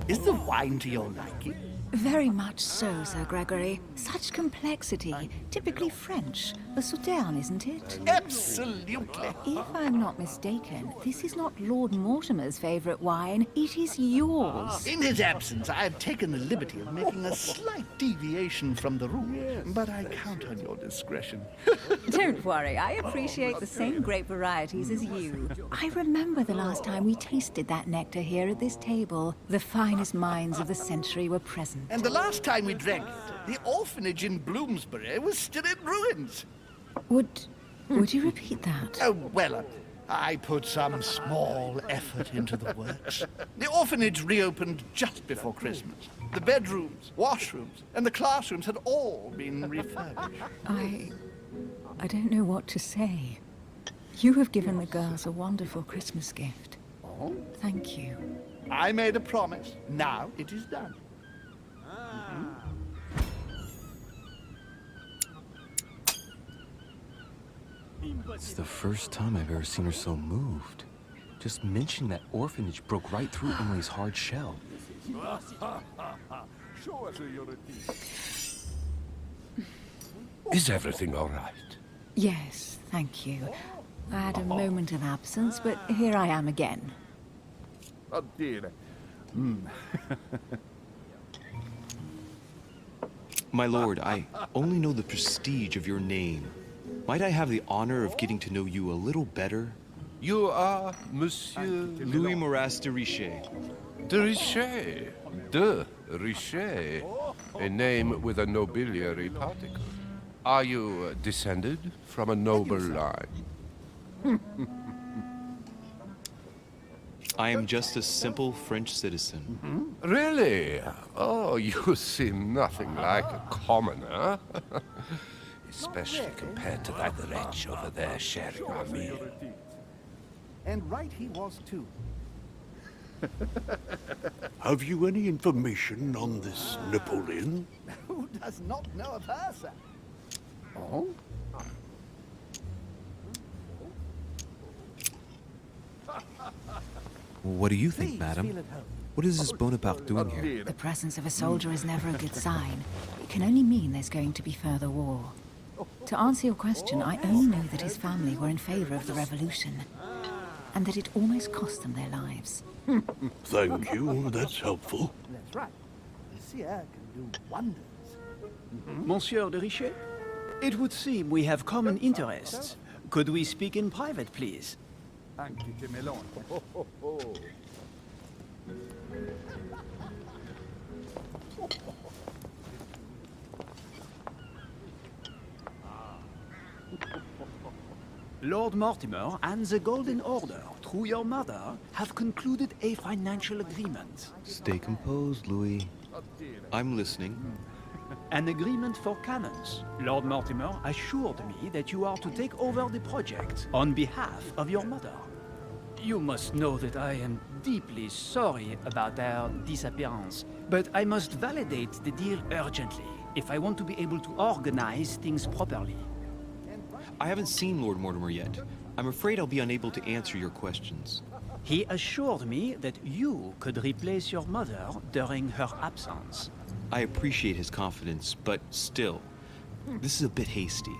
Is the wine to your liking? Very much so, Sir Gregory. Such complexity. Typically French. A Sauterne, isn't it? Absolutely. If I'm not mistaken, this is not Lord Mortimer's favourite wine. It is yours. In his absence, I have taken the liberty of making a slight deviation from the rule, but I count on your discretion. Don't worry, I appreciate the same grape varieties as you. I remember the last time we tasted that nectar here at this table. The finest minds of the century were present. And the last time we drank it, the orphanage in Bloomsbury was still in ruins. Would you repeat that? Oh, well, I put some small effort into the works. The orphanage reopened just before Christmas. The bedrooms, washrooms, and the classrooms had all been refurbished. I don't know what to say. You have given the girls a wonderful Christmas gift. Oh? Thank you. I made a promise. Now it is done. It's the first time I've ever seen her so moved. Just mentioning that orphanage broke right through Emily's hard shell. Is everything all right? Yes, thank you. I had a moment of absence, but here I am again. Oh dear. My lord, I only know the prestige of your name. Might I have the honor of getting to know you a little better? You are Monsieur... Louis Moras de Richet. De Richet. De Richet. A name with a nobiliary particle. Are you descended from a noble line? I am just a simple French citizen. Really? Oh, you seem nothing like a commoner. Especially compared to that wretch over there sharing our meal. And right he was, too. Have you any information on this Napoleon? Who does not know of her, sir? Oh? What do you think, madam? What is this Bonaparte doing here? The presence of a soldier is never a good sign. It can only mean there's going to be further war. To answer your question, I only know that his family were in favor of the revolution, and that it almost cost them their lives. Thank you, that's helpful. That's right. The seer can do wonders. Monsieur de Richet? It would seem we have common interests. Could we speak in private, please? Lord Mortimer and the Golden Order, through your mother, have concluded a financial agreement. Stay composed, Louis. I'm listening. An agreement for cannons. Lord Mortimer assured me that you are to take over the project on behalf of your mother. You must know that I am deeply sorry about their disappearance, but I must validate the deal urgently if I want to be able to organize things properly. I haven't seen Lord Mortimer yet. I'm afraid I'll be unable to answer your questions. He assured me that you could replace your mother during her absence. I appreciate his confidence, but still, this is a bit hasty.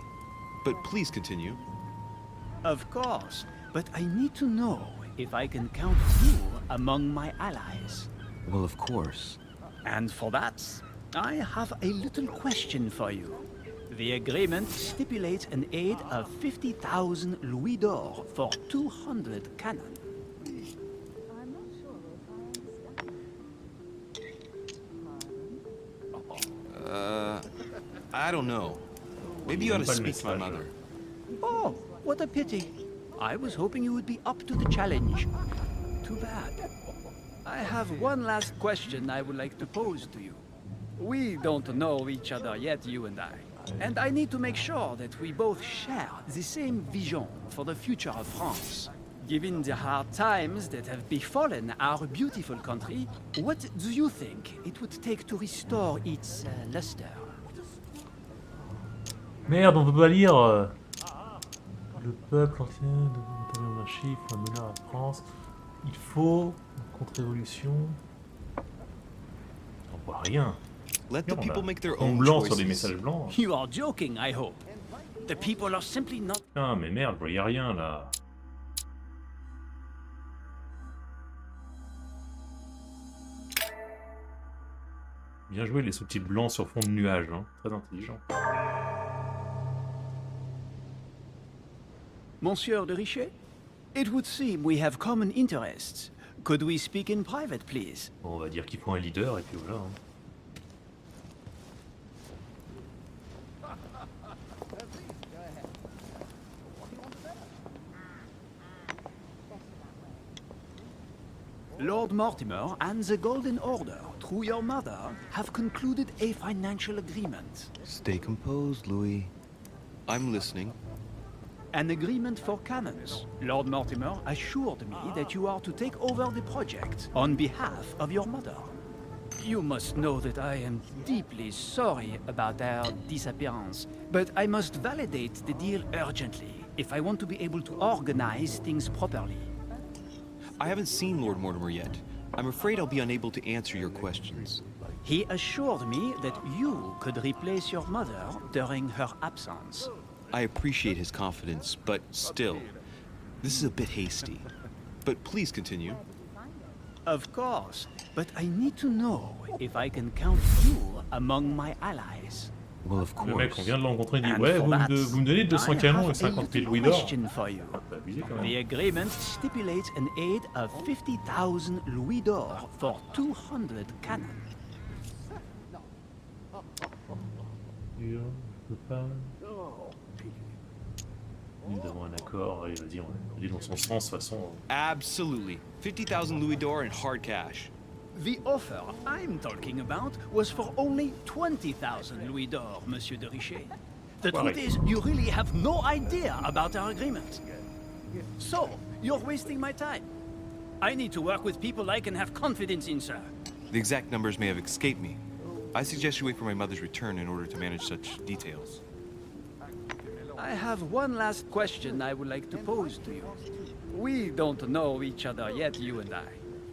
But please continue. Of course, but I need to know if I can count you among my allies. Well, of course. And for that, I have a little question for you. The agreement stipulates an aid of 50,000 louis d'or for 200 cannon. I don't know. Maybe you ought to speak to my mother. Oh, what a pity. I was hoping you would be up to the challenge. Too bad. I have one last question I would like to pose to you. We don't know each other yet, you and I. And I need to make sure that we both share the same vision for the future of France. Given the hard times that have befallen our beautiful country, what do you think it would take to restore its luster? Merde, on peut pas lire. Le peuple entier de monarchie, faut mener à France. Il faut une contre-révolution. On voit rien. Let the people make their En own blanc sur des choices. messages blancs. You are joking, I hope. The people are simply not... Ah mais merde, je voyais rien là. Bien joué les sous-titres blancs sur fond de nuages, hein. Très intelligent. Monsieur de Richet? It would seem we have common interests. Could we speak in private, please? Bon, on va dire qu'il faut un leader et puis voilà. Hein. Lord Mortimer and the Golden Order, through your mother, have concluded a financial agreement. Stay composed, Louis. I'm listening. An agreement for cannons. Lord Mortimer assured me that you are to take over the project on behalf of your mother. You must know that I am deeply sorry about their disappearance, but I must validate the deal urgently if I want to be able to organize things properly. I haven't seen Lord Mortimer yet. I'm afraid I'll be unable to answer your questions. He assured me that you could replace your mother during her absence. I appreciate his confidence, but still, this is a bit hasty. But please continue. Of course, but I need to know if I can count you among my allies. Well, of Le mec, on course. vient de le rencontrer, il dit And ouais, for vous me donnez 200 canons et 50 000 louis d'or. Question for you. Abusé quand même. The agreement stipulates an aid of 50,000 louis d'or for 200 cannon. Je peux pas. Nous avons un accord, allez vas-y, on va aller dans son sens de toute façon. Absolutely. 50,000 louis d'or in hard cash. The offer I'm talking about was for only 20,000 louis d'or, Monsieur de Richet. The truth is, you really have no idea about our agreement. So, you're wasting my time. I need to work with people I can have confidence in, sir. The exact numbers may have escaped me. I suggest you wait for my mother's return in order to manage such details. I have one last question I would like to pose to you. We don't know each other yet, you and I.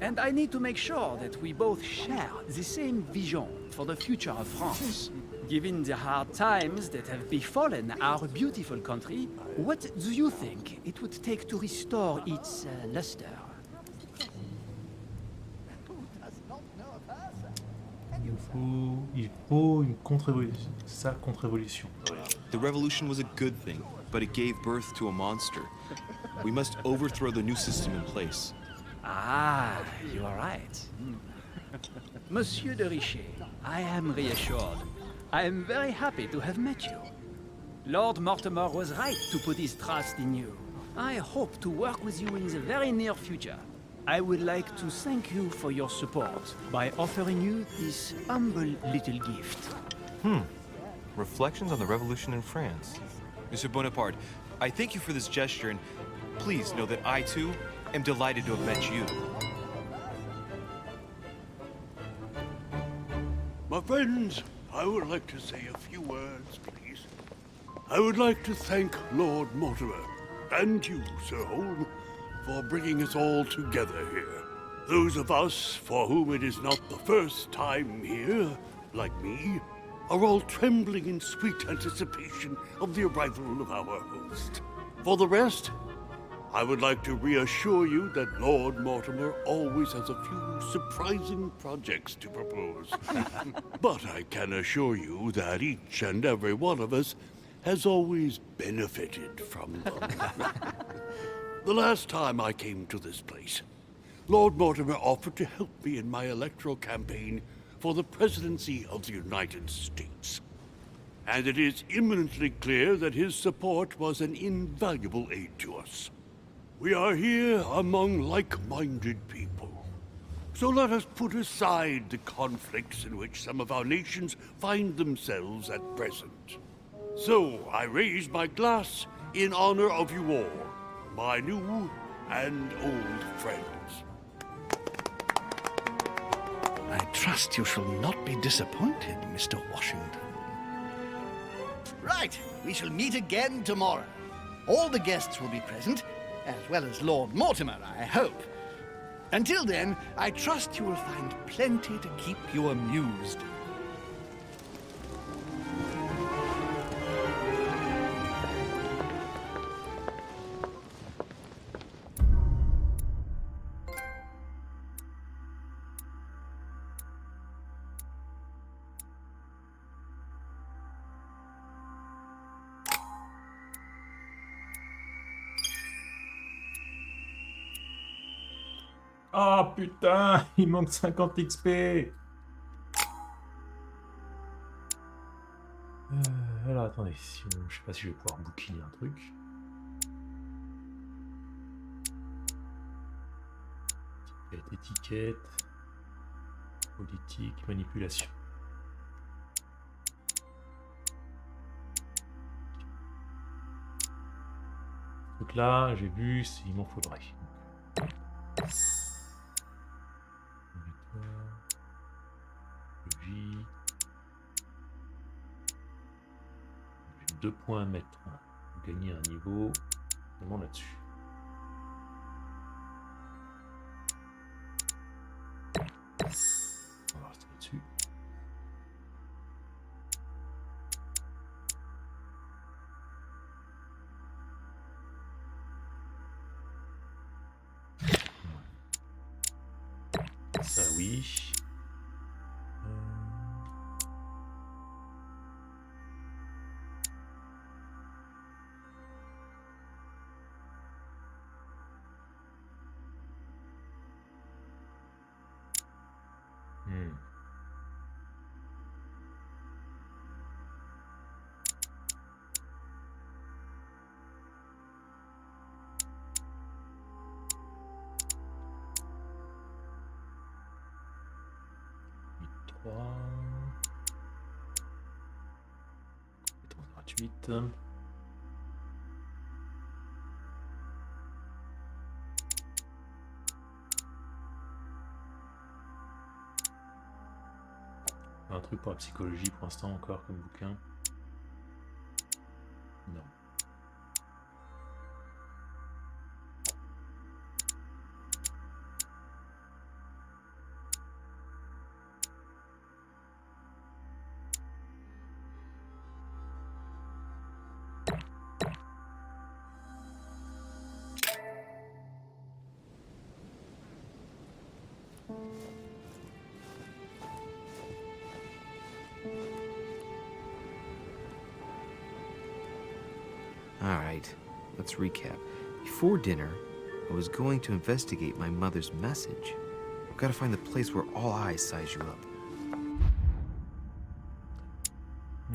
And I need to make sure that we both share the same vision for the future of France. Given the hard times that have befallen our beautiful country, what do you think it would take to restore its luster? Il faut une contre-révolution. Sa contre-révolution. The revolution was a good thing, but it gave birth to a monster. We must overthrow the new system in place. Ah, you are right. Monsieur de Richet, I am reassured. I am very happy to have met you. Lord Mortimer was right to put his trust in you. I hope to work with you in the very near future. I would like to thank you for your support by offering you this humble little gift. Reflections on the Revolution in France. Monsieur Bonaparte, I thank you for this gesture, and please know that I, too, am delighted to have met you. My friends, I would like to say a few words, please. I would like to thank Lord Mortimer, and you, Sir Holm, for bringing us all together here. Those of us for whom it is not the first time here, like me, are all trembling in sweet anticipation of the arrival of our host. For the rest, I would like to reassure you that Lord Mortimer always has a few surprising projects to propose. But I can assure you that each and every one of us has always benefited from them. The last time I came to this place, Lord Mortimer offered to help me in my electoral campaign for the presidency of the United States. And it is imminently clear that his support was an invaluable aid to us. We are here among like-minded people. So let us put aside the conflicts in which some of our nations find themselves at present. So I raise my glass in honor of you all, my new and old friends. I trust you shall not be disappointed, Mr. Washington. Right, we shall meet again tomorrow. All the guests will be present, as well as Lord Mortimer, I hope. Until then, I trust you will find plenty to keep you amused. Ah putain, il manque 50 XP. Alors attendez, si je sais pas si je vais pouvoir bouquiner un truc. Étiquette, politique, manipulation. Donc là, j'ai vu, il m'en faudrait. J'ai 2 points à mettre pour gagner un niveau vraiment là-dessus. On va rester là-dessus. Ça oui. Compétence gratuite. Un truc pour la psychologie pour l'instant encore comme bouquin. Non. Alright, let's recap. Before dinner, I was going to investigate my mother's message. I've got to find the place where all eyes size you up.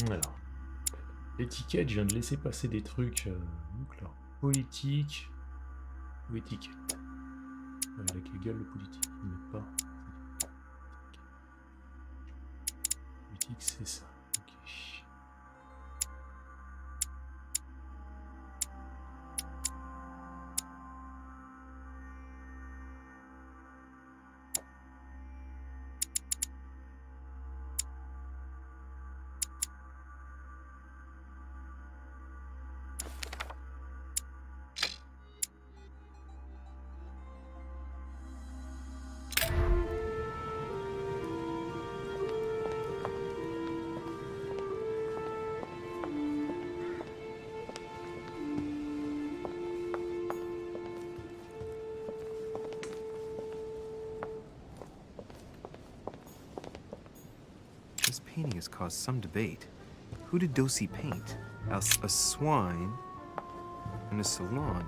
Alors, étiquette, je viens de laisser passer des trucs. Donc là, politique ou étiquette. Avec égal le politique, mais pas. Politique, c'est ça. Ok. painting has caused some debate. Who did Dosey paint? A swine and a salon.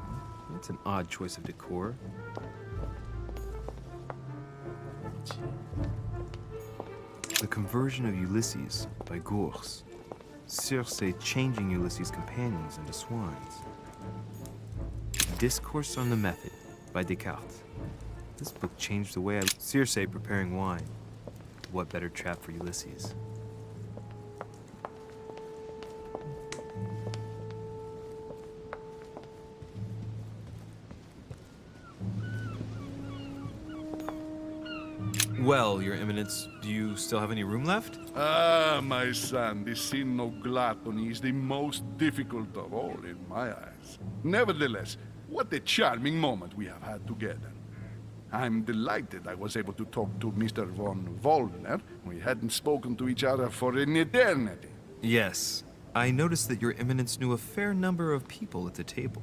That's an odd choice of decor. The Conversion of Ulysses by Gours. Circe changing Ulysses' companions into swines. Discourse on the Method by Descartes. This book changed the way I... Circe preparing wine. What better trap for Ulysses? Well, Your Eminence, do you still have any room left? Ah, my son, the sin of gluttony is the most difficult of all in my eyes. Nevertheless, what a charming moment we have had together. I'm delighted I was able to talk to Mr. von Wollner. We hadn't spoken to each other for an eternity. Yes. I noticed that Your Eminence knew a fair number of people at the table.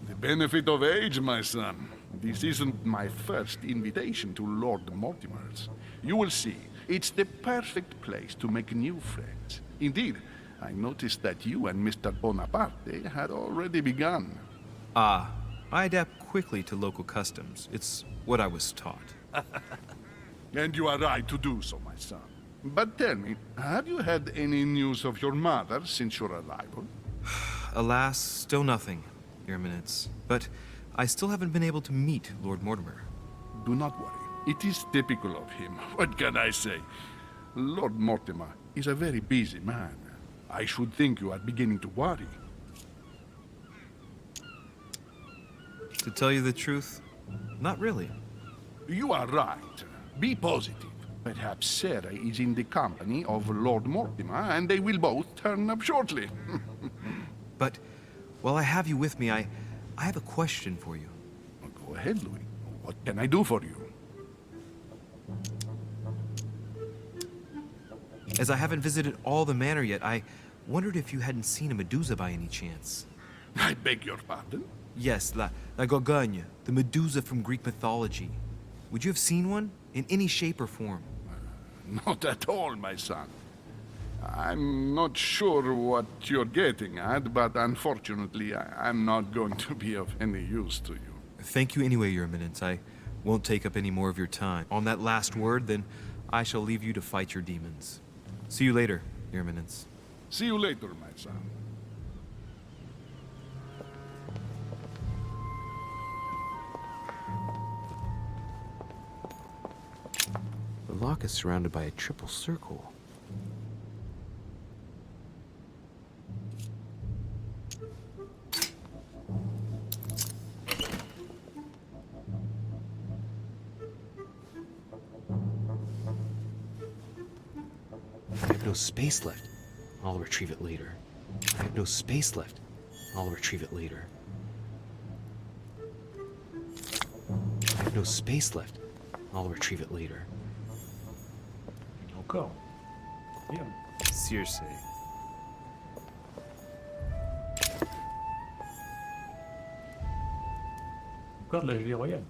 The benefit of age, my son. This isn't my first invitation to Lord Mortimer's. You will see, it's the perfect place to make new friends. Indeed, I noticed that you and Mr. Bonaparte had already begun. Ah, I adapt quickly to local customs. It's what I was taught. And you are right to do so, my son. But tell me, have you had any news of your mother since your arrival? Alas, still nothing, Your Eminence. But I still haven't been able to meet Lord Mortimer. Do not worry. It is typical of him. What can I say? Lord Mortimer is a very busy man. I should think you are beginning to worry. To tell you the truth, not really. You are right. Be positive. Perhaps Sarah is in the company of Lord Mortimer, and they will both turn up shortly. But while I have you with me, I have a question for you. Go ahead, Louis. What can I do for you? As I haven't visited all the manor yet, I wondered if you hadn't seen a Medusa by any chance. I beg your pardon? Yes, la Gorgogne, the Medusa from Greek mythology. Would you have seen one? In any shape or form? Not at all, my son. I'm not sure what you're getting at, but unfortunately, I'm not going to be of any use to you. Thank you anyway, Your Eminence. I won't take up any more of your time. On that last word, then, I shall leave you to fight your demons. See you later, Your Eminence. See you later, my son. The lock is surrounded by a triple circle. I have no space left. I'll retrieve it later. I have no space left. I'll retrieve it later. I have no space left. I'll retrieve it later. Encore. Bien. Circe. Encore de la gelée royale.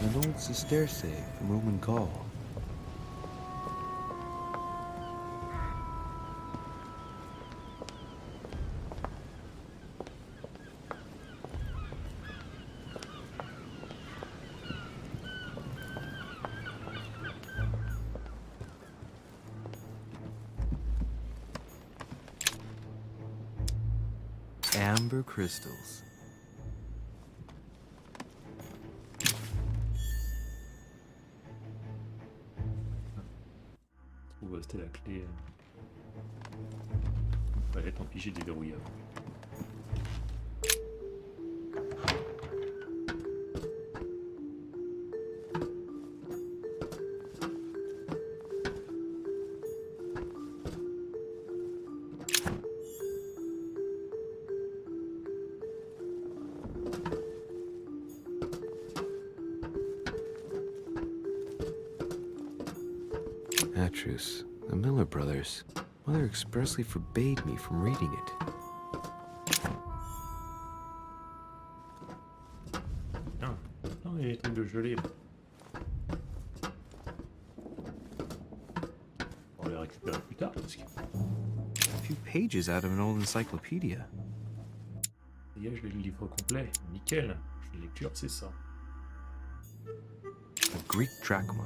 An old sesterce from Roman Gaul. Amber crystals. Où c'était la clé? Ouais, tant pis, j'ai déverrouillé avant. Atrus, the Miller brothers. Mother expressly forbade me from reading it. Ah, non, il y a des trucs de gelée. On va les récupérer plus tard parce que. A few pages out of an old encyclopedia. Ça y est, je lis le livre complet. Nickel. La lecture, c'est ça. A Greek drachma.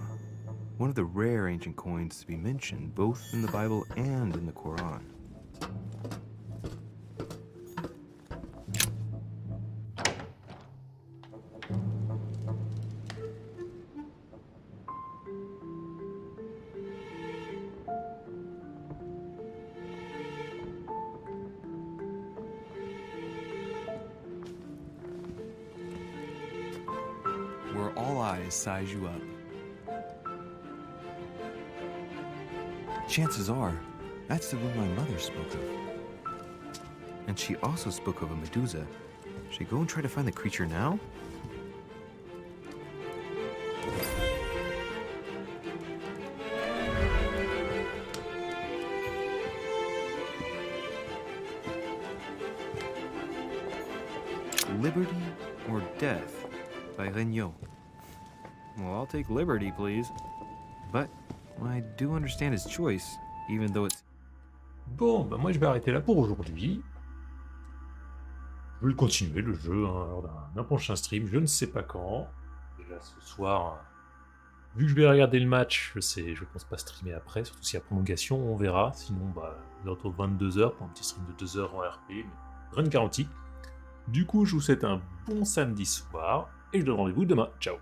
One of the rare ancient coins to be mentioned both in the Bible and in the Quran. Where all eyes size you up. Chances are, that's the room my mother spoke of. And she also spoke of a Medusa. Should I go and try to find the creature now? Liberty or Death by Regnault. Well, I'll take liberty, please. But I do understand his choice, even though it's... Bon, bah moi je vais arrêter là pour aujourd'hui. Je vais le continuer le jeu hein, lors d'un prochain stream, je ne sais pas quand. Déjà ce soir, vu que je vais regarder le match, je pense pas streamer après, surtout s'il y a prolongation, on verra. Sinon, bah, autour de 22h pour un petit stream de 2 heures en RP, mais rien de garanti. Du coup, je vous souhaite un bon samedi soir et je vous donne rendez-vous demain. Ciao!